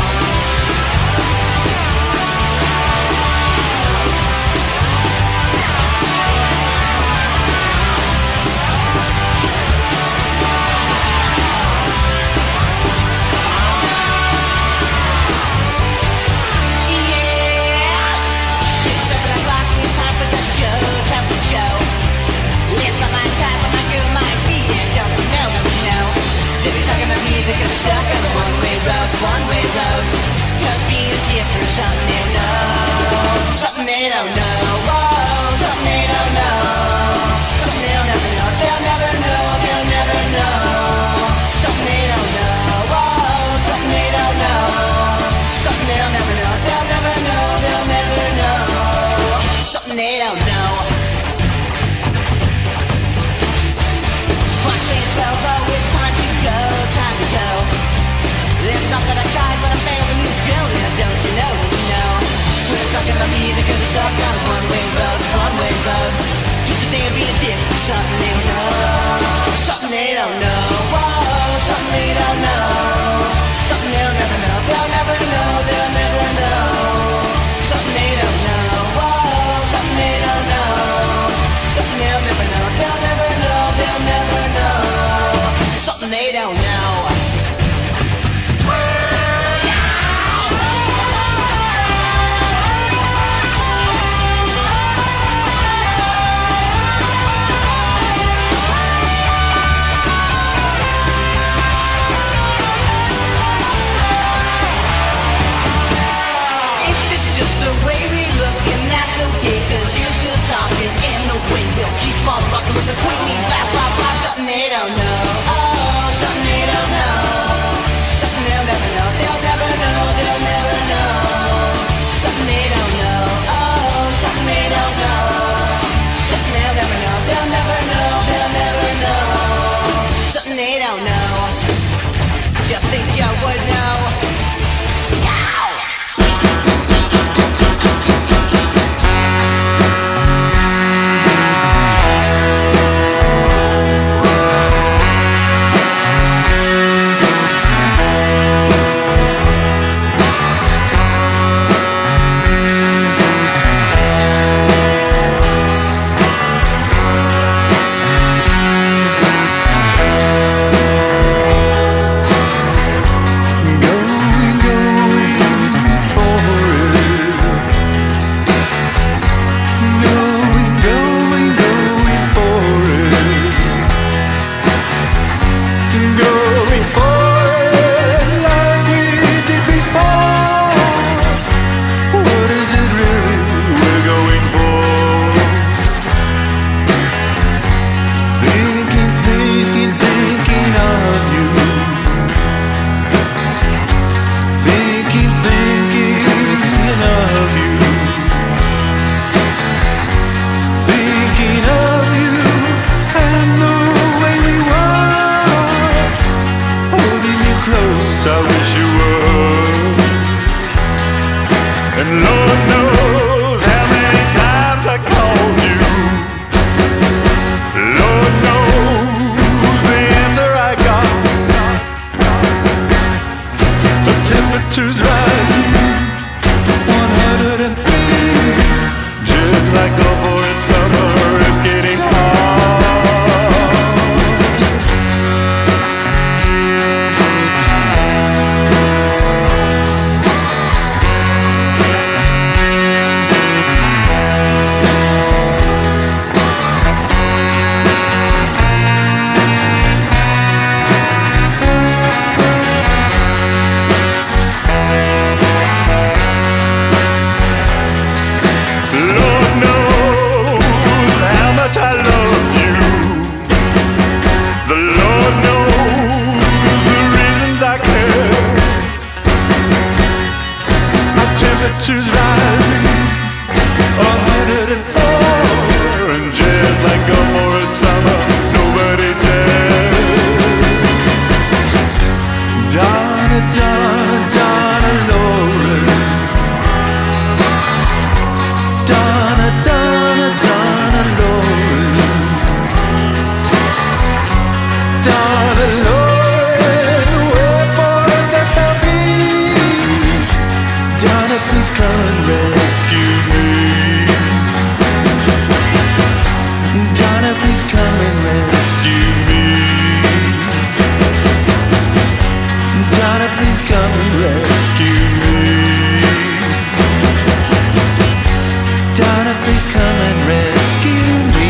One-way road, 'cause being different, something they know, something they don't know, whoa, something they don't know, something they'll never know, they'll never know, they'll never know, something they don't know, whoa, something they don't know, something they'll never know, they'll never know, they'll never know, something they don't know. Clock saying 12, oh, it's time to go, time to go. It's not that I tried, but I failed and you failed, yeah, don't you know, we're talking about music and stuff on a one-way road, just a thing of being different, something they don't know, something they don't know, whoa, something they don't know, something they'll never know, they'll never know, they'll never know. with the queenie blast, blah, blah, something they don't know. Oh, something they don't know. Something they'll never know. They'll never know. They'll never know. Something they don't know. Oh, something they don't know. Something they'll never know. They'll never know. They'll never know. Something they don't know. You think you would know? Temperatures rising, 103. Just like go for it summer, it's getting temperatures rising, 104. And just like go for it summer, nobody dares. Donna, Donna, Donna Lauren. Donna, Donna, Donna Lauren. Donna Lauren, wherefore dost thou be? Donna, please come and rescue me. Donna, please come and rescue me. Donna, please come and rescue me. Donna, please come and rescue me.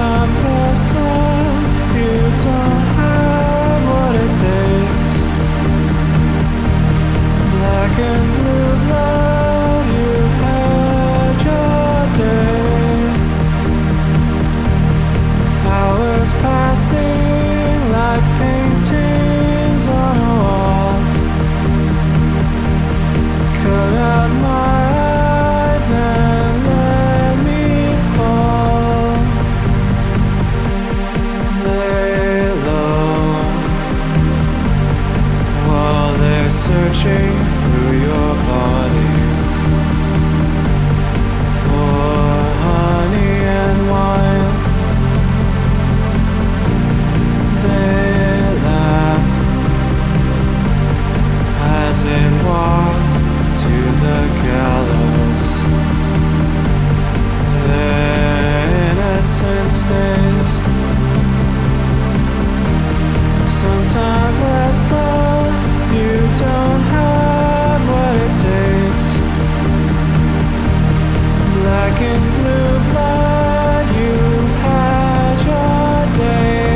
Sometimes vessel, you don't have what it takes. Black and blue blood, you've had your day. Hours passing like paintings on a wall. Cut out my eyes and let me fall. Lay low while they're searching through your body for honey and wine. They laugh as it walks to the gallows. Their innocence stays. Sometimes vessel, you don't have what it takes. Black and blue blood, you've had your day.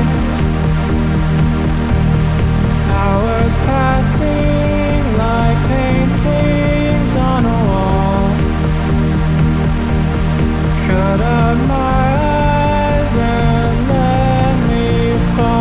Hours passing like paintings on a wall. Cut out my eyes and let me fall.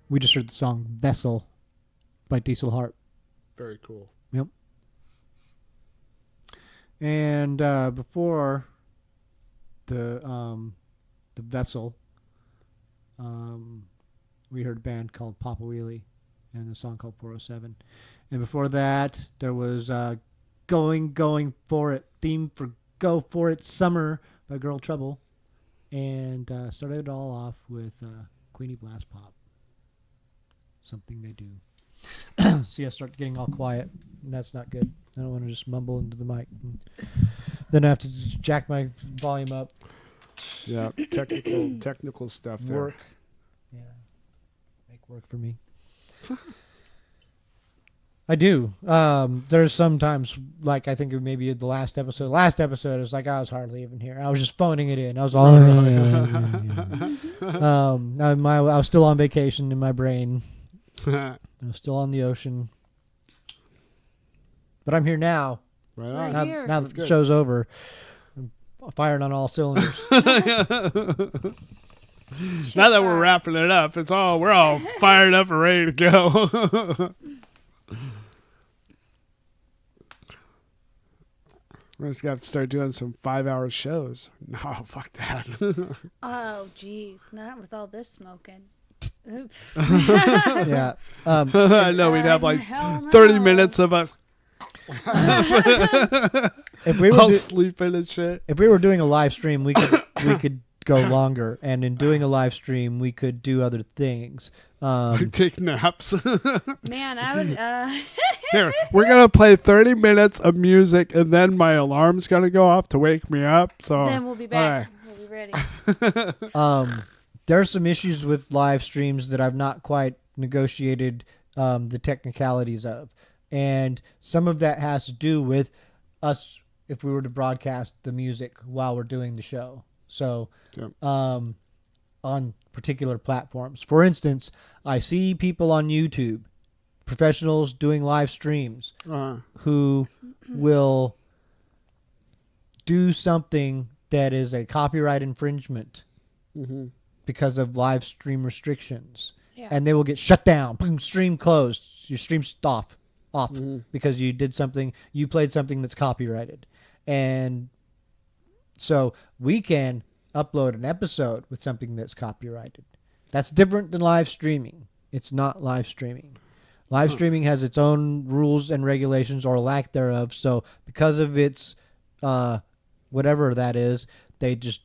We just heard the song Vessel by Diesel Harp. Very cool. Yep. And before the Vessel, we heard a band called Papa Wheelie and a song called 407. And before that, there was Going For It, theme for Go For It Summer by Girl Trouble. And started it all off with Queenie Blast Pop. Something they do. See, I start getting all quiet, and that's not good. I don't want to just mumble into the mic. Then I have to just jack my volume up. Yeah, technical stuff there. Work. Yeah. Make work for me. I do. There's sometimes, like I think it maybe the last episode. Last episode, it was like I was hardly even here. I was just phoning it in. I was all. I was still on vacation in my brain. I was still on the ocean, but I'm here now. Right We're on. here. Now that the show's over, I'm firing on all cylinders. Now that we're wrapping it up, we're all fired up and ready to go. We just got to start doing some 5-hour shows. No, fuck that. Oh, geez. Not with all this smoking. Oops. Yeah. I know we'd have like Hell no. 30 minutes of us If we all were sleeping and shit. if we were doing a live stream, we could go longer, and in doing a live stream, we could do other things. Take naps. Man, I would. Here, we're going to play 30 minutes of music, and then my alarm's going to go off to wake me up. So Then we'll be back. We'll be ready. There are some issues with live streams that I've not quite negotiated the technicalities of. And some of that has to do with us if we were to broadcast the music while we're doing the show. So on particular platforms. For instance, I see people on YouTube, professionals doing live streams, who will do something that is a copyright infringement because of live stream restrictions. Yeah. And they will get shut down. Boom, stream closed. Your stream's off because you did something, you played something that's copyrighted. And so we can upload an episode with something that's copyrighted. That's different than live streaming. It's not live streaming. Live streaming has its own rules and regulations or lack thereof. So because of its whatever that is, they just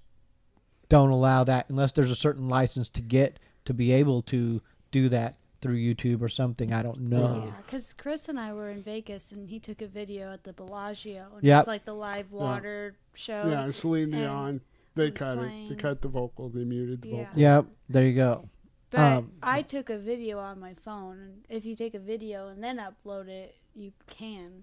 don't allow that unless there's a certain license to get to be able to do that through YouTube or something. I don't know. Yeah, because Chris and I were in Vegas, and he took a video at the Bellagio. And Yep. It's like the live water show. Yeah, Celine and Dion. They was cut it. playing- They cut the vocal. They muted the Yeah. vocal. Yep, there you go. But I took a video on my phone, and if you take a video and then upload it, you can,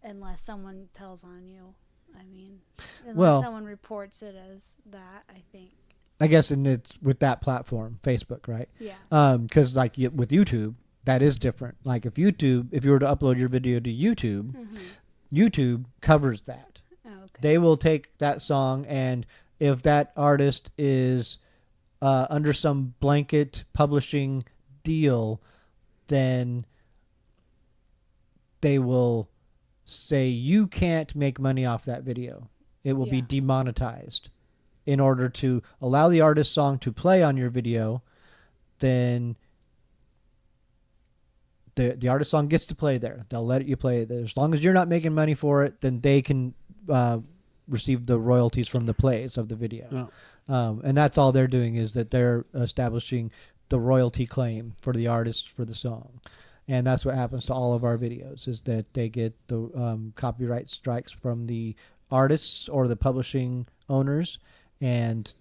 unless someone tells on you. I mean, unless someone reports it as that, I think. I guess, and it's with that platform, Facebook, right? Yeah. Because like with YouTube, that is different. Like if you were to upload your video to YouTube, YouTube covers that. Oh, okay. They will take that song, and if that artist is under some blanket publishing deal, then they will say you can't make money off that video. It will be demonetized. In order to allow the artist's song to play on your video, then the artist's song gets to play there. They'll let you play it there. As long as you're not making money for it, then they can receive the royalties from the plays of the video. And that's all they're doing, is that they're establishing the royalty claim for the artist for the song. And that's what happens to all of our videos, is that they get the copyright strikes from the artists or the publishing owners. And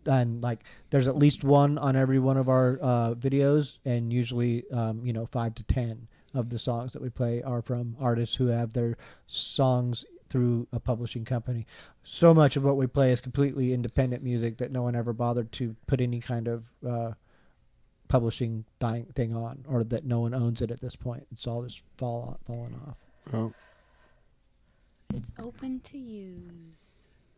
like there's at least one on every one of our videos, and usually 5 to 10 of the songs that we play are from artists who have their songs through a publishing company. So much of what we play is completely independent music that no one ever bothered to put any kind of publishing thing on, or that no one owns it at this point. It's all just fallen off. Oh. It's open to use.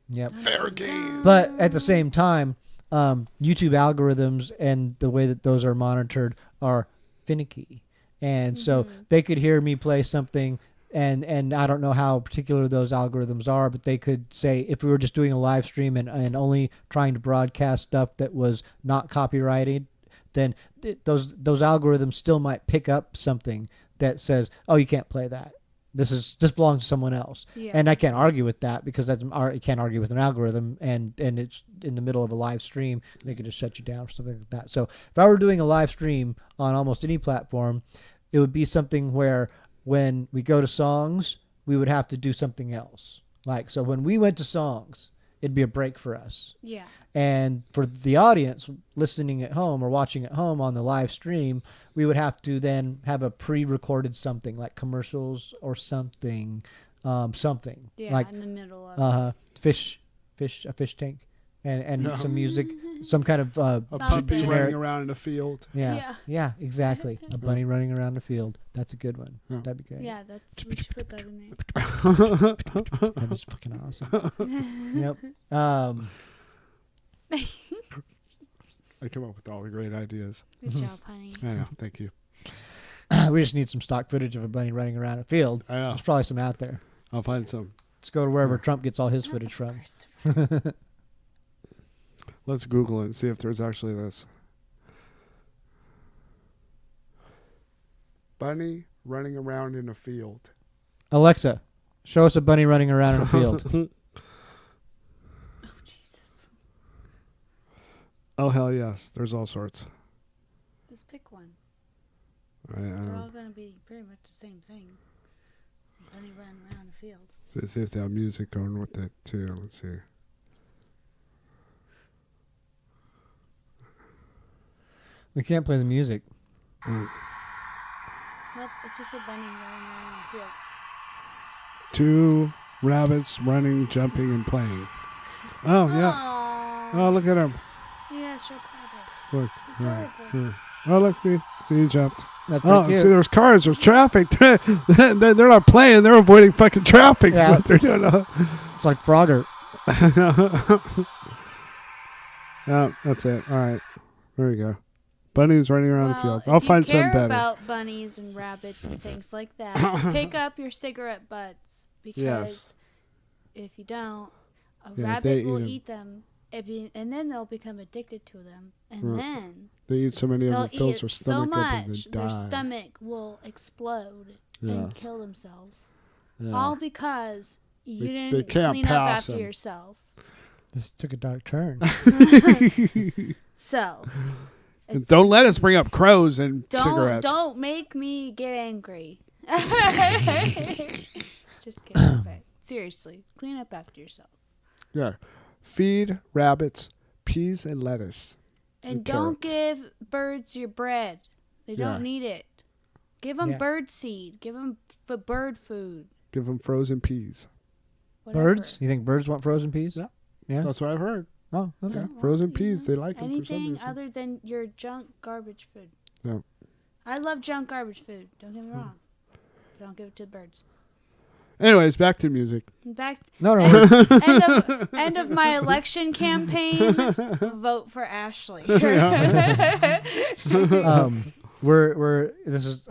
Yep. Fair game. But at the same time, YouTube algorithms and the way that those are monitored are finicky. And so they could hear me play something, and I don't know how particular those algorithms are, but they could say, if we were just doing a live stream and only trying to broadcast stuff that was not copyrighted, then those algorithms still might pick up something that says, oh, you can't play that. This belongs to someone else. Yeah. And I can't argue with that, because you can't argue with an algorithm, and it's in the middle of a live stream. They could just shut you down or something like that. So if I were doing a live stream on almost any platform, it would be something where when we go to songs, we would have to do something else. Like, so when we went to songs, it'd be a break for us. Yeah. And for the audience listening at home or watching at home on the live stream, we would have to then have a pre-recorded something like commercials or something, something Yeah, like in the middle of a fish tank, and some music, some kind of A puppy generic. running around in a field. Yeah, exactly. A bunny running around the field. That's a good one. Yeah. That'd be great. Yeah, we should put that in there. That was fucking awesome. Yep. I come up with all the great ideas. Good job, honey. I know. Thank you. We just need some stock footage of a bunny running around a field. I know. There's probably some out there. I'll find some. Let's go to wherever Trump gets all his footage from. Let's Google it and see if there's actually this. Bunny running around in a field. Alexa, show us a bunny running around in a field. Oh, Jesus. Oh, hell yes. There's all sorts. Just pick one. They're They're all going to be pretty much the same thing. Bunny running around a field. see if they have music going with it, too. Let's see. We can't play the music. Nope, it's just a bunny running around a field. 2 rabbits running, jumping, and playing. Oh, yeah. Aww. Oh, look at him. Yeah, so proud. Look. Right. Adorable. Here. Oh, look. See, he jumped. That's pretty Oh, cute. see, there's cars. There's traffic. They're not playing. They're avoiding fucking traffic. Yeah. What they're doing. It's like Frogger. Yeah, that's it. All right. There we go. Bunnies running around the field. I'll find some If you better. care about bunnies and rabbits and things like that, pick up your cigarette butts because Yes. if you don't, a Yeah, rabbit they will eat 'em. eat them, and then they'll become addicted to them, and then They eat so many of they'll them, it fills eat their so stomach up and much they their die. stomach will explode and Yes. kill themselves, Yeah. all because you They didn't can't clean up pass after 'em. yourself. This took a dark turn. So. And don't let us bring up crows and cigarettes. Don't make me get angry. Just kidding. But seriously, clean up after yourself. Yeah. Feed rabbits peas and lettuce. And don't carrots. give birds your bread. They Yeah. don't need it. Give them Yeah. bird seed. Give them bird food. Give them frozen peas. Whatever. Birds? You think birds want frozen peas? Yeah. Yeah? That's what I've heard. Oh, okay. Yeah. Well, Frozen you peas. know, They like them for some anything reason. other than your junk garbage food. Yeah. I love junk garbage food. Don't get me wrong. Don't give it to the birds. Anyways, back to music. Back No. end of my election campaign. Vote for Ashlee. We're this is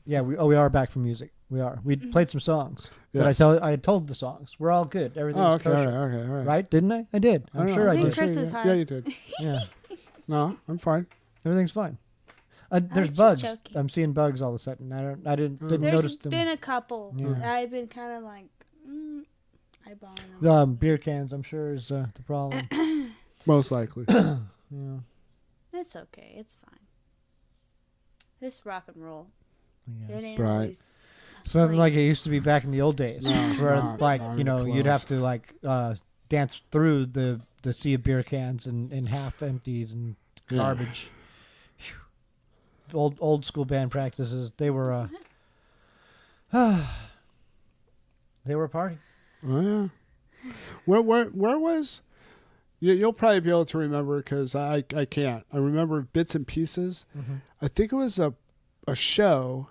we are back from music. We are. We played some songs. Did I Yes. tell? I told the songs. We're all good. Everything's Oh, okay. All kosher. right. Okay. All right. Right? Didn't I? I did. I'm don't sure know. I I think did. Chris is high. Yeah, you did. Yeah. No, I'm fine. Everything's fine. There's was bugs. just joking. I'm seeing bugs all of a sudden. I didn't There's notice them. been a couple. Yeah. I've been kind of like eyeballing them. Beer cans, I'm sure, is the problem. Most likely. Yeah. It's okay. It's fine. This rock and roll. I It guess. ain't Right. always. It's nothing like it used to be back in the old days, No, it's where not. like Not you know even you'd close. have to like dance through the sea of beer cans and half empties and Yeah. garbage. Phew. Old school band practices. They were they were a party. Oh, yeah. Where was? You'll probably be able to remember because I can't. I remember bits and pieces. Mm-hmm. I think it was a show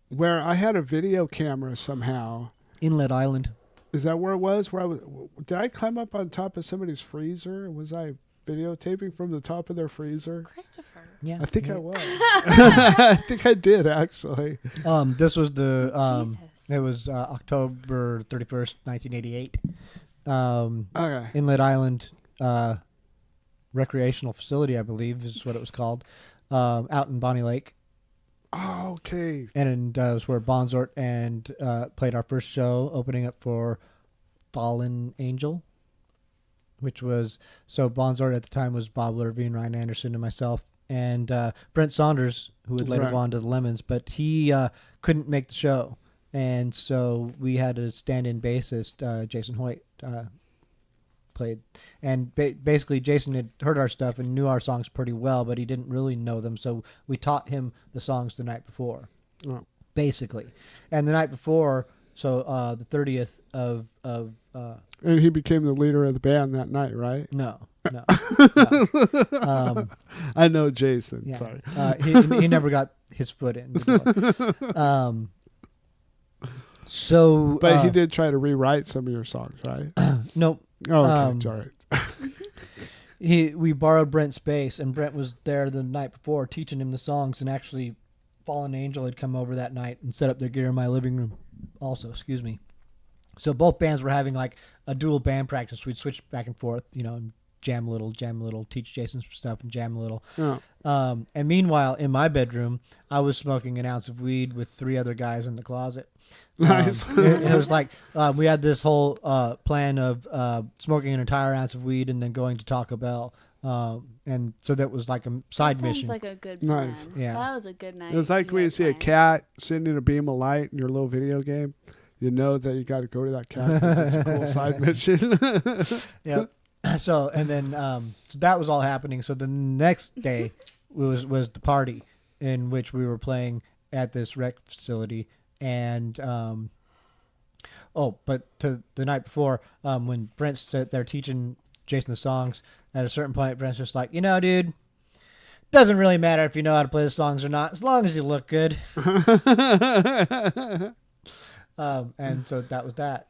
where I had a video camera somehow. Inlet Island. Is that where it was? Did I climb up on top of somebody's freezer? Was I videotaping from the top of their freezer? Christopher. Yeah, I think I was. I think I did actually. This was the Jesus. it was October 31st, 1988. Okay. Inlet Island recreational facility, I believe, is what it was called, out in Bonnie Lake. Oh, okay. And it was where Bonzort and played our first show, opening up for Fallen Angel, which was, so Bonzort at the time was Bob Lervine, Ryan Anderson, and myself, and Brent Saunders, who would later Right. go on to the Lemons, but he couldn't make the show. And so we had a stand-in bassist, Jason Hoyt, played. And basically, Jason had heard our stuff and knew our songs pretty well, but he didn't really know them. So we taught him the songs the night before, basically. And the night before, so the 30th of and he became the leader of the band that night, right? No. I know Jason. Yeah. Sorry. He never got his foot in the door. So, but he did try to rewrite some of your songs, right? Nope. Oh, okay. All right. We borrowed Brent's bass, and Brent was there the night before teaching him the songs, and actually Fallen Angel had come over that night and set up their gear in my living room also, excuse me. So both bands were having like a dual band practice. We'd switch back and forth, and jam a little, teach Jason some stuff and jam a little. Yeah. And meanwhile, in my bedroom, I was smoking an ounce of weed with 3 other guys in the closet. Nice. It was like we had this whole plan of smoking an entire ounce of weed and then going to Taco Bell. And so that was like a side mission. Sounds like a good plan. Nice. Yeah. That was a good night. It's like when you see a cat sitting in a beam of light in your little video game. You know that you got to go to that cat because it's a cool side mission. Yep. So and then so that was all happening. So the next day was the party in which we were playing at this rec facility. And but to the night before, when Brent's sat there teaching Jason the songs, at a certain point Brent's just like, dude, doesn't really matter if you know how to play the songs or not, as long as you look good. And so that was that.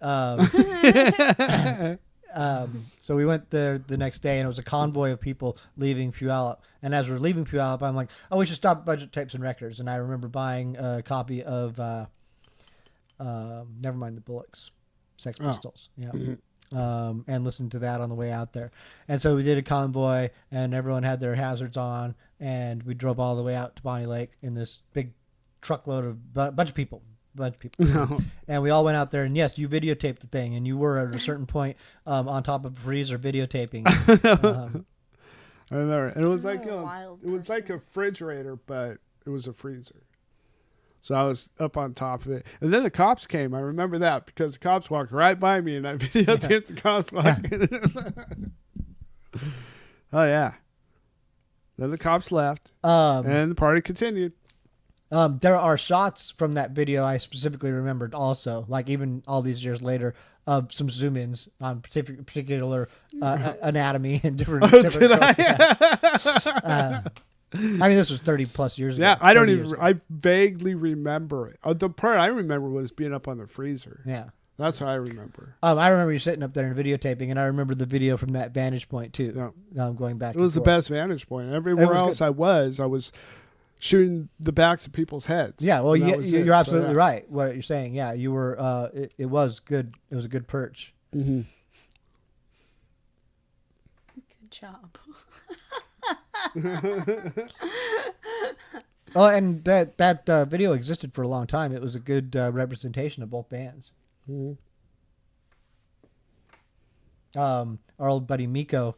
So we went there the next day, and it was a convoy of people leaving Puyallup. And as we're leaving Puyallup, I'm like, we should stop at Budget Tapes and Records. And I remember buying a copy of Never Mind the Bullocks, Sex Pistols. Yeah. Mm-hmm. And listened to that on the way out there. And so we did a convoy, and everyone had their hazards on, and we drove all the way out to Bonnie Lake in this big truckload of bunch of people. And we all went out there, and yes, you videotaped the thing, and you were at a certain point on top of a freezer videotaping. I remember, and it was like a refrigerator, but it was a freezer. So I was up on top of it, and then the cops came. I remember that because the cops walked right by me, and I videotaped the cops walking. Oh yeah. Then the cops left, and the party continued. There are shots from that video I specifically remembered also, like even all these years later, of some zoom-ins on particular anatomy and different girls. I mean, this was 30 plus years ago. Yeah, I vaguely remember it. The part I remember was being up on the freezer. Yeah. That's what I remember. I remember you sitting up there and videotaping, and I remember the video from that vantage point too. Yeah. Going back. It was the best vantage point. Everywhere else I was shooting the backs of people's heads. Yeah, well, you're absolutely right. What you're saying, yeah, you were. It was good. It was a good perch. Mm-hmm. Good job. Oh, and that video existed for a long time. It was a good representation of both bands. Mm-hmm. Our old buddy Miko,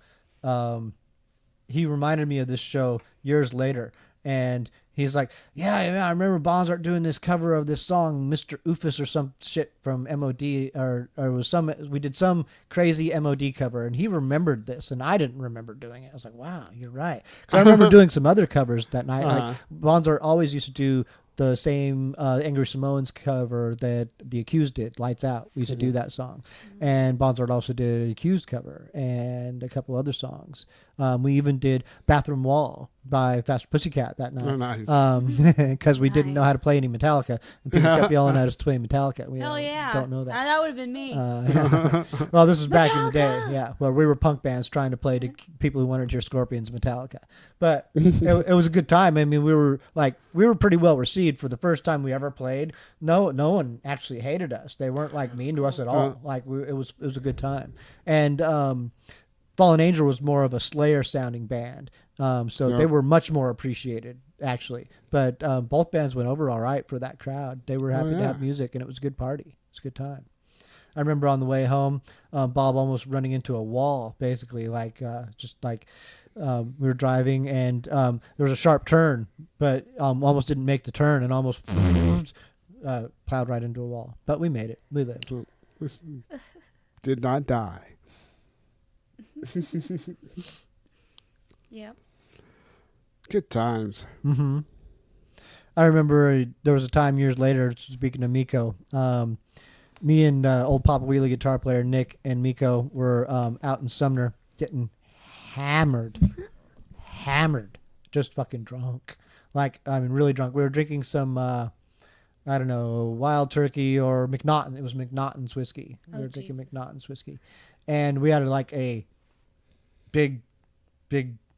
he reminded me of this show years later. And he's like, yeah, I remember Bonzart doing this cover of this song, Mr. Oofus or some shit from MOD, or we did some crazy MOD cover, and he remembered this, and I didn't remember doing it. I was like, wow, you're right. Because I remember doing some other covers that night. Like Bonzart always used to do the same Angry Samoans cover that The Accused did, Lights Out. We used to do that song. And Bonzart also did an Accused cover and a couple other songs. We even did Bathroom Wall by Faster Pussycat that night. Oh, nice. Because we didn't know how to play any Metallica. And people kept yelling at us to play Metallica. We Hell yeah. don't know that. That would have been me. Well, this was back in the day, yeah, where we were punk bands trying to play to people who wanted to hear Scorpions Metallica. But it was a good time. I mean, we were pretty well received for the first time we ever played. No one actually hated us. They weren't mean to us at all. It was a good time. And Fallen Angel was more of a Slayer sounding band. So they were much more appreciated, actually. But both bands went over all right for that crowd. They were happy to have music, and it was a good party. It was a good time. I remember on the way home, Bob almost running into a wall, basically, we were driving, and there was a sharp turn, but almost didn't make the turn, and almost plowed right into a wall. But we made it. We lived. Did not die. Yep. Good times. Mm-hmm. I remember there was a time years later, speaking of Miko, me and old Papa Wheelie guitar player Nick and Miko were out in Sumner getting hammered, just fucking drunk. Like, I mean, really drunk. We were drinking some, I don't know, Wild Turkey or McNaughton. It was McNaughton's whiskey. We were drinking McNaughton's whiskey. And we had like a big,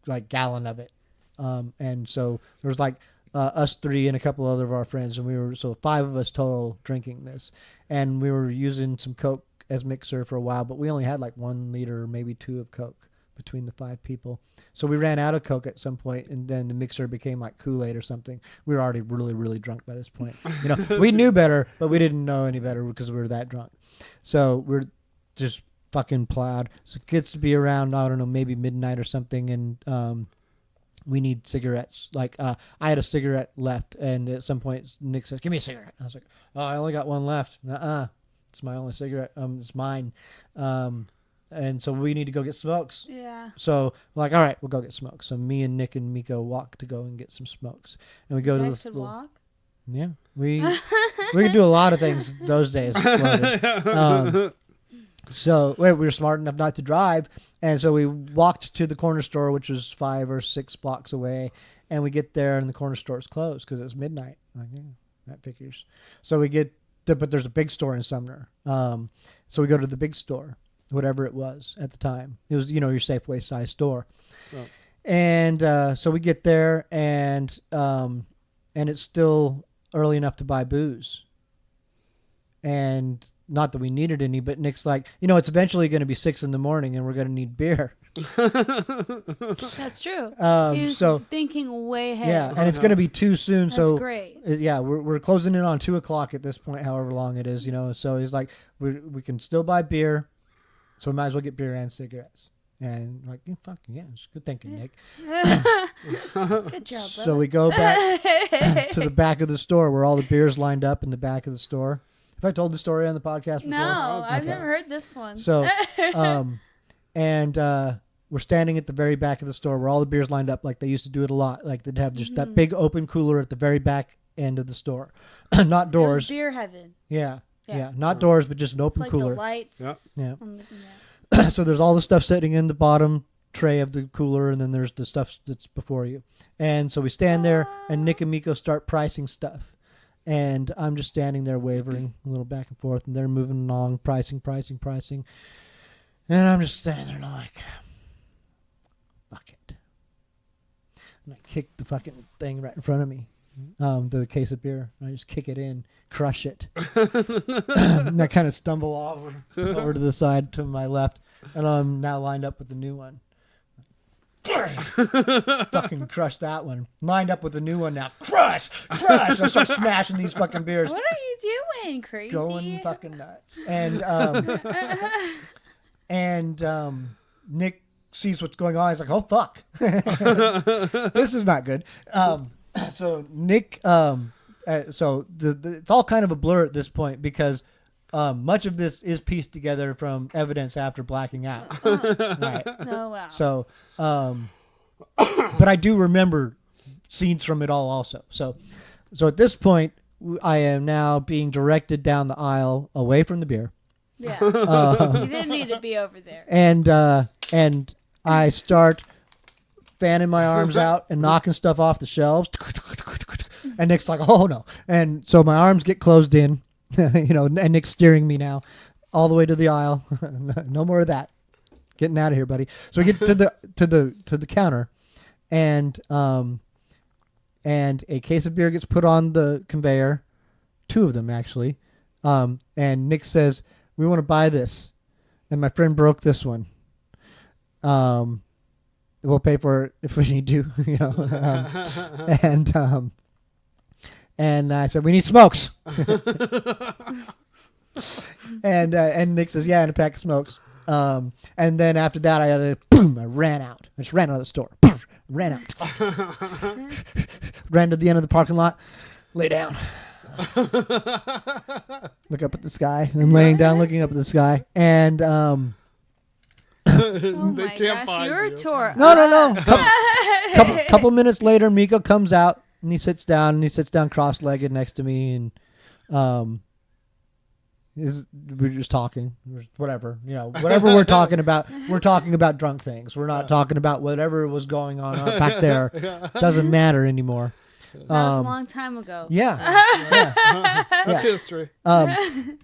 like gallon of it. And so there was like us three and a couple other of our friends, and we were so 5 of us total drinking this, and we were using some Coke as mixer for a while, but we only had like 1 liter, maybe 2 of Coke between the 5 people. So we ran out of Coke at some point, and then the mixer became like Kool-Aid or something. We were already really, really drunk by this point. You know, we knew better, but we didn't know any better because we were that drunk. So we're just fucking plowed. So it gets to be around, I don't know, maybe midnight or something, and we need cigarettes. Like, I had a cigarette left, and at some point Nick says, "Give me a cigarette." I was like, "Oh, I only got one left." It's my only cigarette. It's mine. And so we need to go get smokes. Yeah. So we're like, all right, we'll go get smokes. So me and Nick and Miko walk to go and get some smokes, and we go to this. Walk. Yeah, we could do a lot of things those days. So we were smart enough not to drive, and so we walked to the corner store, which was 5 or 6 blocks away, and we get there, and the corner store is closed because it was midnight. Like, yeah, that figures. So we get, but there's a big store in Sumner. So we go to the big store, whatever it was at the time. It was, your Safeway size store. Oh. And so we get there, and it's still early enough to buy booze. And not that we needed any, but Nick's like, it's eventually going to be 6 a.m. and we're going to need beer. That's true. He's thinking way ahead. Yeah, and it's going to be too soon. That's great. Yeah, we're closing in on 2:00 at this point, however long it is, So he's like, we can still buy beer, so we might as well get beer and cigarettes. And like, fucking yeah, it's good thinking, Nick. Good job, brother. So we go back to the back of the store where all the beer's lined up in the back of the store. Have I told the story on the podcast before? No, I've never heard this one. So, and we're standing at the very back of the store where all the beer's lined up, like they used to do it a lot. Like they'd have just that big open cooler at the very back end of the store, not doors. It was beer heaven. Yeah, not doors, but just an open it's like cooler. The lights. Yeah. So there's all the stuff sitting in the bottom tray of the cooler, and then there's the stuff that's before you. And so we stand there, and Nick and Miko start pricing stuff. And I'm just standing there wavering a little back and forth, and they're moving along, pricing. And I'm just standing there and I'm like, fuck it. And I kick the fucking thing right in front of me, the case of beer. And I just kick it in, crush it. And I kind of stumble over to the side to my left, and I'm now lined up with the new one. Fucking crush that one. Lined up with the new one now. Crush! I start smashing these fucking beers. What are you doing, crazy? Going fucking nuts. And Nick sees what's going on. He's like, oh fuck. This is not good. So Nick it's all kind of a blur at this point because much of this is pieced together from evidence after blacking out. Right. Oh, wow. So, but I do remember scenes from it all also. So at this point, I am now being directed down the aisle away from the beer. Yeah. You didn't need to be over there. And I start fanning my arms out and knocking stuff off the shelves. And Nick's like, oh no. And so my arms get closed in. And Nick's steering me now all the way to the aisle. No more of that. Getting out of here, buddy. So we get to the counter, and a case of beer gets put on the conveyor, 2 of them actually. And Nick says, "We want to buy this," and my friend broke this one. We'll pay for it if we need to, And I said, we need smokes. and Nick says, yeah, and a pack of smokes. And then after that, I ran out. I just ran out of the store. Ran out. Ran to the end of the parking lot. Lay down. Look up at the sky. I'm laying down looking up at the sky. And Oh They my can't gosh, find you're you. a tour. No. Couple minutes later, Miko comes out and he sits down cross-legged next to me, and we're just talking, whatever we're talking about. We're talking about drunk things. We're not talking about whatever was going on back there. Doesn't matter anymore. That was a long time ago. Yeah. That's history.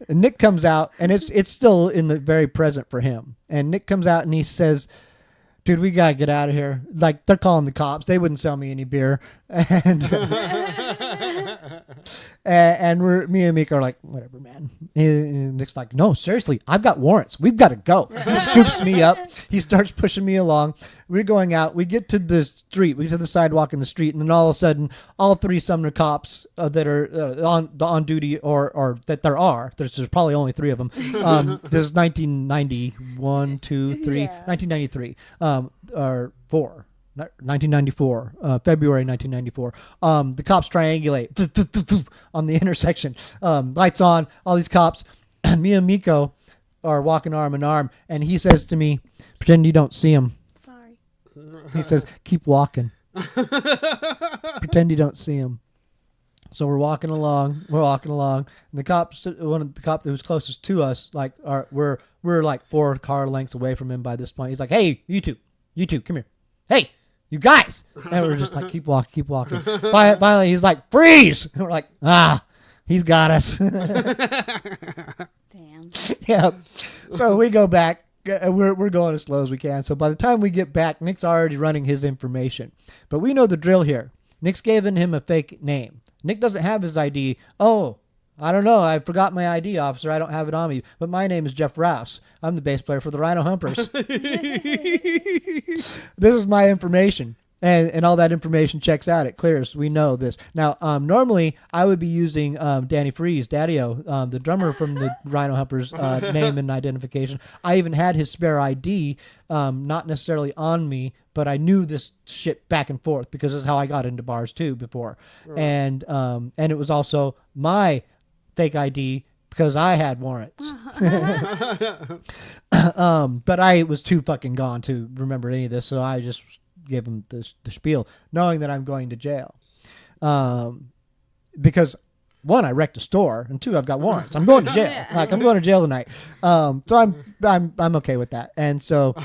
Nick comes out, and it's still in the very present for him. And Nick comes out and he says, "Dude, we gotta get out of here. Like, they're calling the cops. They wouldn't sell me any beer." And and me and Mika are like, "Whatever, man." And Nick's like, "No, seriously, I've got warrants. We've got to go." He scoops me up. He starts pushing me along. We're going out. We get to the street. We get to the sidewalk in the street, and then all of a sudden, all three Sumner cops that are on duty, or that there are. There's probably only three of them. This is 1991, 2, 3, Yeah. 1993, or 4. 1994, February 1994. The cops triangulate on the intersection. Lights on, all these cops. Me and Miko are walking arm in arm, and he says to me, "Pretend you don't see him." Sorry. He says, "Keep walking." Pretend you don't see him. So we're walking along, and the cops, one of the cop that was closest to us, like, we're like 4 car lengths away from him by this point. He's like, "Hey, you two, come here. Hey, you guys." And we're just like, keep walking. Finally, he's like, "Freeze!" And we're like, he's got us. Damn. Yeah. So we go back. We're going as slow as we can. So by the time we get back, Nick's already running his information. But we know the drill here. Nick's given him a fake name. Nick doesn't have his ID. "Oh, I don't know. I forgot my ID, officer. I don't have it on me. But my name is Jeff Rouse. I'm the bass player for the Rhino Humpers." This is my information. And all that information checks out. It clears. We know this. Now, normally, I would be using Danny Freeze, Daddy-O, the drummer from the Rhino Humpers, name and identification. I even had his spare ID, not necessarily on me, but I knew this shit back and forth because this is how I got into bars, too, before. Right. And it was also my fake ID because I had warrants. But I was too fucking gone to remember any of this, so I just give him the spiel, knowing that I'm going to jail. Because 1, I wrecked a store, and 2, I've got warrants. I'm going to jail. Like, I'm going to jail tonight. So I'm okay with that. And so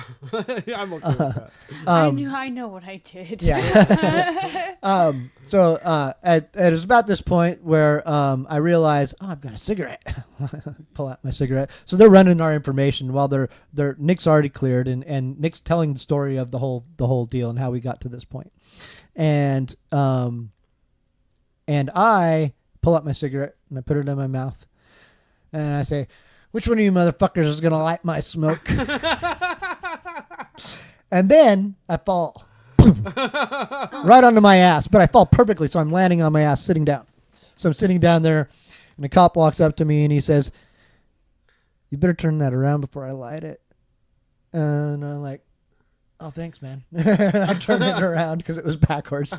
Yeah, I'm okay with that. I know what I did. Yeah. So it was about this point where I realized, I've got a cigarette. Pull out my cigarette. So they're running our information while Nick's already cleared, and Nick's telling the story of the whole deal and how we got to this point. And I pull out my cigarette and I put it in my mouth, and I say, "Which one of you motherfuckers is gonna light my smoke?" And then I fall right onto my ass, but I fall perfectly, so I'm landing on my ass sitting down. So I'm sitting down there, and the cop walks up to me and he says, "You better turn that around before I light it." And I'm like, "Oh, thanks, man." I turned it around because it was backwards.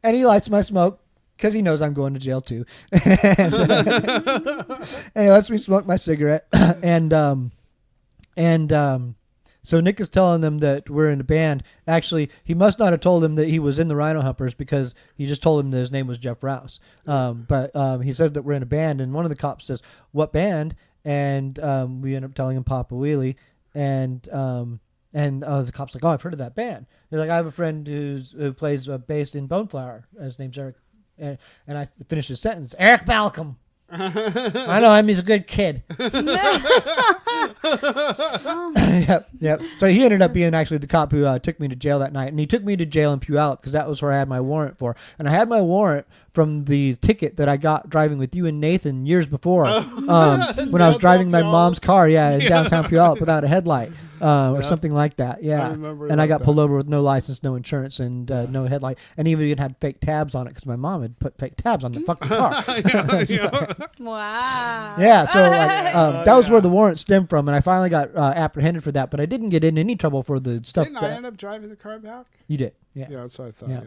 And he lights my smoke because he knows I'm going to jail too. And he lets me smoke my cigarette. So Nick is telling them that we're in a band. Actually, he must not have told them that he was in the Rhino Humpers because he just told him that his name was Jeff Rouse. But he says that we're in a band, and one of the cops says, "What band?" And we end up telling him Papa Wheelie. And the cop's like, "Oh, I've heard of that band." He's like, "I have a friend who plays bass in Boneflower. His name's Eric." And I finished his sentence. "Eric Balcom." I know him. He's a good kid. Yep. So he ended up being actually the cop who took me to jail that night. And he took me to jail in Puyallup because that was where I had my warrant for. And I had my warrant from the ticket that I got driving with you and Nathan years before when I was driving my mom's car, in downtown Puyallup without a headlight or something like that. Yeah. I got pulled over with no license, no insurance, and no headlight. And even had fake tabs on it because my mom had put fake tabs on the fucking car. Wow. Yeah, so that was where the warrant stemmed from, and I finally got apprehended for that, but I didn't get in any trouble for the stuff. Didn't I end up driving the car back? You did, yeah. Yeah, that's what I thought, yeah.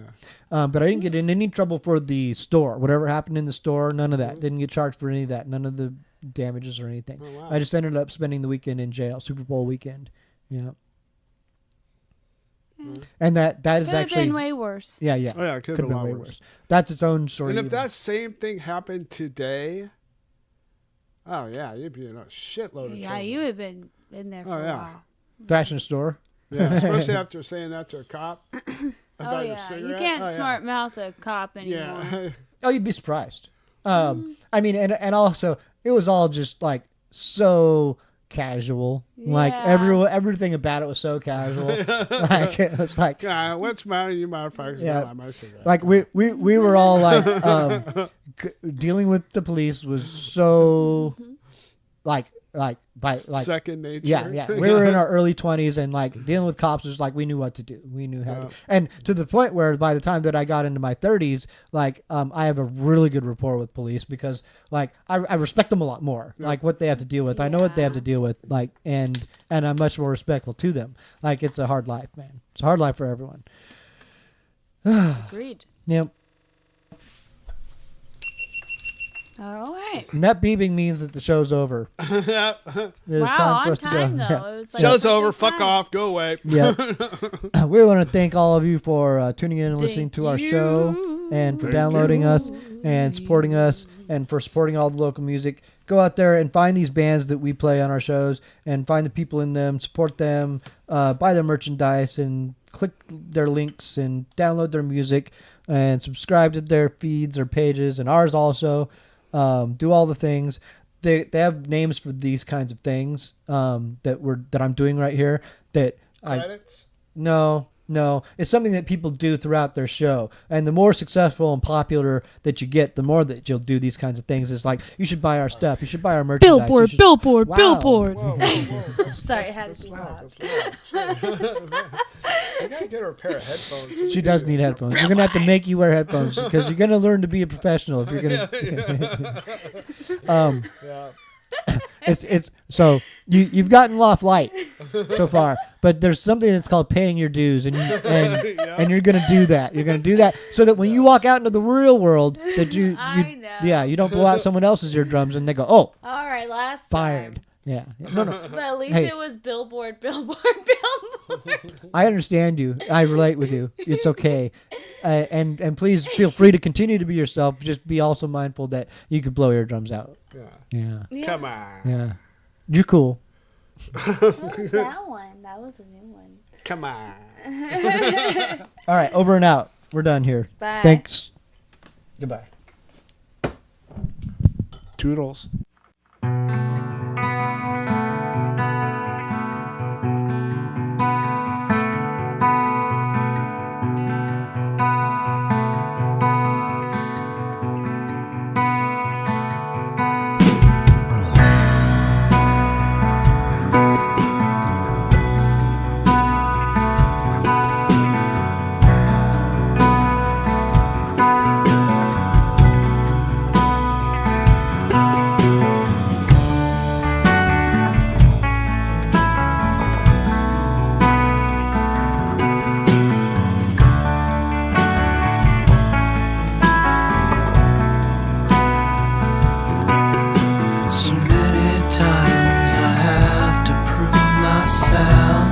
yeah. But I didn't get in any trouble for the store. Whatever happened in the store, none of that. Didn't get charged for any of that. None of the damages or anything. Oh, wow. I just ended up spending the weekend in jail, Super Bowl weekend. Yeah. And that is Could have actually been way worse. Yeah, yeah. Oh, yeah, it could have been way worse. That's its own story. And if even. that same thing happened today, oh yeah, you'd be in a shitload of Yeah, trouble. you have been in there for a yeah. while. Thrashing a store. Yeah, especially after saying that to a cop Oh about your yeah, cigarette. you can't Oh, yeah. smart mouth a cop anymore. Yeah. Oh, you'd be surprised. I mean, and also it was all just like so casual. Like Yeah. everything about it was so casual. Like it was like God, what's the matter, you motherfuckers? Yeah. Not my cigarette. like we were all like dealing with the police was so like second nature. yeah. We were in our early 20s and like dealing with cops was like we knew what to do. We knew how to. And to the point where by the time that I got into my 30s, like I have a really good rapport with police because like I respect them a lot more. Like what they have to deal with. I know what they have to deal with. Like and I'm much more respectful to them. Like it's a hard life, man. It's a hard life for everyone. Agreed. Yep. All right. And that beeping means that the show's over. It is Wow, time for on us to go. time though. Yeah. It was like Show's a over. good Fuck time. off. Go away. Yeah. We want to thank all of you for tuning in and listening Thank to our show and for Thank downloading you. us and supporting us and for supporting all the local music. Go out there and find these bands that we play on our shows and find the people in them, support them, buy their merchandise and click their links and download their music and subscribe to their feeds or pages and ours also. Do all the things. They have names for these kinds of things that I'm doing right here. That Credits? No. It's something that people do throughout their show. And the more successful and popular that you get, the more that you'll do these kinds of things. It's like, you should buy our stuff. You should buy our merchandise. Billboard, You should- billboard, Wow. billboard. Whoa. Sorry, it had to be That's loud. loud. That's loud. I gotta get her a pair of headphones. She does need headphones. We're gonna have to make you wear headphones because you're gonna learn to be a professional if you're gonna. Yeah. It's so you've gotten Loft Light so far, but there's something that's called paying your dues, and you're gonna do that. You're gonna do that so that when you walk out into the real world, that you know. you don't blow out someone else's eardrums and they go, oh, All right, last fired. time. Yeah, no. But at least Hey. it was billboard, billboard, billboard. I understand you. I relate with you. It's okay, and please feel free to continue to be yourself. Just be also mindful that you could blow eardrums out. Yeah. Come on. Yeah. You're cool. What was that one? That was a new one. Come on. All right, over and out. We're done here. Bye. Thanks. Goodbye. Toodles. So many times I have to prove myself.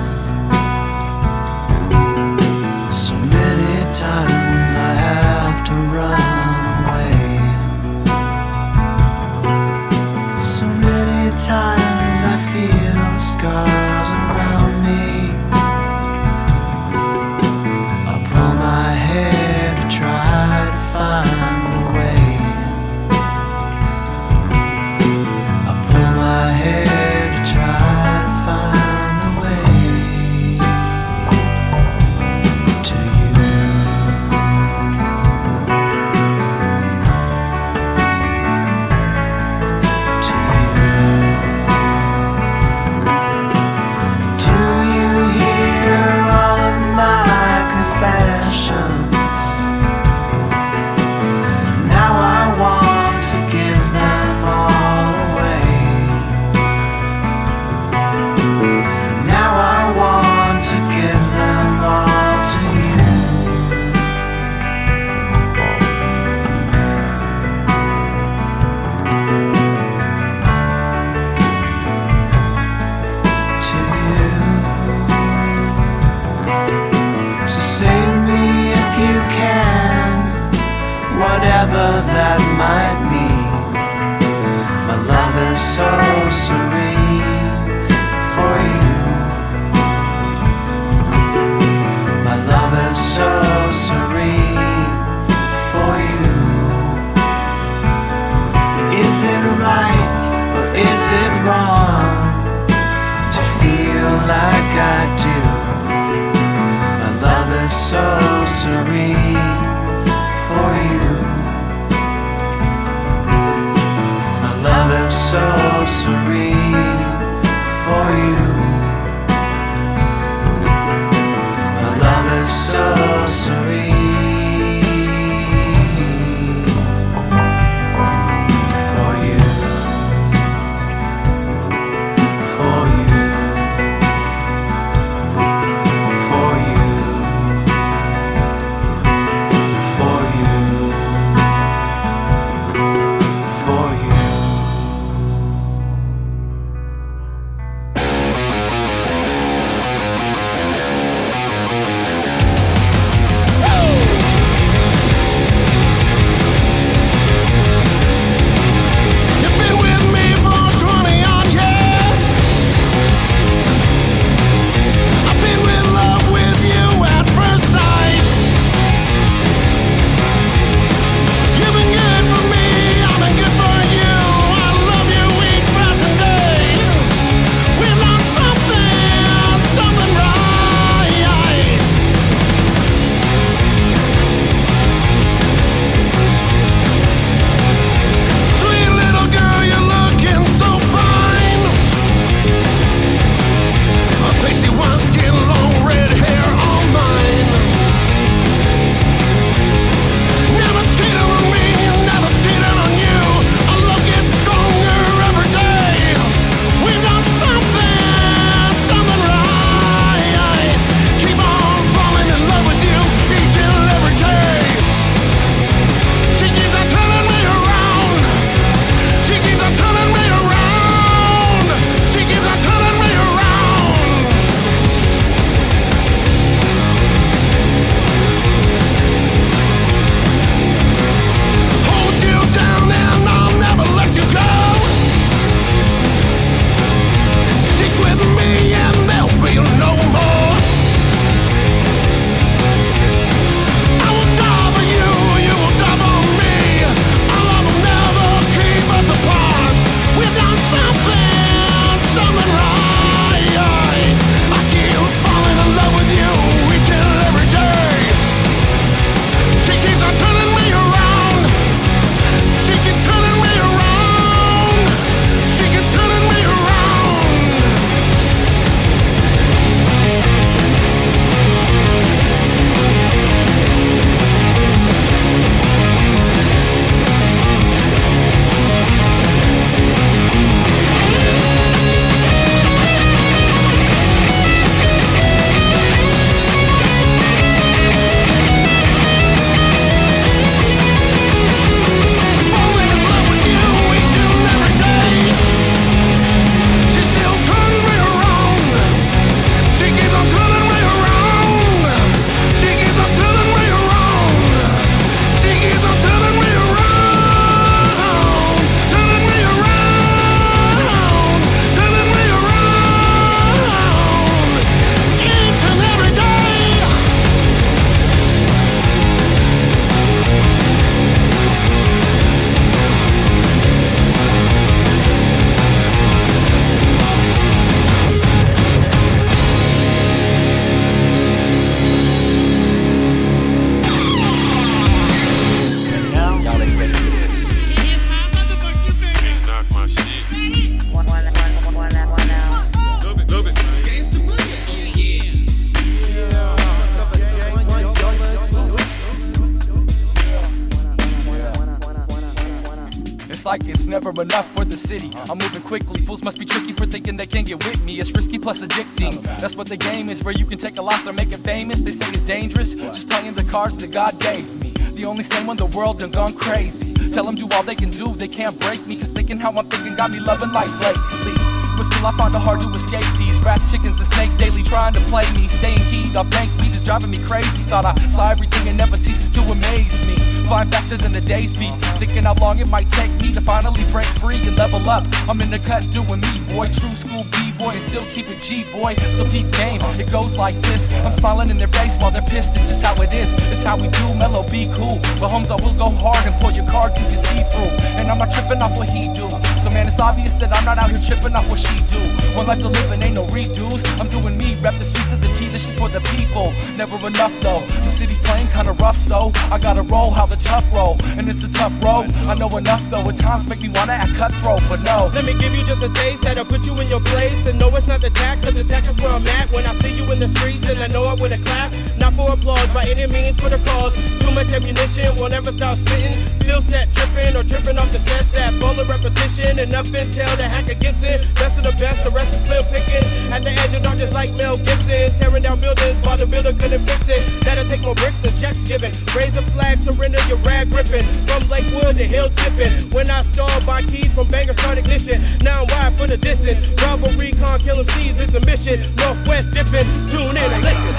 So many times I have to run away. So many times I feel scars around me. I pull my hair to try to find a way. My hair to try to find a way to you. that might mean. My love is so serene for you. My love is so serene for you. Is it right or is it wrong to feel like I do? My love is so serene for you. My love is so serene for you. My love is so serene for you. For you. For you. For you. For you. You've been with me for 20-odd years. I've been in love with you at first sight. You've been good for me, I've been good for you. I love you each passing day. We've done something right. Sweet little girl, you're looking so fine. A pasty white skin, long red hair, all mine. Never cheated on me, never cheated on you. Our love gets stronger every day. We've done something right. Keep on falling in love with you each and every day. She keeps on turning me around. She keeps on turning me around. She keeps on turning me around. Hold you down and I'll never let you go. Stick with me and there'll be no more. I will die for you, you will die for me. Our love will never keep us apart. We've done something right. I keep falling in love with you each and every day. She keeps on turning me around. She keeps turning me around. She keeps turning me around. Falling in love with you each and every day. She still turning me around. She keeps on turning me around. She keeps on turning me around. She keeps on turning me around. Turning me around. Turning me around. Each and every day. Y'all ain't ready for this. Knock my shit. Love it. It's like it's never enough for the city. I'm moving quickly. Fools must be tricky for thinking they can get with me. It's risky plus addicting. That's what the game is, where you can take a loss or make it famous. They say it's dangerous, just playing the cards that God gave me. The only same in the world done gone crazy. Tell them do all they can do, they can't break me. Cause thinking how I'm thinking got me loving life lately. But still I find it hard to escape these rats, chickens, and snakes daily trying to play me. Staying keyed off bank, we just driving me crazy. Thought I saw everything and never ceases to amaze me. Flying faster than the days beat, thinking how long it might take me to finally break free and level up. I'm in the cut doing me, boy, true school B-boy, and still keep it G-boy. So peep game, it goes like this. I'm smiling in their face while they're pissed. It's just how it is, it's how we do. Mellow, be cool, but homes, I will go hard and pull your card 'cause you see through. And I'm not tripping off what he do. So man, it's obvious that I'm not out here tripping off what she do. One life to live and ain't no redos. I'm doing me, rep the streets of the T. This is for the people. Never enough though. The city's playing kinda rough, so I gotta roll how the tough roll. And it's a tough road. I know enough though. At times make me wanna act cutthroat, but no. Let me give you just a taste that'll put you in your place. And no, it's not the tack, 'cause the tack is where I'm at. When I see you in the streets, then I know I would have clapped. Not for applause, by any means for the cause. Too much ammunition, won't ever stop spitting. Still set tripping or tripping off the set that full of repetition. Enough intel the hacker gets in. Best of the best, the rest is slim picking. At the edge of darkness like Mel Gibson. Tearing down buildings while the builder couldn't fix it. That'll take more bricks and checks given. Raise a flag, surrender your rag gripping. From Lakewood to Hill tipping. When I stalled by keys from banger start ignition. Now I'm wide for the distance. Bravo recon, kill MCs is a mission. Northwest dipping, tune in and listen.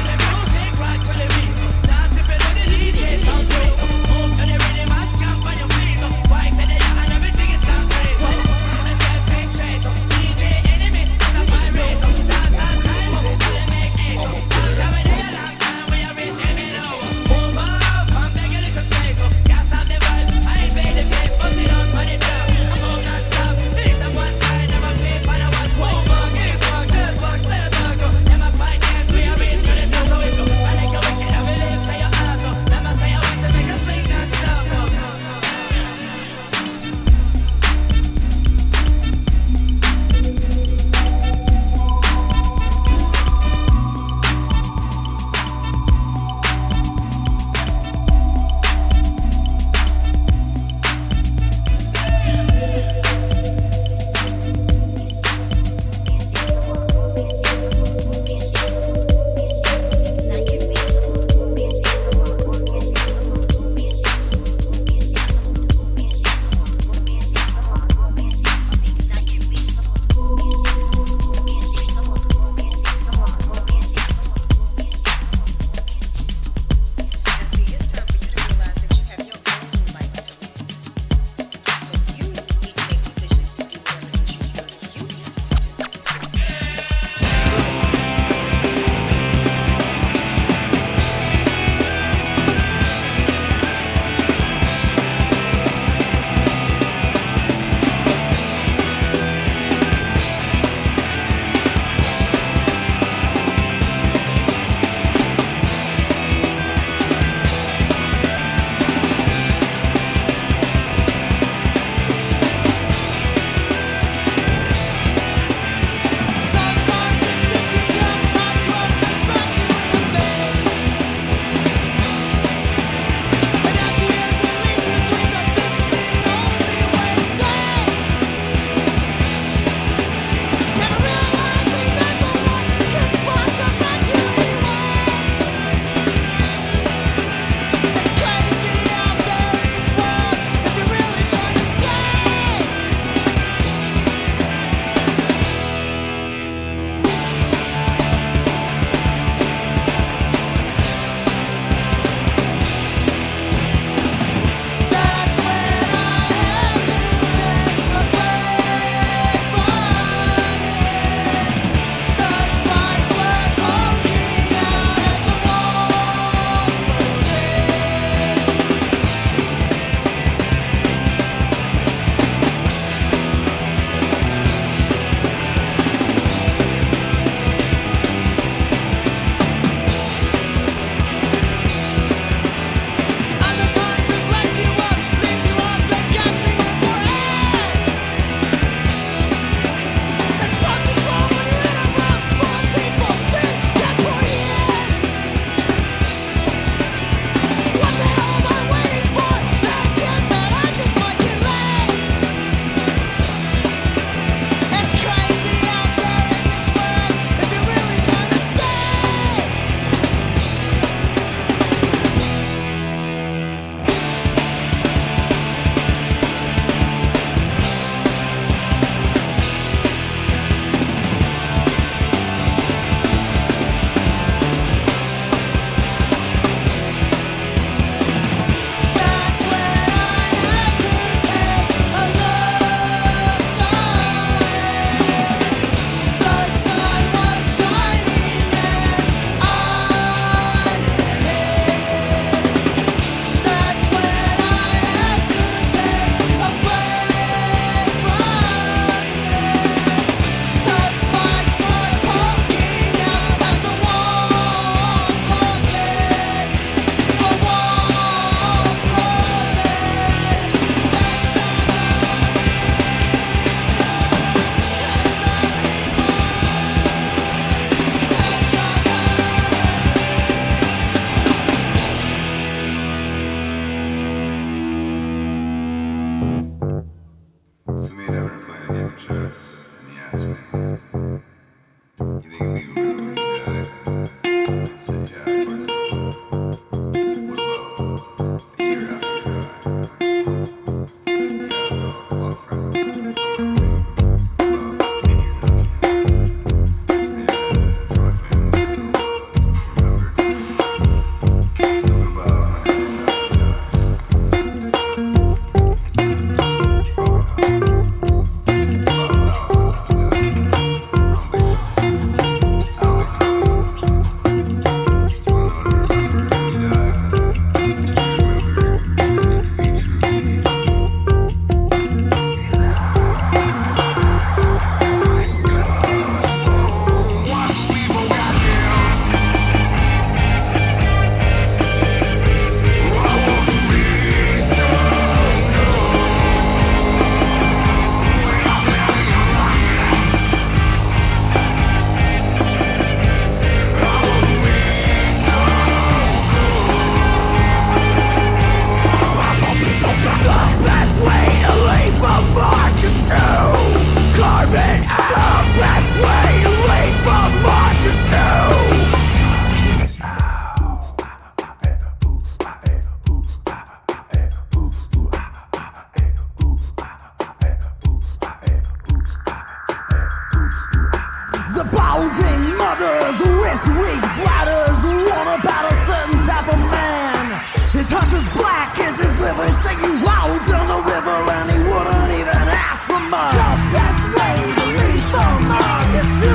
cuts as black as his liver. He'd say you rode down the river and he wouldn't even ask for much. The best way to leave the mark is to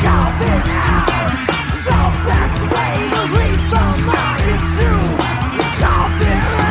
carve it out. The best way to leave the mark is to carve it out.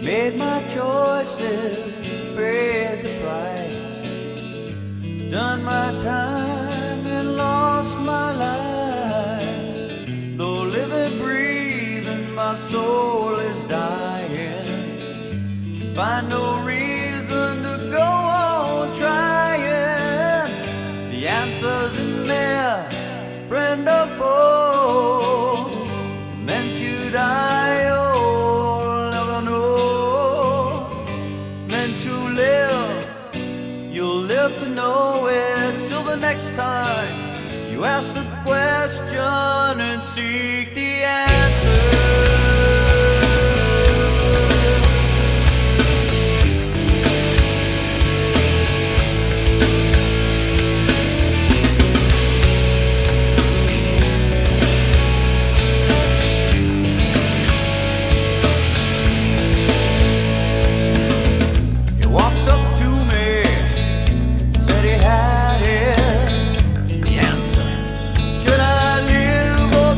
Made my choices, paid the price. Done my time and lost my life. Though living, breathing, my soul is dying. Can find no reason to go on trying. The answer's in there, friend or foe. Meant to die, oh, never know. Meant to live, you'll live to know it. Till the next time you ask the question and seek the answer.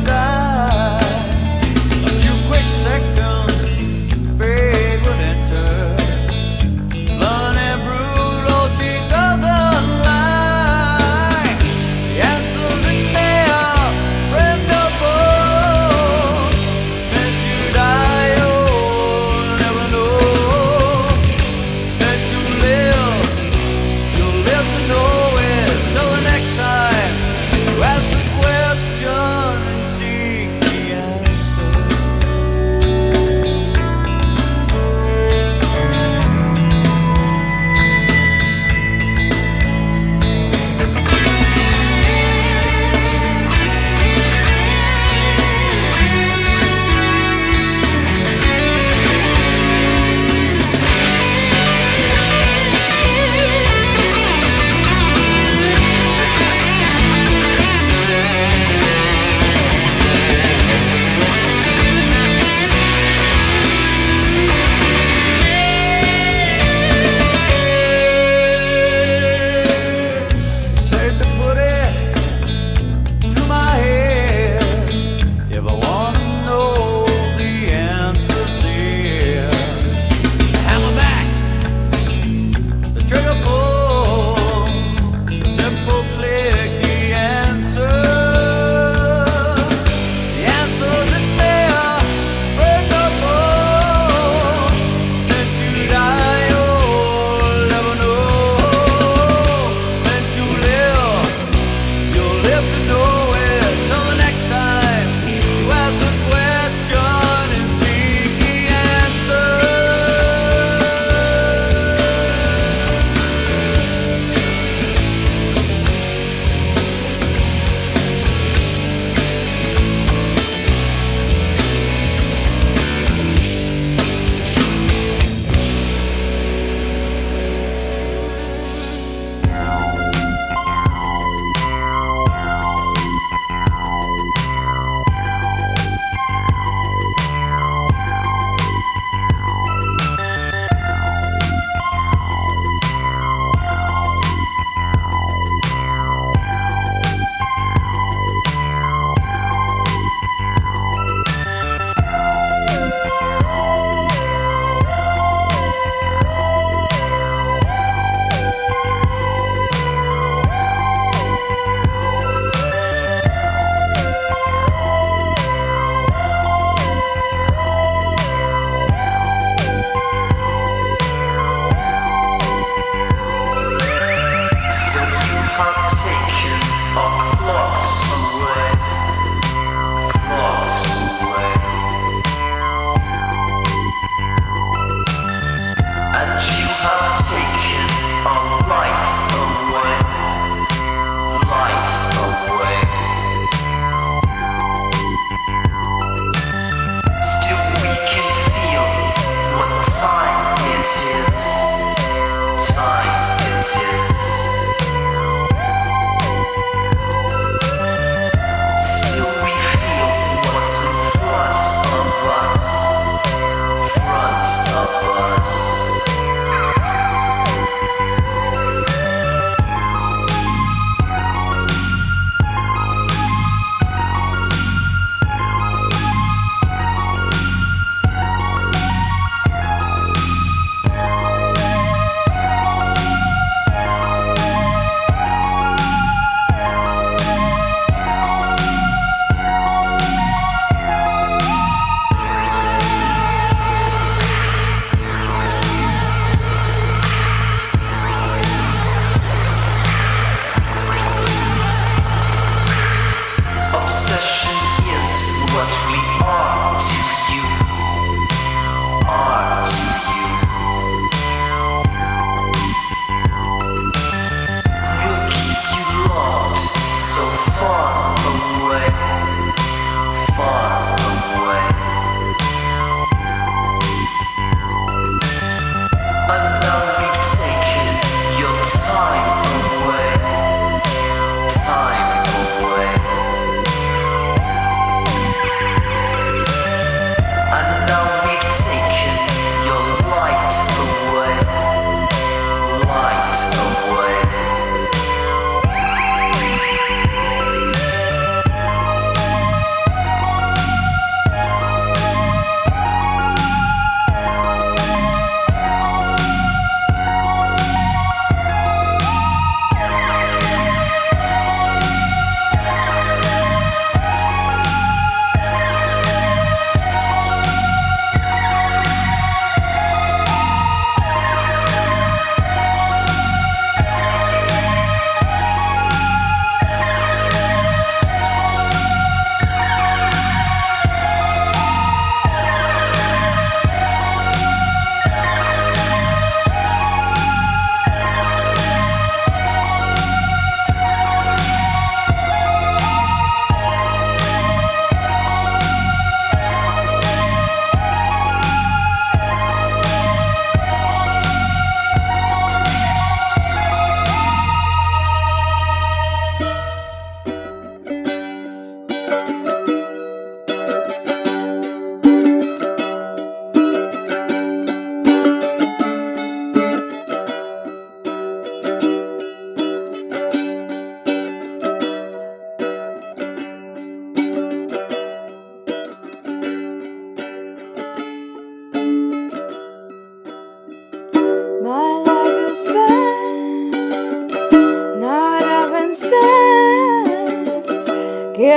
Die.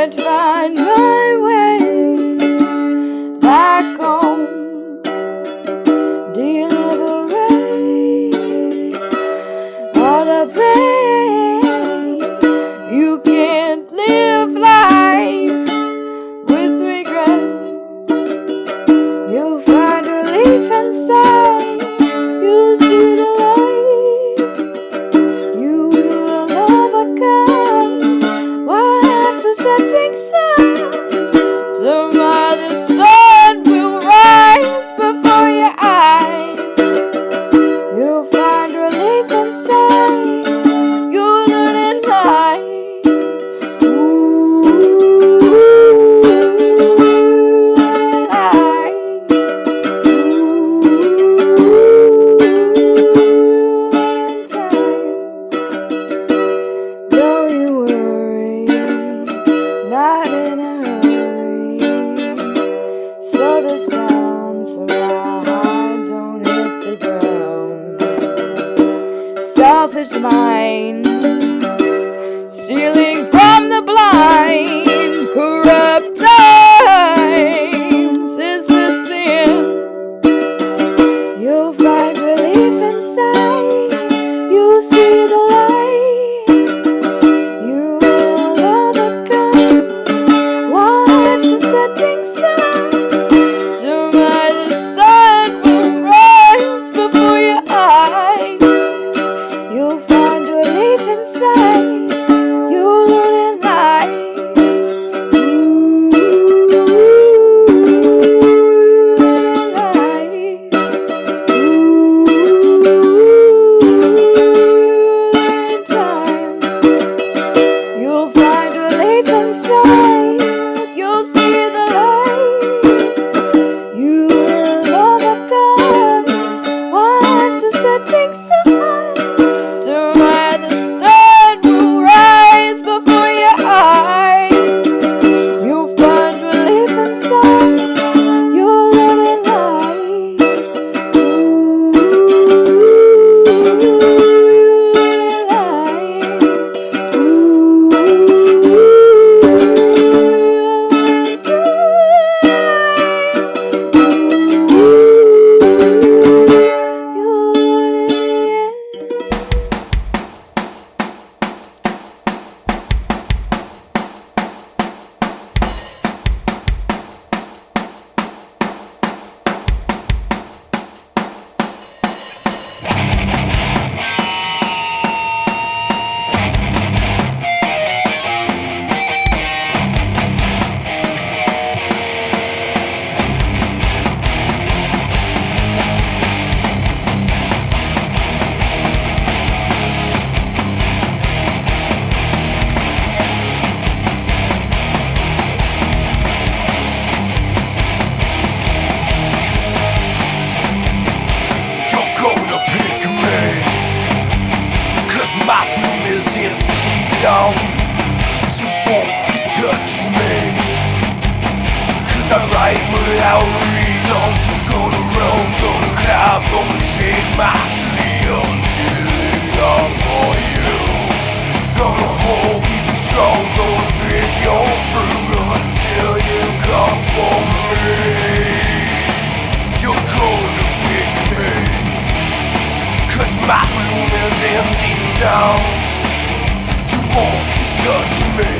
can't find my way back home. Deliberate all the pain. You can't live life with regret. You'll find relief inside. You'll see the light. You will overcome. Watch the setting sun. Tomorrow the sun will rise before your eyes. You'll find relief inside. You'll learn in life. Don't you worry, not in a hurry. Slow this down so my heart don't hit the ground. Selfish minds stealing from the blind. Corrupt times, is this the end? You'll find relief inside. You'll see the light. You will overcome. Watch the setting sun. Tomorrow the sun will rise before your eyes. You'll find relief inside. You'll learn in life. You'll find relief inside. You'll see the light. You will overcome. Watch the setting sun. Tomorrow the sun will rise before your eyes. You'll find relief inside. You'll learn in life. You're gonna pick me, 'cause my bloom is in season. You want to touch me, 'cause I'm right without reason. Gonna run, gonna climb, gonna shake my tree until it comes for you. Gonna hold, keep it strong, gonna pick your fruit until you come for me. You're gonna pick me, 'cause my bloom is in season. You want to touch me,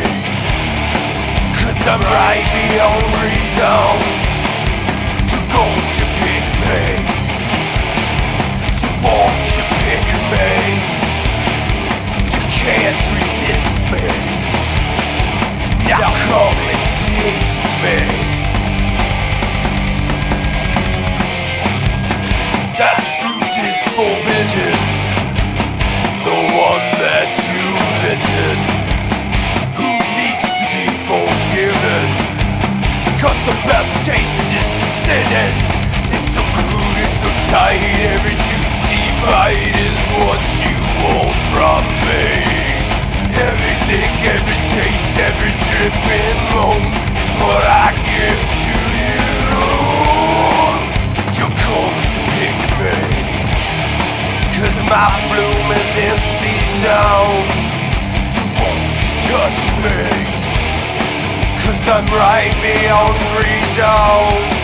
'cause I'm right beyond reason. You're going to pick me. You want to pick me. You can't resist me. Now come and taste me. That fruit is forbidden, the one that you've bitten. Who needs to be forgiven? 'Cause the best taste is sinning. It's so good, it's so tight. Every juicy bite is what you want from me. Every lick, every taste, every dripping moan is what I give to you. You're going to pick me, 'cause my bloom is in season. You want to touch me, Pederson, write me on 3 shows.